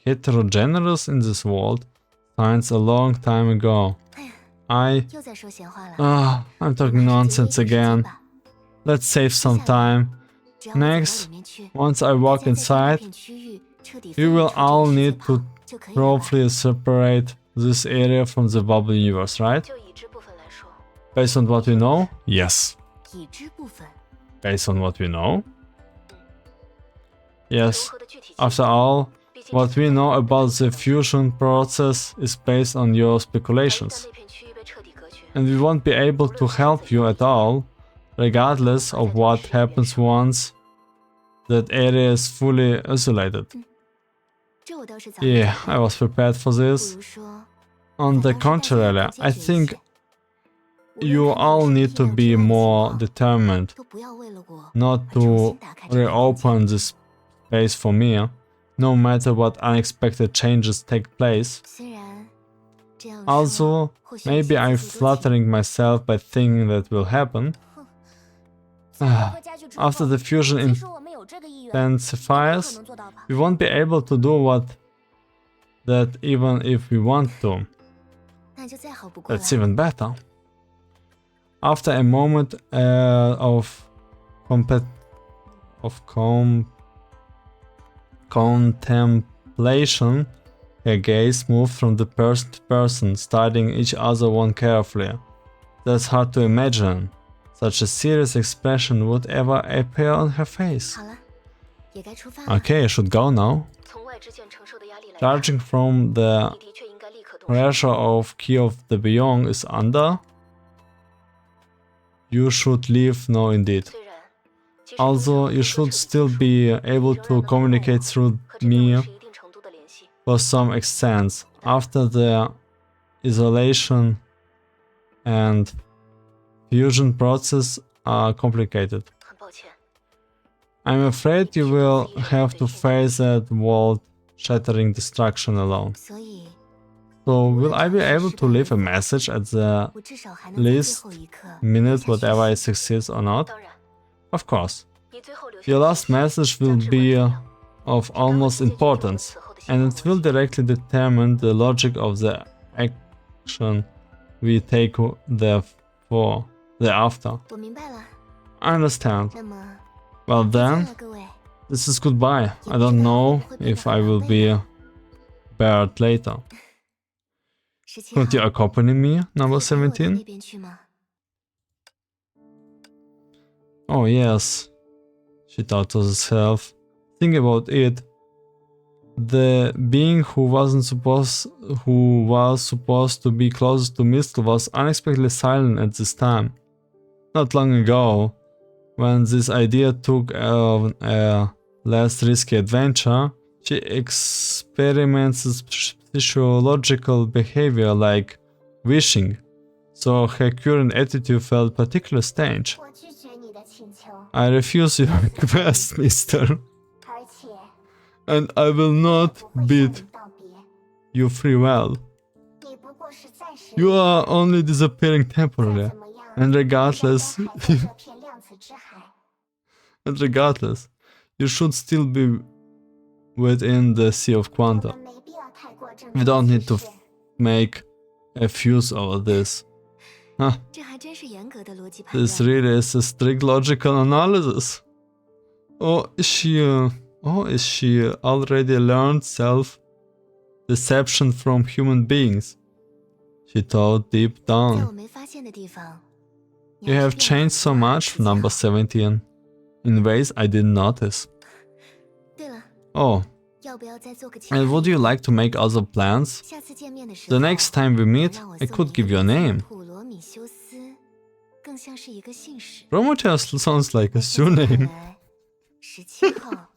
heterogeneous in this world since a long time ago. 哎呀， I 又在说闲话了。 I'm 我 talking 们还是 nonsense 节约一点时 again. 间吧。 Let's save some time. 只要我走到 Next, 里面去， once I 大 walk 家在这 inside, 片区域彻底 you 分离 will 出这个 all 世界 need to 跑就可以了吧。 roughly separate this area from the bubble universe, right? 就已知部分来说， Based on what we know? Yes. 已知部分， Based on what we know? 融 Yes. 合的具体情 After 况， all, 毕竟 what 只 we 存在 know 于 about 自 the 己的 fusion process is based on your 而一旦 speculations. 那片区域被彻底隔绝， And we won't be able to help you at all, regardless of what happens once that area is fully isolated. 这我倒是早就 Yeah, 知道 I was prepared for 不 this. 如说， On the 反倒是大家 contrary, 更 I 坚决一 think 些无论 you 看到的 all 是 need to 意料 be 之外的情 more 况 determined 都不要为了我 not 而重 to 新打开这个房间。 reopen this space for me, no matter what unexpected changes take place. 虽然这样 Also, 说，或许有 maybe 些 I'm 自作多情 flattering myself by thinking that will happen. 在融合家具之后， After the fusion 即使我们有这个意愿，也不可 intensifies, 能做到吧？ we won't be able to do that even if we want to. 那就再好不过了。 That's even better. After a moment of contemplation, her gaze moved from the person to person, studying each other one carefully. That's hard to imagine. Such a serious expression would ever appear on her face. 好了，也该出发了。 Okay, I should go now. 从外之剑承受的压力来看， Judging from the 你的确应该立刻动手。 pressure of Key of the Beyond is under, you should leave now indeed. 虽然，即使 Also, you should still be able to communicate through 和这段 me 是一定程度的联系。 for some extent. After the isolation and fusion process are complicated. 很抱歉， I'm afraid you will have to face that world-shattering destruction alone. 所以， So, will I be able to leave a message at the 我至少还能在最 Least 后一刻 minute 留下 whatever I 讯息 succeed or not? 当然， Of course. 你最后留下 Your 的 last 信息 message 将 will 至关 be 重要 of almost importance, and it will directly determine the logic of the action we take thereafter. 我明白了。 I understand. 那么， Well 再见 then, 了，各位。 this is goodbye. I don't know if I will be buried later. 17 Could you 号 accompany me, 可以 number 陪我到 17? 那边去吗？ Oh yes, she thought to herself. Think about it. The being who was supposed to be closest to Mistle was unexpectedly silent at this time. Not long ago, when this idea took a less risky adventure, she experiments physiological behavior like wishing, so her current attitude felt particularly strange. 我拒绝你的请求， I refuse your request, mister, 而且 and I will not 不会向 bid 你道别。 you farewell. 你不过是暂时 You are only disappearing 再 temporarily, 怎么样， and 你 regardless, 仍然还在这片量子之海。 and regardless, you should still be within the Sea of 我 Quanta. 们没必要太过正 We 常 don't need to 解释 make a fuse over this. Huh, 这还真是严格的逻辑判断。 this really is a strict logical analysis. Or is she already learned self-deception from human beings? She thought deep 在 down. 我没发现的地方，你 You 还 have 是变得 changed so 很 much, 自己 number 好 17, in ways I didn't notice. 对了， Oh, 要不要再做个其他 And would 的 you like to make other plans? 下次见面的时 The 候 next time we meet, 让我 I 送 could 你 give you a 一个 name. 普罗米修斯，更像是一个姓氏。 Prometheus sounds like a 在现在看 surname. 来17号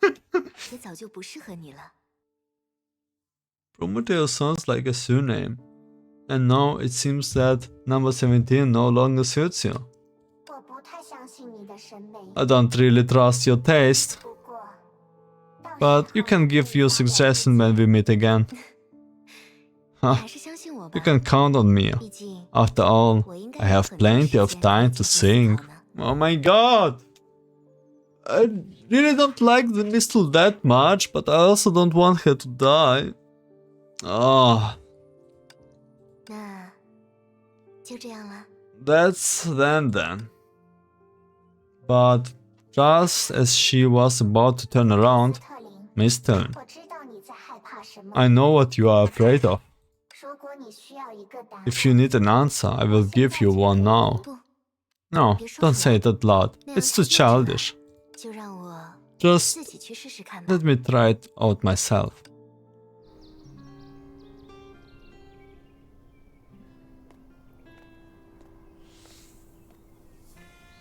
也早就不适合你了。 Prometheus sounds like a surname. And now it seems that number 17 no longer suits you. 我不太相信你的审美， I don't really trust your taste, 不过，到时 but 候 you can give your 可以发表 suggestion when we meet again. 你 Huh, 还是相信我吧 you，can count on me. 毕竟 After all, 我应该 I 有 have 很多 plenty 时 of 间 time 来 to 进行 sing. 思考呢。 Oh my god! I really don't like the Mistle that much, but I also don't want her to die. Oh, 那就这样了。 that's then. But just as she was about to turn around, 特林， Mistle, 我知道你在害怕什么。 I know what you are afraid of. 如果你需要一个答案， If you need an answer, I will give you one now. 不， No, don't say it out loud. It's too childish. 就让我 Just 自己去试试看吧。 let me try it out myself.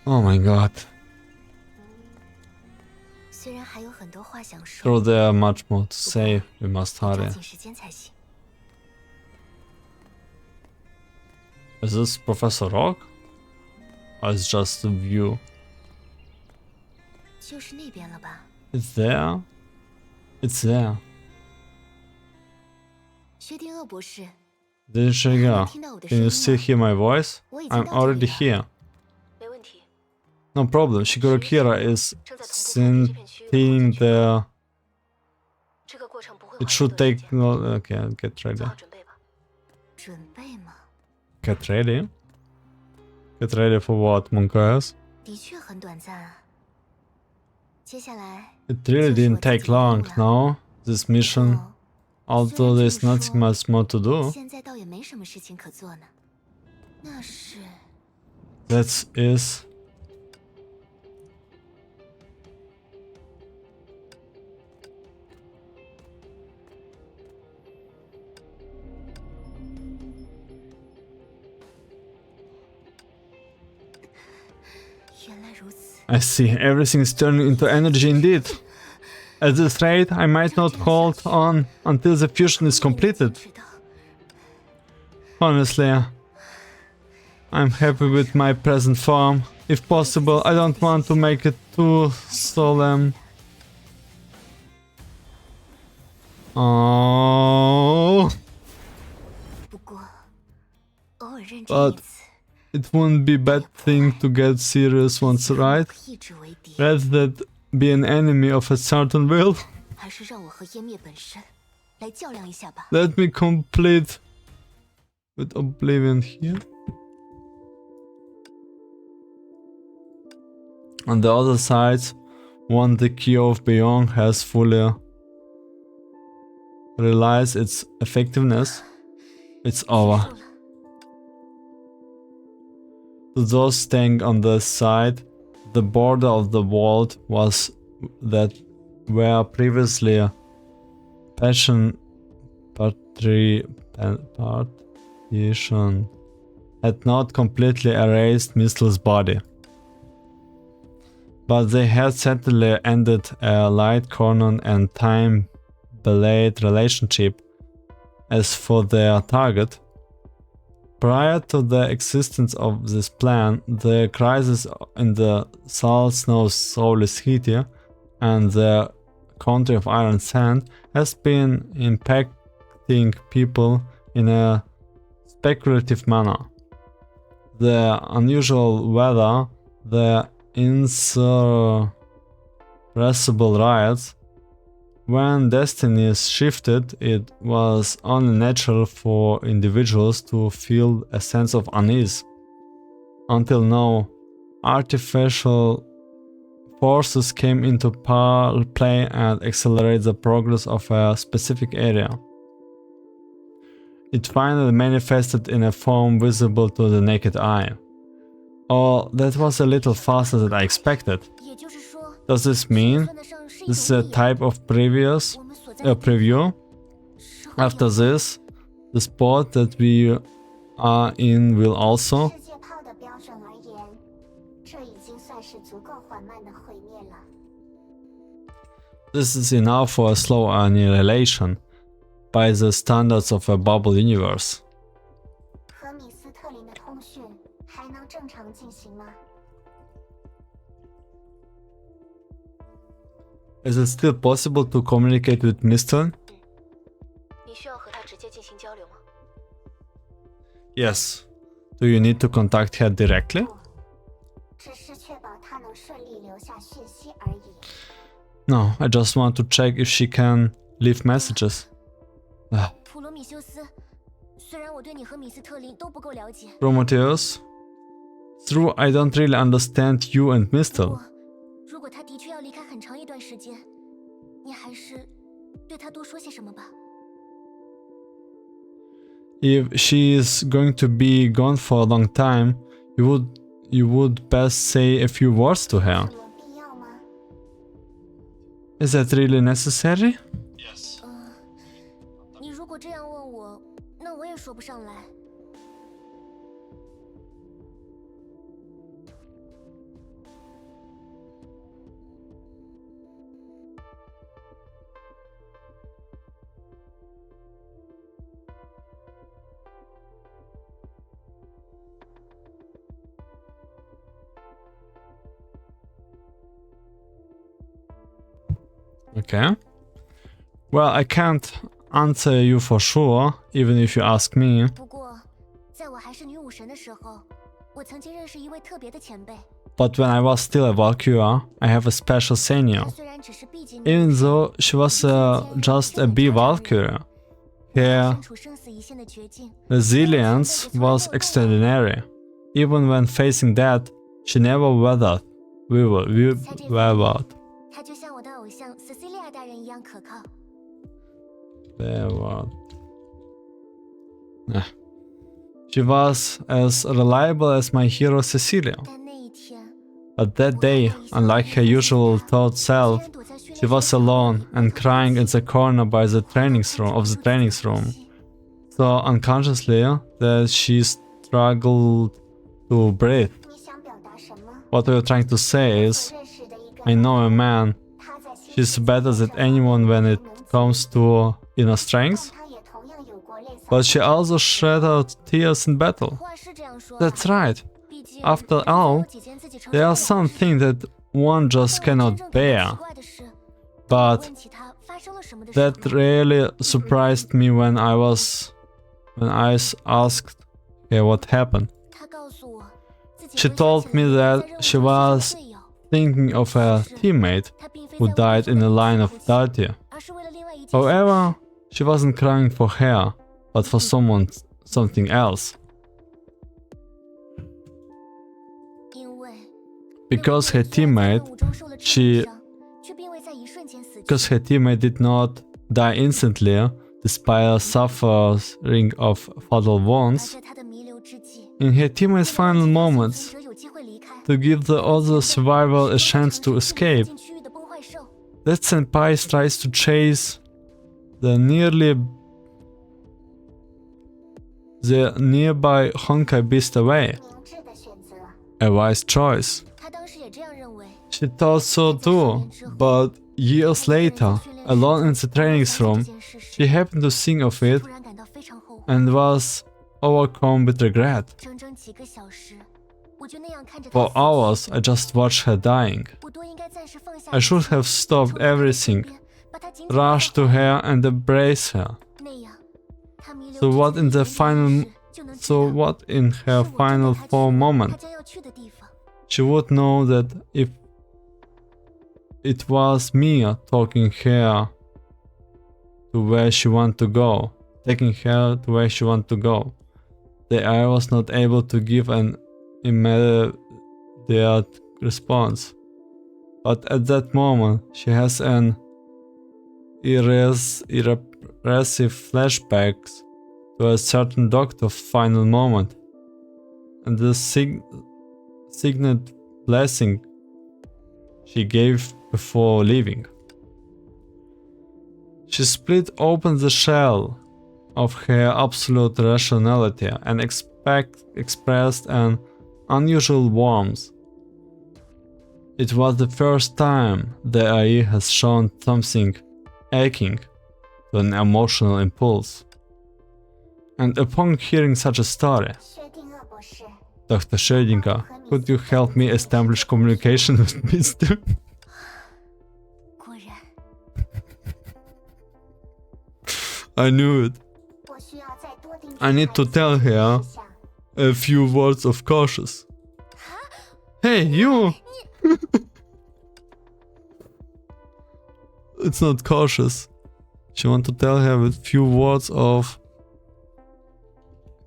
Oh my god. 虽然还有很多话想说， Though there are much more to say, we must 抓 hurry. 紧时间才行。 Is this Professor Rock? Or is just a view? 就是那边了吧？ It's there? It's there. 薛定谔博士， Did she go? 听到我的 Can 声 you 音 still 吗？ hear my voice? 我已经 I'm 到这里 already 了。 here. 没问题， No problem. Shigoro Kira is 正在同步统计这片区域的 scintillating 控制区 the... 这个过程不会 It 花 should 太多时 take... 间， No, okay, get 做 ready. 好准备吧。准备吗？ Get ready? Get ready for what, Monkas? 的确很短暂啊。接下来， It really didn't take long, no? This mission, 哦， although there's nothing much more to do, 现在倒也没什么事情可做呢。那是 that is... 原来如此。 I see, everything is turning into energy indeed. At this rate, I might not hold on until the fusion is completed. 知道 Honestly, I'm happy with my present form. If possible, I don't want to make it too solemn. Oh, 不过偶尔认真 But- 一次， it wouldn't be bad thing to get serious once, right? 意志为敌， Rather than be an enemy of a certain will. 还是让我和湮灭本身来较量一下吧。 Let me complete with Oblivion here. On the other side, when the key of Beyond has fully realized its effectiveness, it's 结 over. 束了 To those staying on the side, the border of the world was that where previously partition had not completely erased Mistle's body. But they had certainly ended a light corner and time-belayed relationship. As for their target, prior to the existence of this plan, the crisis in the Salt Snow Soulless City and the country of Iron Sand has been impacting people in a speculative manner. The unusual weather, the insuppressible riots, when destinies shifted, it was only natural for individuals to feel a sense of unease. Until now, artificial forces came into play and accelerated the progress of a specific area. It finally manifested in a form visible to the naked eye. Oh, that was a little faster than I expected. 也就是说， Does this mean 算得上是一 this is 种 a 力量 type of previous 我们所在 a preview. After this, the spot that we are in will also. 世界炮的标准而言，这已经算是足够缓慢的毁灭了。 This is enough for a slow annihilation by the standards of a bubble universe. 和米斯特林的通讯还能正常进行吗？ Is it still possible to communicate with Mr.？ 你需要和他直接进行交流吗？ Yes. Do you need to contact her directly? 不，只是确保他能顺利留下讯息而已。 No, I just want to check if she can leave messages. 普罗米修斯，虽然我对你和米斯特林都不够了解， Prometheus? True, I don't really understand you and 不 Mr. 过如果他的确要离开很长一段时间，你还是对他多说些什么吧。 If she is going to be gone for a long time, you would best say a few words to her. 有必要吗？ Is that really necessary? 你如果这样问我，那我也说不上来。 Okay. Well, I can't answer you for sure, even if you ask me. 不过，在我还是女武神的时候，我曾经认识一位特别的前辈。 But when I was still a Valkyria, I have a special 她 senior. 虽然只是 B 级女武 Even 神， though she was just a B Valkyria, her 身处生死一线的绝境， resilience was extraordinary. Even when facing death, she never wavered. 她就像我的偶像 Cecilia 大人一样可靠。 She was as reliable as my hero Cecilia. 但那一天， But that day, unlike her usual thought 虽 self, 然躲在训 she 练 was 中 alone and crying in the corner by the training room, so unconsciously that she struggled to breathe. 你想表达什么？ What you're trying to say is, 认识的一个 I know a man, 他在新 she's 世界 better than 上 anyone when it 能自 comes to inner strength, 他也同样有过类似 but she also shattered tears in battle. 话是这样说， That's right. 毕竟 After all, 总有几件自己承 There 受 are 不了 some 的事 things that one just 但我 cannot 真正觉得 bear. 奇怪的是， But 问起他发生了什么的时 that 候， really surprised me when I asked her what happened. 他告诉我，自己 She 回想 told 起 me 来 that 在任务 she 中 was 失去的队友 thinking of a teammate 他并非 who 在为 died in the line of duty. 而是为了另外一件事 However, she wasn't crying for her, but for something else. 因为 Because her 虽然在 teammate, 任务中受了致 she 命伤，却并未在一瞬间死去。 because her teammate did not die instantly, despite suffering of fatal 而 wounds. 在他的弥留之际， In her teammate's 为了 final 让其他幸 moments, 存者有机会离开， to give the other survivor a chance to escape, 进区域的崩坏兽 that senpai tries to chase the nearby Honkai beast away. 明智的选择。 A wise choice. 他当时也这样认为。 She thought so too, but years later, alone in the training room, she happened to think of it 突然感到非常后悔。 and was overcome with regret. 整整几个小时，我就那样看着他 For 死去 hours, I just watched her dying. 我多应该暂时放下 I 一切 should have stopped 冲到他的 everything, 身边把他紧紧地 rushed to 抱 her and embraced her. 那样，他弥留 So 之 what 际 in the 的意 final 识就能知 So 道 what in 是 her 我真的 final 他去 form 他 moment? 将要去的地方。 She would know that if it was me taking her to where she wanted to go, that I was not able to give an immediate response. But at that moment, she has an irrepressive flashbacks to a certain doctor's final moment, and the signet blessing she gave before leaving. She split open the shell of her absolute rationality and expressed an unusual warmth. It was the first time the AI has shown something akin to an emotional impulse. And upon hearing such a story, 薛定谔博士， Dr. Schrödinger, could you help me establish communication with Mr. 果然， I knew it. 我需要再多盯 I need to tell her 事项 a few words of cautious. Hey, you! It's not cautious. She want to tell her with few words of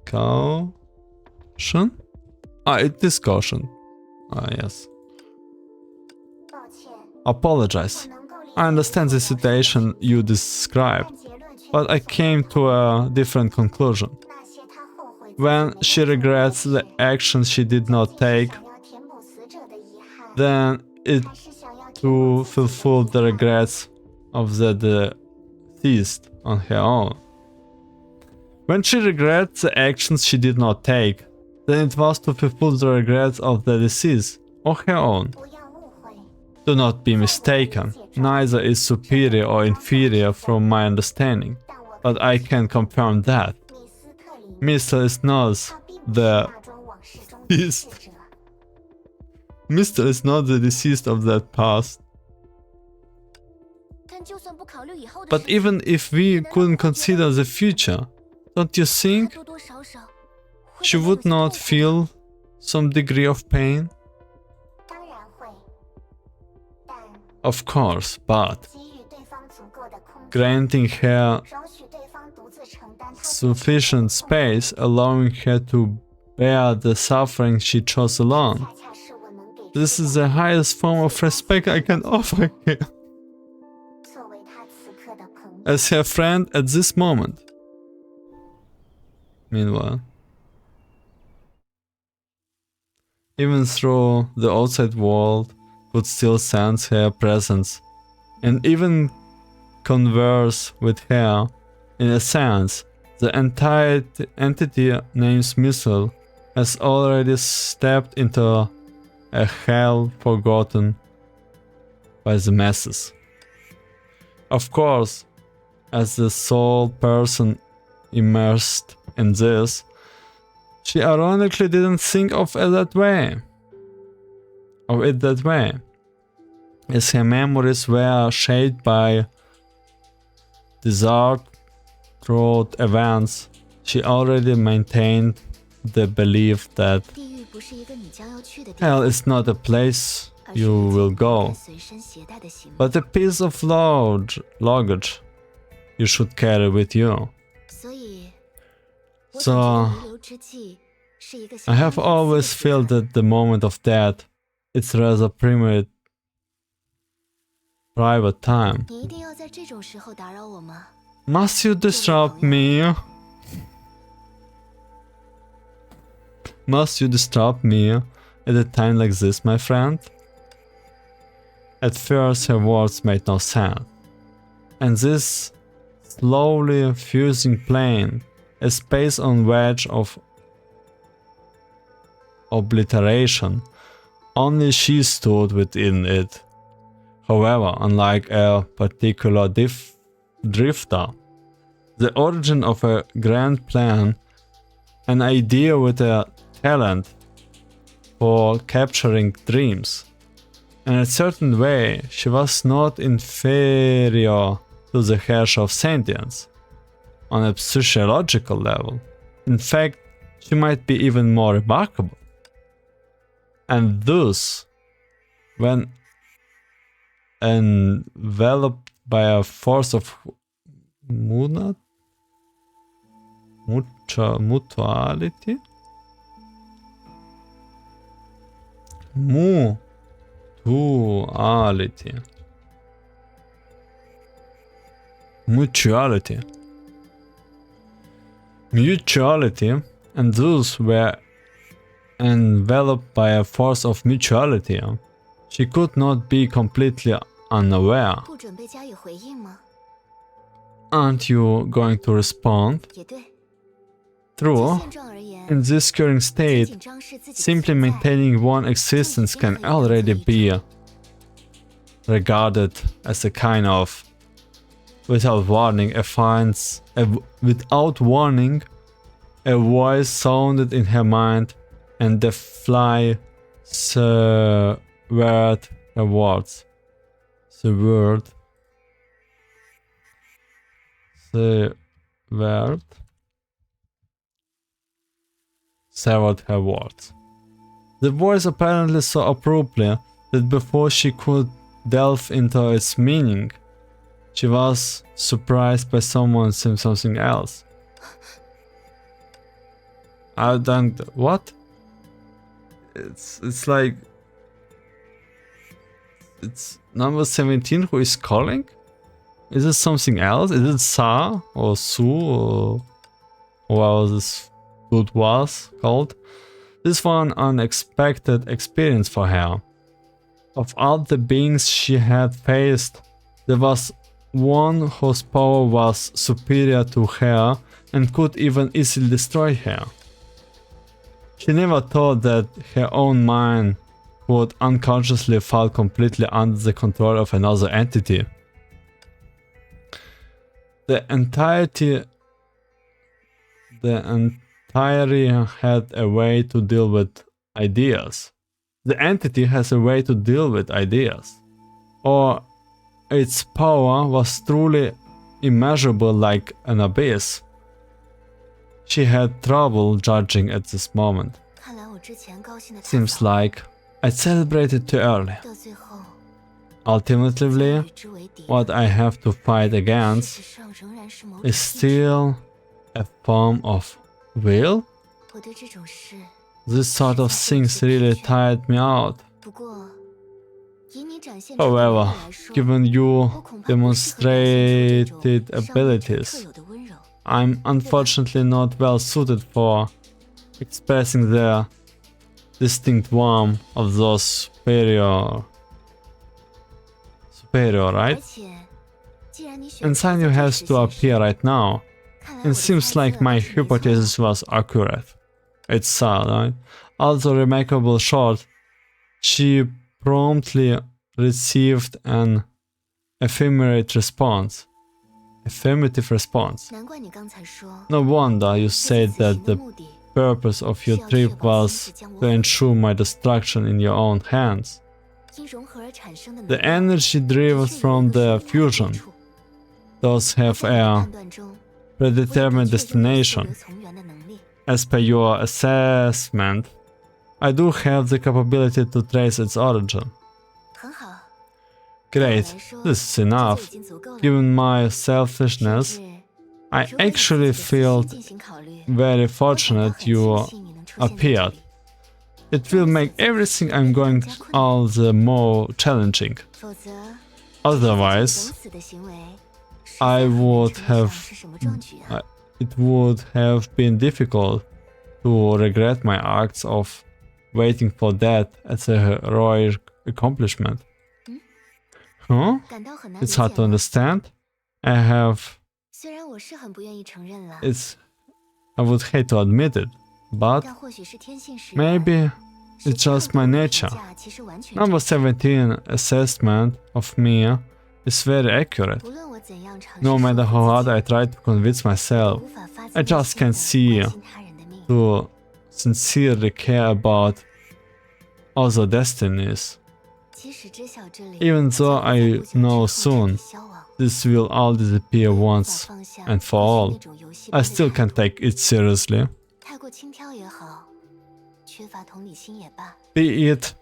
caution? Ah, it is caution. Ah, yes. 抱歉， Apologize. 我能够理解 I understand the 你的描述， situation you described, 但结论却 but I 是 came to a different conclusion. 那些他后悔 When 自己 she 没有做的 regrets the 事 actions she did 仅 not 仅是 take, 想要填补死者的遗憾， then it 还是想要填 to 补自己的 fulfill the 遗憾 regrets of the deceased on her own. When she regrets the actions she did not take, then it was to fulfill the regrets of the deceased on her own. 不要误会， Do not be mistaken, neither is superior or inferior from my understanding, 但我 but I can confirm that 米斯特林， Mr. is not 他并不是 the 那桩往事中的 is 逝者。 Mr. is not the deceased of that past. 但就算不考虑以后的 But 事情， even if we couldn't consider the future, don't you 他 think 多多少少会 she 感到有 would 些 not 痛苦 feel some degree of pain? 当然会，但 Of course, but 给予对方足够的空间， granting her 容许对方独自承担他自己的 sufficient 痛苦， space, allowing her to bear the suffering she chose alone. 恰恰是我能给出 This 的 is the highest form of respect I can offer her 作为他此刻的朋友。 as her friend at this moment. Meanwhile, even though the outside world could still sense her presence and even converse with her, in a sense, the entire entity named Missile has already stepped into a hell forgotten by the masses. Of course, as the sole person immersed in this, she ironically didn't think of it that way. As her memories were shaped by desired throughout events, she already maintained the belief that 地狱不是一个你将要去的地 hell 方， is not a place 而是 you 一件 will 你 go, 该随身携带的行李。 but a piece of luggage you should carry with you. 所以，我 So, 想这个弥留之际是一个 I 相当 have 有意思的 always 时刻 felt that the moment of death is rather private time. 你一定要在这种时候打扰我吗？ Must you disturb me? Must you disturb me at a time like this, my friend? At first her words made no sense, and this slowly fusing plane, a space on wedge of obliteration, only she stood within it. However, unlike a particular drifter, the origin of a grand plan, an idea with a talent for capturing dreams. In a certain way, she was not inferior to the hash of sentience on a psychological level. In fact, she might be even more remarkable. And thus, when enveloped by a force of mutuality? Mutuality, and those were enveloped by a force of mutuality. She could not be completely unaware. 不准备加以回应吗？ Aren't you going to respond? 也对，就 True. 现状而言， In this current 仅 state, 紧张是自己的 simply 存在 maintaining one existence can already be regarded as a kind of without warning without warning a voice sounded in her mind and the fly severed her words. Severed her words. The voice apparently so abruptly that before she could delve into its meaning, she was surprised by someone saying something else. I don't. What? It's like it's number 17 who is calling? Is it something else? Is it Sa or Su or what this dude was called? This one unexpected experience for her. Of all the beings she had faced, there was one whose power was superior to her and could even easily destroy her. She never thought that her own mind would unconsciously fall completely under the control of another entity. The entirety had a way to deal with ideas. The entity has a way to deal with ideas. Or its power was truly immeasurable like an abyss. She had trouble judging at this moment. 看来我之前高兴的太 Seems 早， like I celebrated too early. 到最后 Ultimately, 与之为敌。 what I have to fight 事 against 实上仍然是某 is 种性质。 still a form of will? 我对这种事， This sort of things really tired me out. 不过以你展现出的能力 However, 来说， given you 我恐怕不适合表现出这 demonstrated 种上位者 abilities, 特有的温柔。 I'm unfortunately not well suited for expressing the distinct warmth of those superior, 而 right? 且，既然你选 And 择 Sanyu 在这 has 时 to 现 appear 身， right now. 看来 It 我的 seems 猜 like 测 my 是没错的。 hypothesis was accurate. It's sad, right? Also remarkable short, she promptly received an affirmative response. Affirmative response. 难怪你刚才说， No wonder you 这次 said 此 that 行的 the 目的 purpose of your 是要 trip 确保 was 亲自将我 to 毁灭。 ensure my destruction in your own hands. 因融合而产生的能 The 量 energy 的 derived 确有 from 一个 the 属于它的 fusion 抵触。 does 而 have 在我的 a 判断中，我有个 predetermined 确认的溯 destination. 流从源的能力。 As per your assessment, I do have the capability to trace its origin. 很好，对我 Great, 来说 this is 这就 enough. 已经足够了。 Given my 甚 selfishness, 至 I 除了以自己 actually 的私心 feel 进行考虑， very 我感到 fortunate 很 you 庆幸你能出现在这 appeared. 里。 It will make everything I'm going all the more challenging. 否则， Otherwise, 等死的行为，实 I 在很难 would 称得上 have 是什么壮举啊！ it would have been difficult to regret my acts of waiting for death as a heroic accomplishment. Huh? 感到很难 It's 理解 hard to 吗？ understand. I have. 虽然我是很不愿意承认了， I would hate to admit it, but 但或许是天性使然。 maybe 实 it's 际上 just 对 my 我的 nature. 评价其实完全 Number 正确 17 assessment of me is very accurate. 无论我怎样尝试 No 说 matter 服 how 自 hard 己 I try to convince myself 无法发自 I 内 just 心 can't 地 see 关心他人的命运。 to sincerely care about other destinies. 即使知晓这里 Even 将 though 会 I 在不久之 know 后 soon 彻底消亡 this will all disappear 无法 once 放下 and for 过 all, 去那种游戏 I 般的 still 态 can't 度 take it seriously. 太过轻佻也好，缺乏同理心也罢， Be it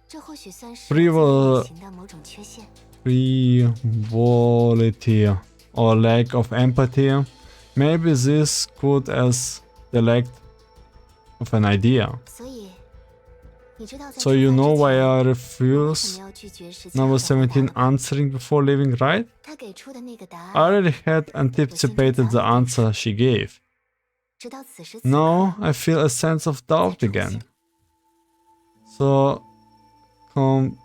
这或许算是 Frivol- 我自己内心的某种缺陷。 frivolity or lack of empathy, maybe this good as the lack of an idea. 所以，你知道在 So 出 you 发 know 之 why 前 I 我为 refuse 什么要拒绝实际 number 好的回答 17 吗 answering before leaving, right? 他给出的那个答 I 案， already had anticipated the answer she gave. 直到此时此刻， Now I feel a sense of doubt again. So, compared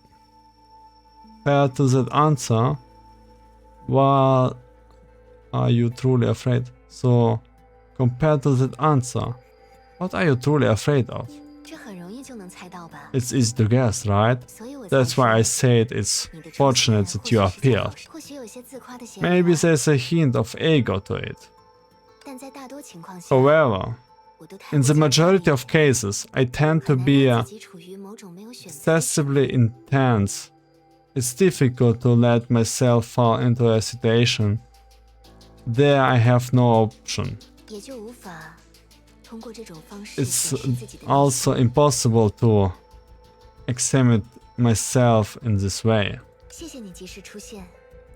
to that answer, are you truly afraid? So, compared to that answer, what are you truly afraid of? 这很容易就能猜到吧？ It's easy to guess, right? 所以我才 That's why I 说 said it's 你的出 fortunate 现 that you 或许是在 appeared. 考试或许有些自夸的嫌疑 Maybe 吧 there's a hint of ego to it. 但在大多情况下， However, 我都太 in 过 the 强 majority 烈 of cases, I tend 可 to 能 be 让自己处于某种没有选择的 excessively intense. It's difficult to let myself fall into a situation. There I have no option. 也就无法通过这种方式 It's 显示自己的内 also 心 impossible to examine myself in this way. 谢谢你及时出现，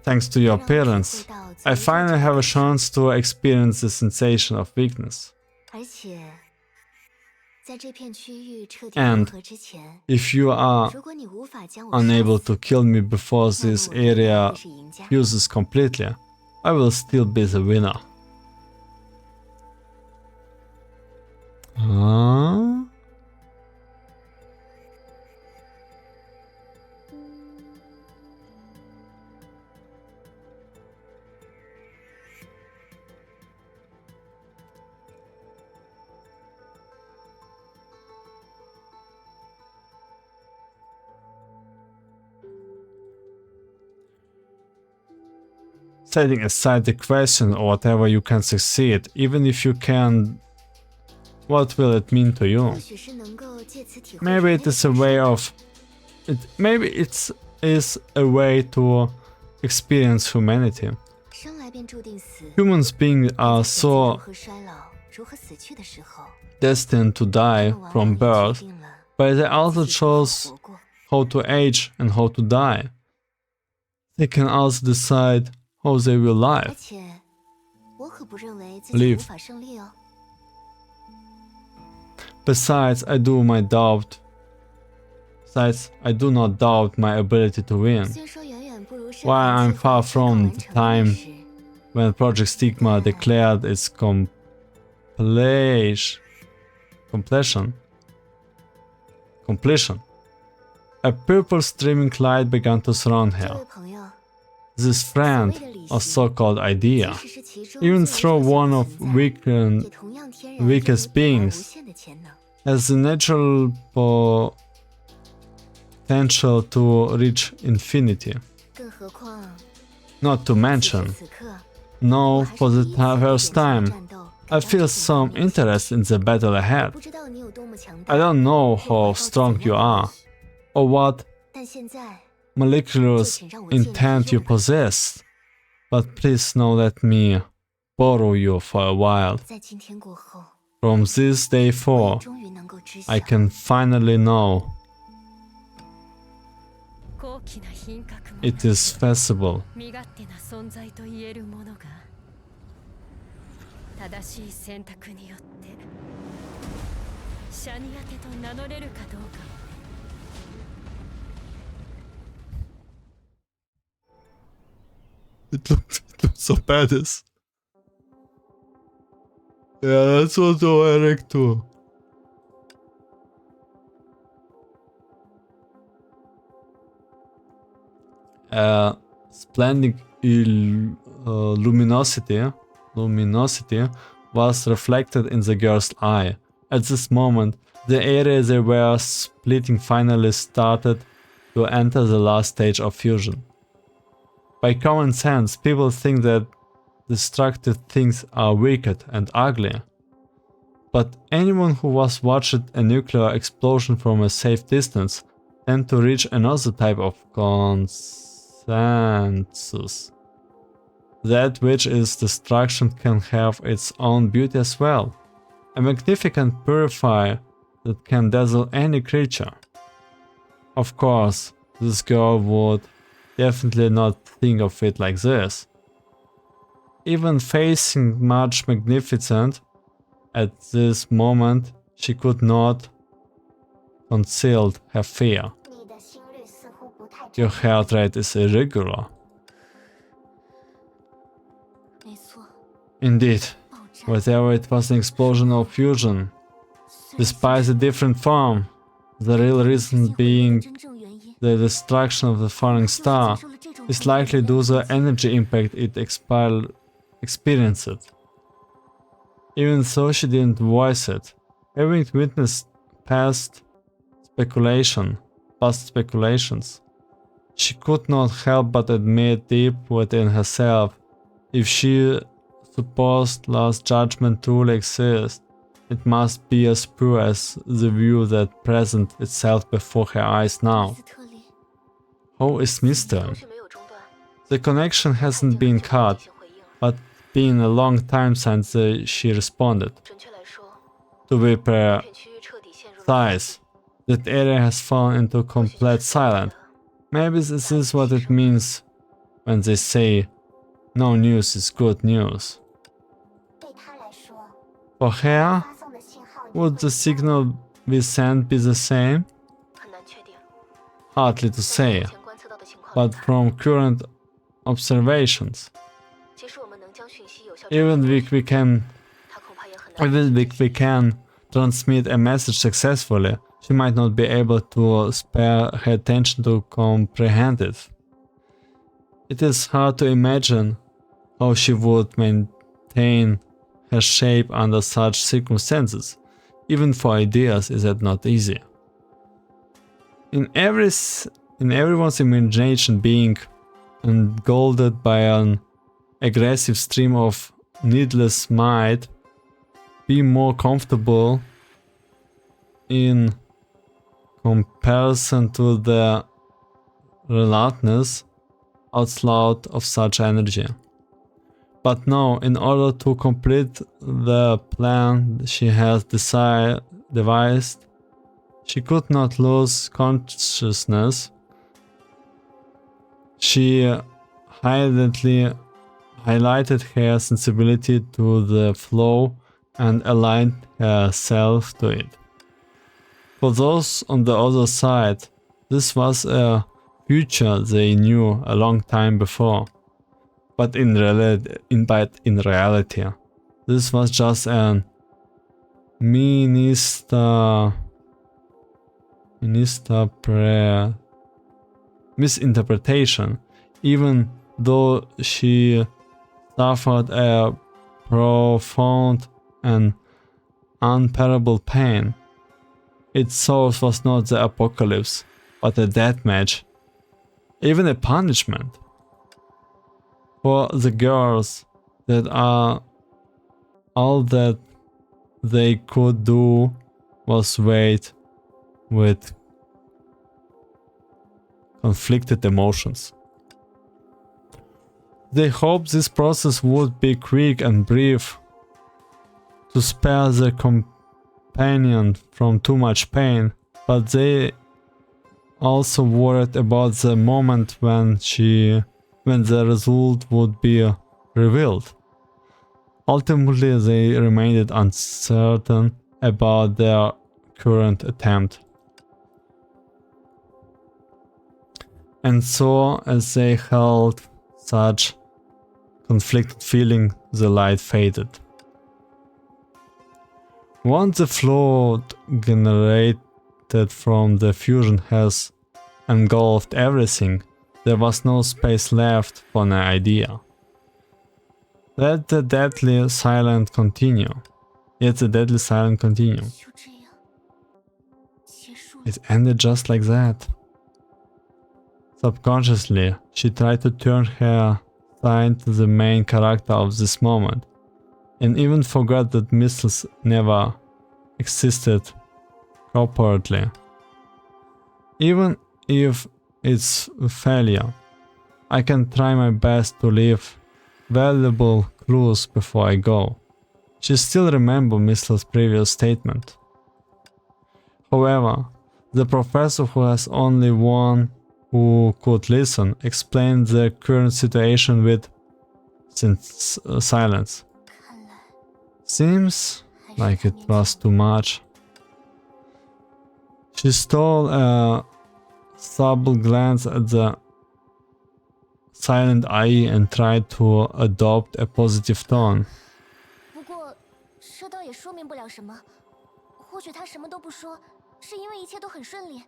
Thanks to your 让我体会 appearance, 到自 I 己真 finally 正 have a 的 chance to experience the sensation of weakness. 而且在这片区域彻底 And 融合之前， if you are 如果你无法将我 unable 杀死 to kill me before 那么 this 我依然 area 会是赢家。 fuses completely, I will still be the winner. Huh? Setting aside the question or whatever you can succeed, even if you can, what will it mean to you? 或许是能够借此体会 Maybe 人 it 类 is a 的 way 身 of maybe it is a way to experience humanity. 生来便注定死。 Humans being 在 are 选择如 so 何衰老、如何死去的时候， destined to 他 die 们往 from 往也决 birth, 定了 but they also 自己如何 chose 活过。 how to age and how to die. They can also decide how they will 而 live. 且，我可不认为自己 Live 无法胜利哦。 Besides, I do not doubt my ability to win. 虽说远远不如上 While 海 I'm 计划 far 最 from 完 the 成的 time 历史 when Project Stigma declared its completion, a purple streaming light began to surround 这 her. 位朋友， This friend, or so-called 即 idea, 使是其中 even 最 though 弱小 one 的 of 存在， weakened 也同样天然 weakest 拥有 beings 无限的潜能。 has the natural potential to reach infinity. 更何况， Not to 此时 mention, 此刻， no, 我还 for 是 the the first time, 战斗 I 感到 feel 紧 some 张面前 interest in the battle ahead. 不知道你有多么强大 I don't know 或我 how 到底 strong 怎 you 样 are, or what 但现在， miraculous 就请让我借你 intent you 用吧。 possess. But please now let me borrow you for a while. 在今天过后， From this day 我也 forth, 终于能够知晓 I can finally know 高貴な品格も it is feasible. 身勝手な存在と言えるものが正しい選択によってシャニアテと名乗れるかどうかを It looks so badass. Yeah, that's what I like too. Splendid luminosity was reflected in the girl's eye. At this moment, the area they were splitting finally started to enter the last stage of fusion. By common sense, people think that destructive things are wicked and ugly. But anyone who has watched a nuclear explosion from a safe distance tend to reach another type of consensus. That which is destruction can have its own beauty as well. A magnificent purifier that can dazzle any creature. Of course, this girl would definitely not think of it like this. Even facing much magnificent, at this moment she could not conceal her fear. 你的心率似乎不太 Your 正常。 heart rate is irregular. 没错， Indeed, 爆炸。 whatever it was an explosion or fusion, 虽然 despite the different form, the real 现 reason 在回忆的 being 真正原因， the destruction of the falling 就是 star 接受了这种 is 不一样 likely 的 due to the 东西 energy impact it experience it. Even though she didn't voice it, having witnessed past speculations, she could not help but admit deep within herself, if she supposed Last Judgment truly exists, it must be as pure as the view that present itself before her eyes 米 now. 斯特林， How is Mr.？ 通讯没有中断， The connection 他已 hasn't 经 been 很久没有 cut, 进行回应了。 but been a long time since she responded. 准确来说， To be 这片区域彻底陷入了 precise, that area has fallen into 或许 complete 就是说 silence. 的 Maybe this is what it means when they say no news is good news. 对他来说， For her, 发送的信号 would the signal we sent be the same? 很难确定。 Hardly to 从 say, 目前观测到的情况来 but 看， from current observations, 即使我们能将讯息有效 even 传 if we can 他恐怕也很难。 even if we can transmit a message successfully, she might not be able to spare her attention to comprehend it. It is hard to imagine how she would maintain her shape under such circumstances. Even for ideas is that not easy. In everyone's imagination being engulfed by an aggressive stream of needless might, be more comfortable in comparison to the relentless onslaught of such energy. But no, in order to complete the plan she has devised, she could not lose consciousness. She highlighted her sensibility to the flow and aligned herself to it. For those on the other side, this was a future they knew a long time before. But in reality, this was just an misinterpretation, even though she suffered a profound and unbearable pain. Its source was not the apocalypse, but a death match, even a punishment. For the girls, that are all that they could do was wait with conflicted emotions. They hoped this process would be quick and brief, to spare their companion from too much pain, but they also worried about the moment when the result would be revealed. Ultimately, they remained uncertain about their current attempt. And so, as they held such conflicted feeling, the light faded. Once the flood generated from the fusion has engulfed everything, there was no space left for an idea. Let the deadly silence continue. Yet the deadly silence continue. 就这样结束了。 It ended just like that. Subconsciously, she tried to turn her sight to the main character of this moment, and even forgot that missiles never existed corporately. Even if it's a failure, I can try my best to leave valuable clues before I go. She still remembered Mistle's previous statement. However, the professor, who has only one who could listen, explained the current situation with silence. 看来 Seems 还是 like 太 it 勉 was 强 too much. She stole a subtle glance at the silent eye and tried to adopt a positive tone. 不过，这倒也说明不了什么。或许他什么都不说，是因为一切都很顺利。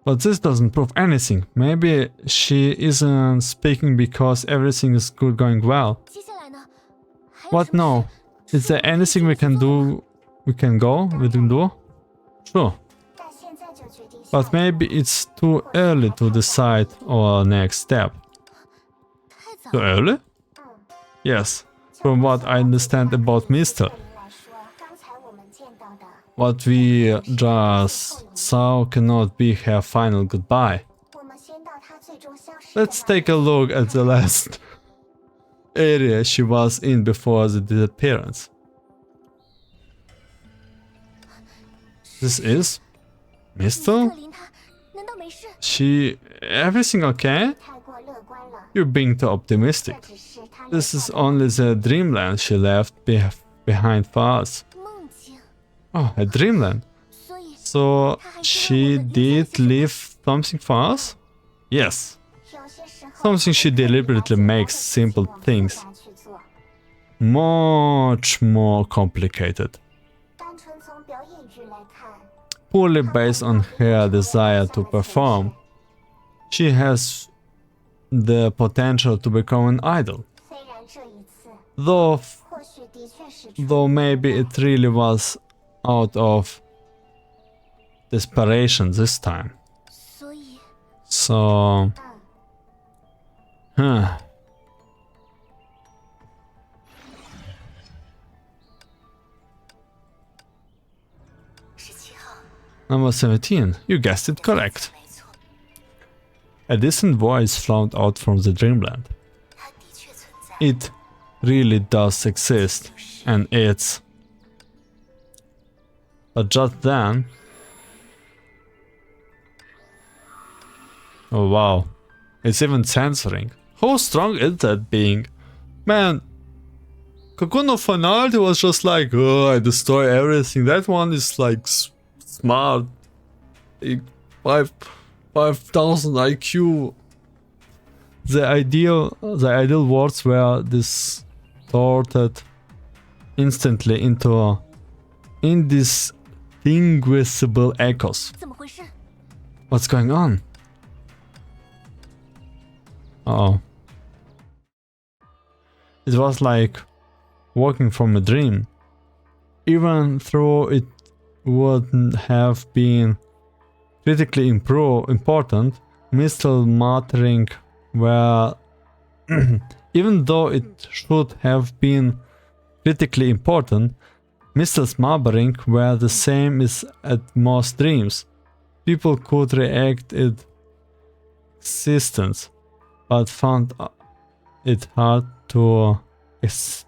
But this doesn't prove anything. Maybe she isn't speaking because everything is good going well. 接下来呢？还有 What 什么 now? 事 Is there anything we can do? We can do? Sure. 但现在就决定下 But 一步 maybe it's too early to decide our next step. 太早 Too 了。 early? Yes. From what I understand about Mr. 来说，刚才我们见到的， What we just saw cannot be her final goodbye. 我们先到他最终消失的 Let's take a look at the last area she was in before the disappearance. This is 特 Mr. 林他难道没事？ She... Everything okay? 太过乐观了。 You're being too optimistic. 这只是他 This is only the dreamland she left behind for us. 梦境。 Oh, a dreamland. 所以 So she did leave something for us? Yes. 有些时候 Something she deliberately makes simple things 去做， much more complicated. 单纯从表演欲来看， Purely based on her desire to perform, she has the potential to become an idol. 虽然这一次 Though, 或许的确是 though maybe it really was out of desperation this time. 所以 So, huh. 17号， Number 17, you guessed it correct. 没错， A distant voice floated out from the dreamland. 它的确存在。 It really does exist, and it's... But just then... Oh wow, it's even censoring. How strong is that being? Man, Kakuno Finality was just like, oh, I destroy everything. That one is like smart. 5,000 IQ. The ideal words were distorted instantly into indistinguishable echoes. 怎么回事？ What's going on? Uh-oh. It was like walking from a dream. Even though it wouldn't have been critically important, Mr. muttering were... Even though it should have been critically important, Mr.'s muttering were the same as at most dreams. People could react its existence, but found it hard to except...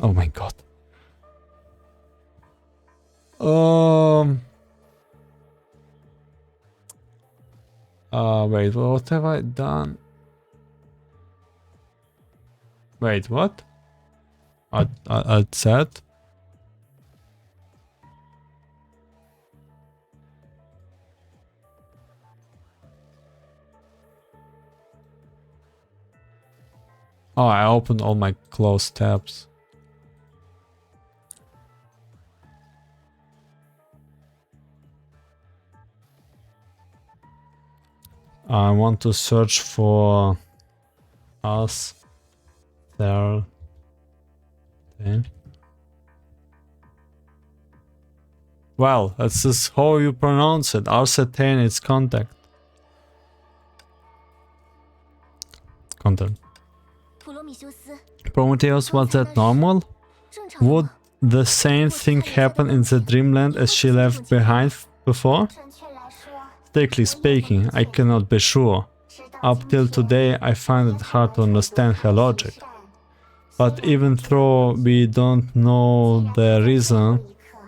Oh my god. Wait, what have I done? Wait, what? I said? Oh, I opened all my closed tabs. I want to search for us there. Okay. Well, that's just how you pronounce it. Arcetane, it's content. 普罗米修斯， Prometheus, was that normal? 正常的 Would 吗？ the same thing happen in the dreamland as she left behind before? 准确来说， Strictly speaking, I cannot be sure. 直到 Up till today, I find it hard to understand her logic. But even though we don't know the reason,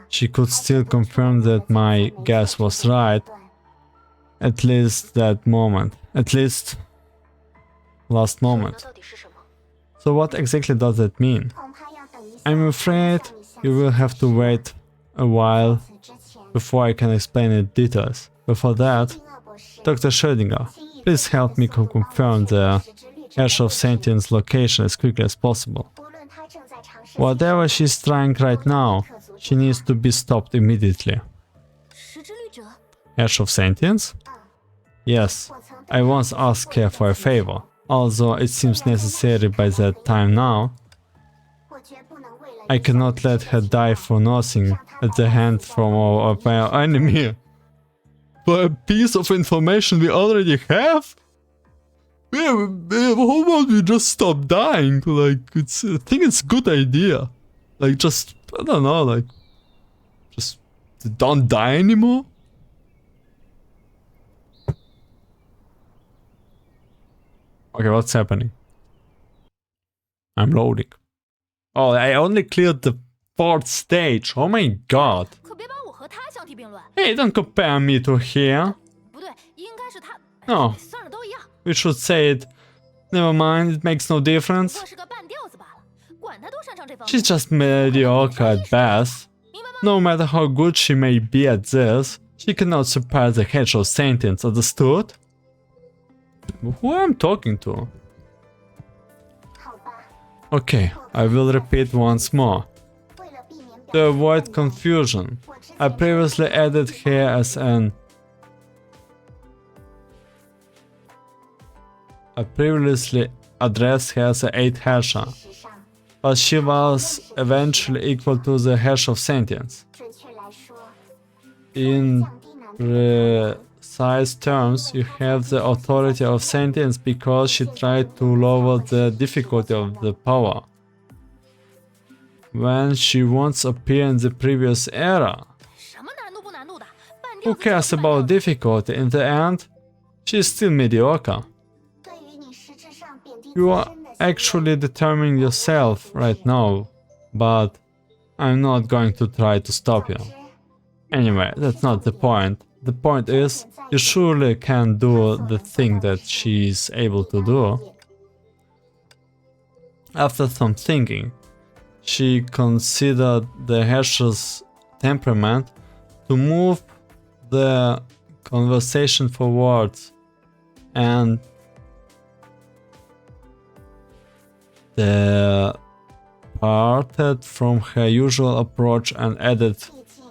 she could still confirm that my guess was right. At least that moment. At least last 那 moment. 到底是什么？ So what exactly does that mean? 恐怕要等一下。 I'm afraid you will have to wait a while 此之前， before I can explain in details. Before that, 金鳄博士 Dr. Schrödinger, please help me confirm the Ash of Sentience location as quickly as possible. 无论他正在尝试 Whatever she's trying right now, she needs to be stopped immediately. 石之律 Hash of Sentience? Yes, I once asked her for a favor, although it seems necessary by that time now. 我绝不能为了 I cannot let her die for nothing at the hand from our enemy. For a piece of information we already have? How about we just stop dying? Like, I think it's a good idea. Like, just, I don't know, like, just don't die anymore? Okay, what's happening? I'm loading. Oh, I only cleared the 4th stage. Oh my god. 可别把我和他相提并论。 Hey, don't compare me to her. 不对，应该是他。 No. 算了，都一样。 We should say it. Never mind, it makes no 不 difference. 过是个半吊子罢了，管他多擅长这方面。 She's just mediocre at best. 明白吗？ No matter how good she may be at this, she cannot surpass the Hedge of Sentience, understood? Who am I talking to? 好吧， Okay, I will repeat once more. 为了避免 To avoid confusion, I previously added her as I previously addressed her as an 8 hasher, 事上， but she was eventually equal to the Hash of Sentience. 准确来说， In 降低难度 precise terms, you have the authority of sentience because she tried to lower the difficulty of the power. When she once appeared in the previous era, 什么难度不难度的？半吊 who 子 cares 就是半吊 about 子 difficulty? In the end, she's still mediocre. 对于你实质上贬低 You 自 are 身的行为 actually determining yourself right now, but I'm not going to try to stop you. 之 Anyway, that's not the point. The point is, you surely can do the thing that she's able to do. After some thinking, she considered the Hash's temperament to move the conversation forward and departed from her usual approach and added, 毕竟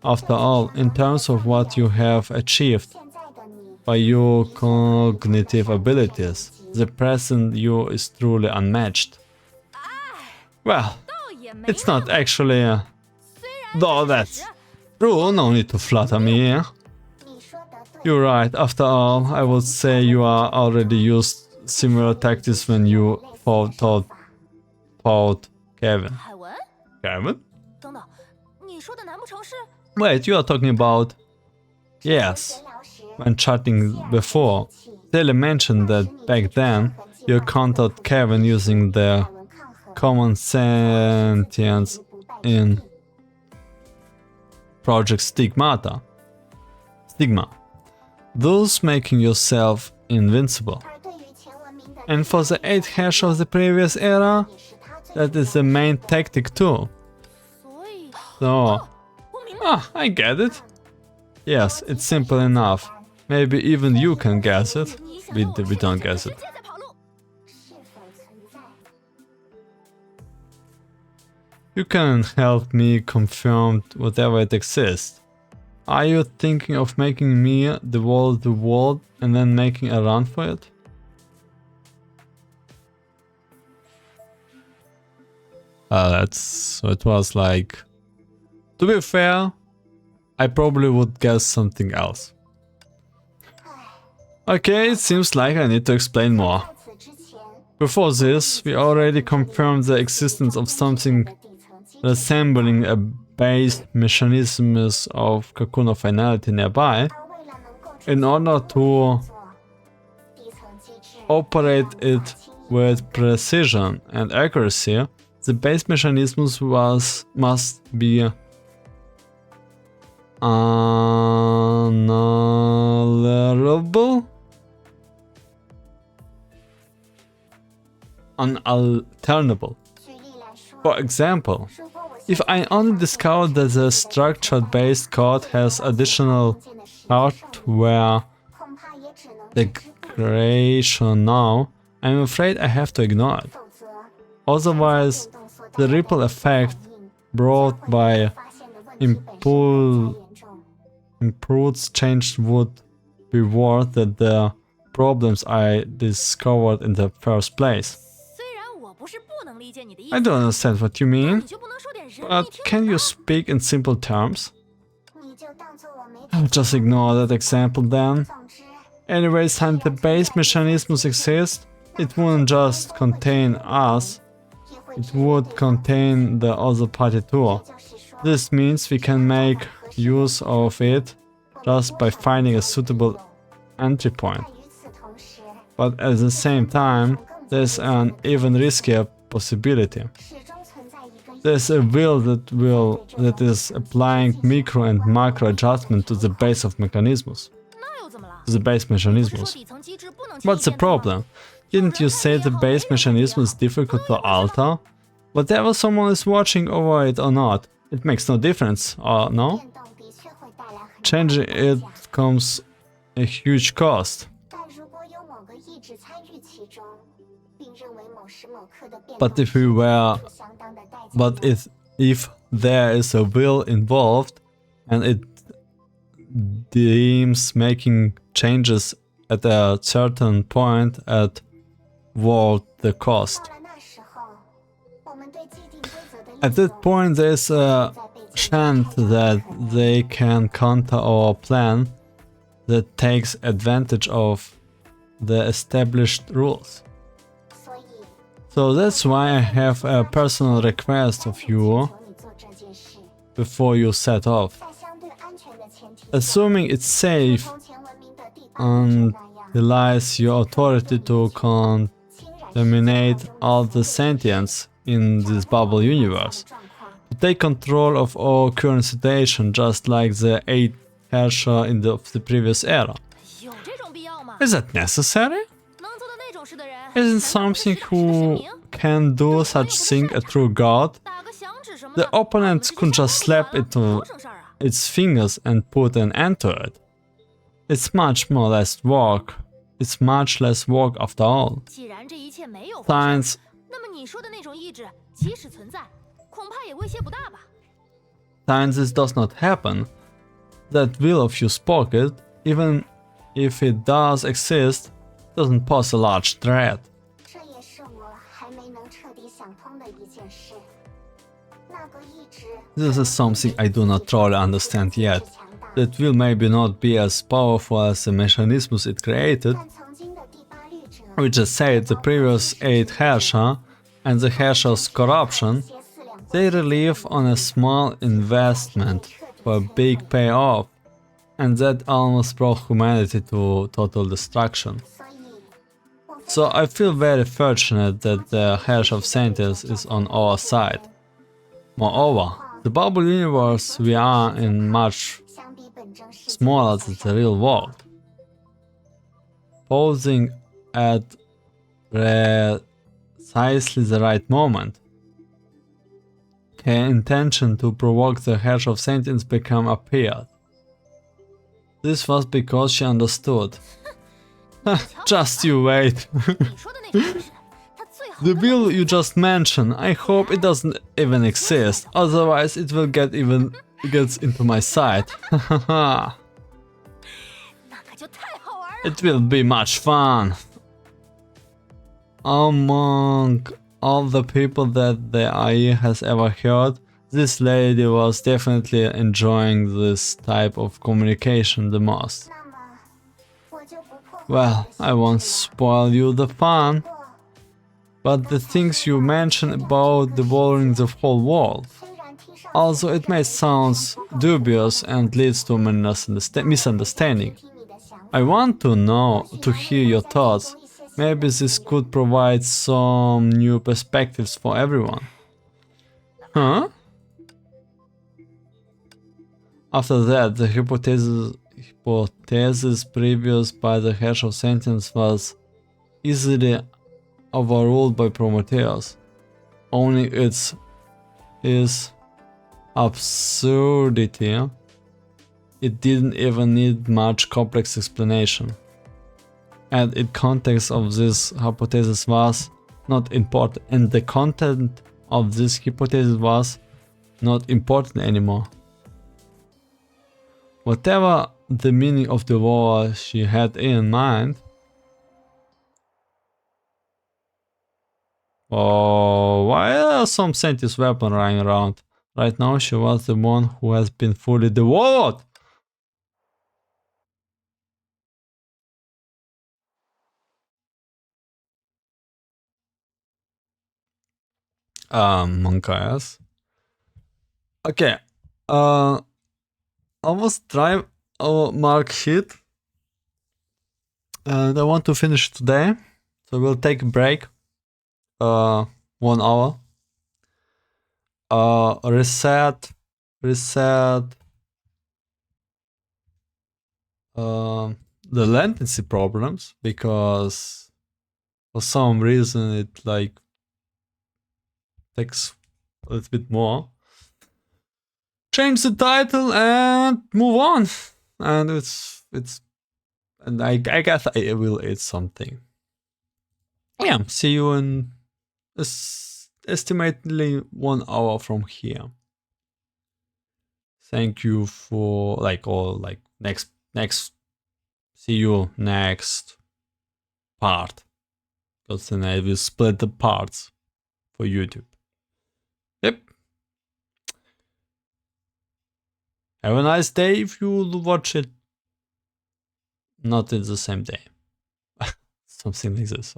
after all, in terms of what you have achieved 现在的你 by your cognitive abilities, the present you is truly unmatched. Well, 倒也没 it's not actually. 虽然 Though 这 that's 是事实 true, no need to flatter me. 你说的对， You're right, after all, I would say you are already used similar tactics when you fought Kevin. 海文， Kevin? 等等，你说的难不成是？ Wait, you are talking about. Yes, 闲聊时 when chatting before, Telly mentioned that back then you encountered Kevin using the 凯文抗衡 common sentience 不败 in Project Stigmata. Thus making yourself invincible. 而对于前文明的 And for the 8 hash of the previous era, 也是他最 that is the main tactic too. 所以 So, 我明白。 I get it. Yes, it's simple enough. Maybe even you can guess it. 你想 We 用我 don't 世界 guess 世 it. 界在跑路？是否存在？ You can help me confirm whatever it exists. Are you thinking of making me the world and then making a run for it? So it was like, to be fair, I probably would guess something else. Okay, it seems like I need to explain more. 在此之前， Before this, we already confirmed the existence of something 的底层机制 resembling a base mechanisms of Kakuna finality nearby. 而为了能够 In order to 做底层机制 operate it with precision and accuracy, the base mechanisms must be unalterable. 举例来说， For example, 如果我 if I only discover that the structure-based code has additional 现的实验 hardware 恐怕也只能 the 知之不 creation now, I'm afraid I have to ignore it. 否则 Otherwise, 变动所带 the 来的 ripple effect 反应 brought 将会 by 发现的问题本身更加严重。improved change would be worth the problems I discovered in the first place. 虽然我不是不能理解你的意 I 思， don't understand what you 但 mean, 你就不能说点人民 but 听 can 得 you 懂？ speak in simple terms? 你就当做我没 I'll just ignore that example then. 总之， Anyway, since the base mechanisms exist, it wouldn't just contain us, 也会 it would contain the other party too. 就是说， This means we can make use of it just by finding a suitable entry point. 但与此同时， But at the same time, there's an even riskier possibility. 始终存在一个 There's a that is applying micro and macro adjustment to the base of mechanisms. 那又怎么了？ To the base 不是说 mechanisms. 底层机制不能轻易 What's the 变通吗 problem? Didn't you say the base mechanism is difficult to alter? Whatever someone is watching over it or not, it makes no difference, or no? 变动的确会带来很大的 Changing 代 it 价 comes a huge cost. 但如果有某个意志参与其中，并认为某时某刻的变 But 动 if we were 付出相当的代价 But 呢 if there is a will involved and it deems making changes at a certain point at worth the cost. 到了那时候，我们对既定规则的 At 利 that 用 point there's a 在被建立 chance that they can counter our plan that takes advantage of the established rules. 所以 So that's why I have a personal request of you 求你做这件事， before you set off. 在相对安全的前提下， Assuming it's safe 从前文明的第八 and 那样， relies your authority to 侵染 contaminate all the sentience in this bubble universe. 状况， To take control of our current situation just like the 8 Herrscher in the previous era. 有这种必要吗？ Is that necessary? 能做到那种事的人， Isn't 难道不 something 是大师神 who 明？ can do such thing a true god? 打个响指什么 The 的， opponents 我们 could 直接 just 上 slap 钩就 it 完了 to 多省事儿啊！ its fingers and put an end to it. It's much more less work. It's much less work after all. 既然这一切没有发生， Science 那么你说的那种意志，即使存在，恐怕也威胁不大吧？ Since this does not happen, that will of you spoke it, even if it does exist, doesn't pose a large threat. 这也是我还没能彻底想通的一件事。那个意志 This is something I do not truly understand yet. 是强大， That will maybe not be as powerful as the mechanisms it created. 但曾经的第八律者 We just said the previous 8 Herrscher and the Herrscher's corruption, 歇四两 they relieve on a small investment for a big payoff, and that almost brought humanity to total destruction. 所以，我非 So I feel very fortunate that the Herrscher of Sentience is on our side. Moreover, the bubble universe we are in much 相比本真世界 smaller than the real world. Posing at precisely the right moment. Her intention to provoke the Herrscher of Sentience became appeared. This was because she understood. Just you wait. 你说的那种意识，它最好 The 能 will you just mentioned, I hope it doesn't even exist, otherwise it will gets into my sight. 那可就太好玩了。 It will be much fun. Among all the people that the IE has ever heard, this lady was definitely enjoying this type of communication the most. 那么，我就不破坏 Well, 你的 I won't 兴致了 spoil you the fun, 不过 but the things you mentioned about devouring the whole world. 虽然听上去 Also, it may sound dubious and leads to misunderstanding. 听你的想法 I want to know, to hear your thoughts. Maybe this could provide some new perspectives for everyone. Huh? After that, the hypothesis previous by the Herrscher of Sentience was easily overruled by Prometheus. Only his absurdity, it didn't even need much complex explanation. And in context of this hypothesis was not important, and the content of this hypothesis was not important anymore. Whatever the meaning of the war she had in mind. Oh, why are some scientist weapon running around? Right now she was the one who has been fully devoured. Monkaya's. Okay. Almost drive our mark sheet. And I want to finish today. So we'll take a break. 1 hour. Reset. The latency problems, because for some reason it like takes a little bit more. Change the title and move on. And and I guess I will eat something. Yeah, see you in estimately 1 hour from here. Thank you for next see you next part, because then I will split the parts for YouTube. Yep. Have a nice day if you watch it not in the same day. Something like this.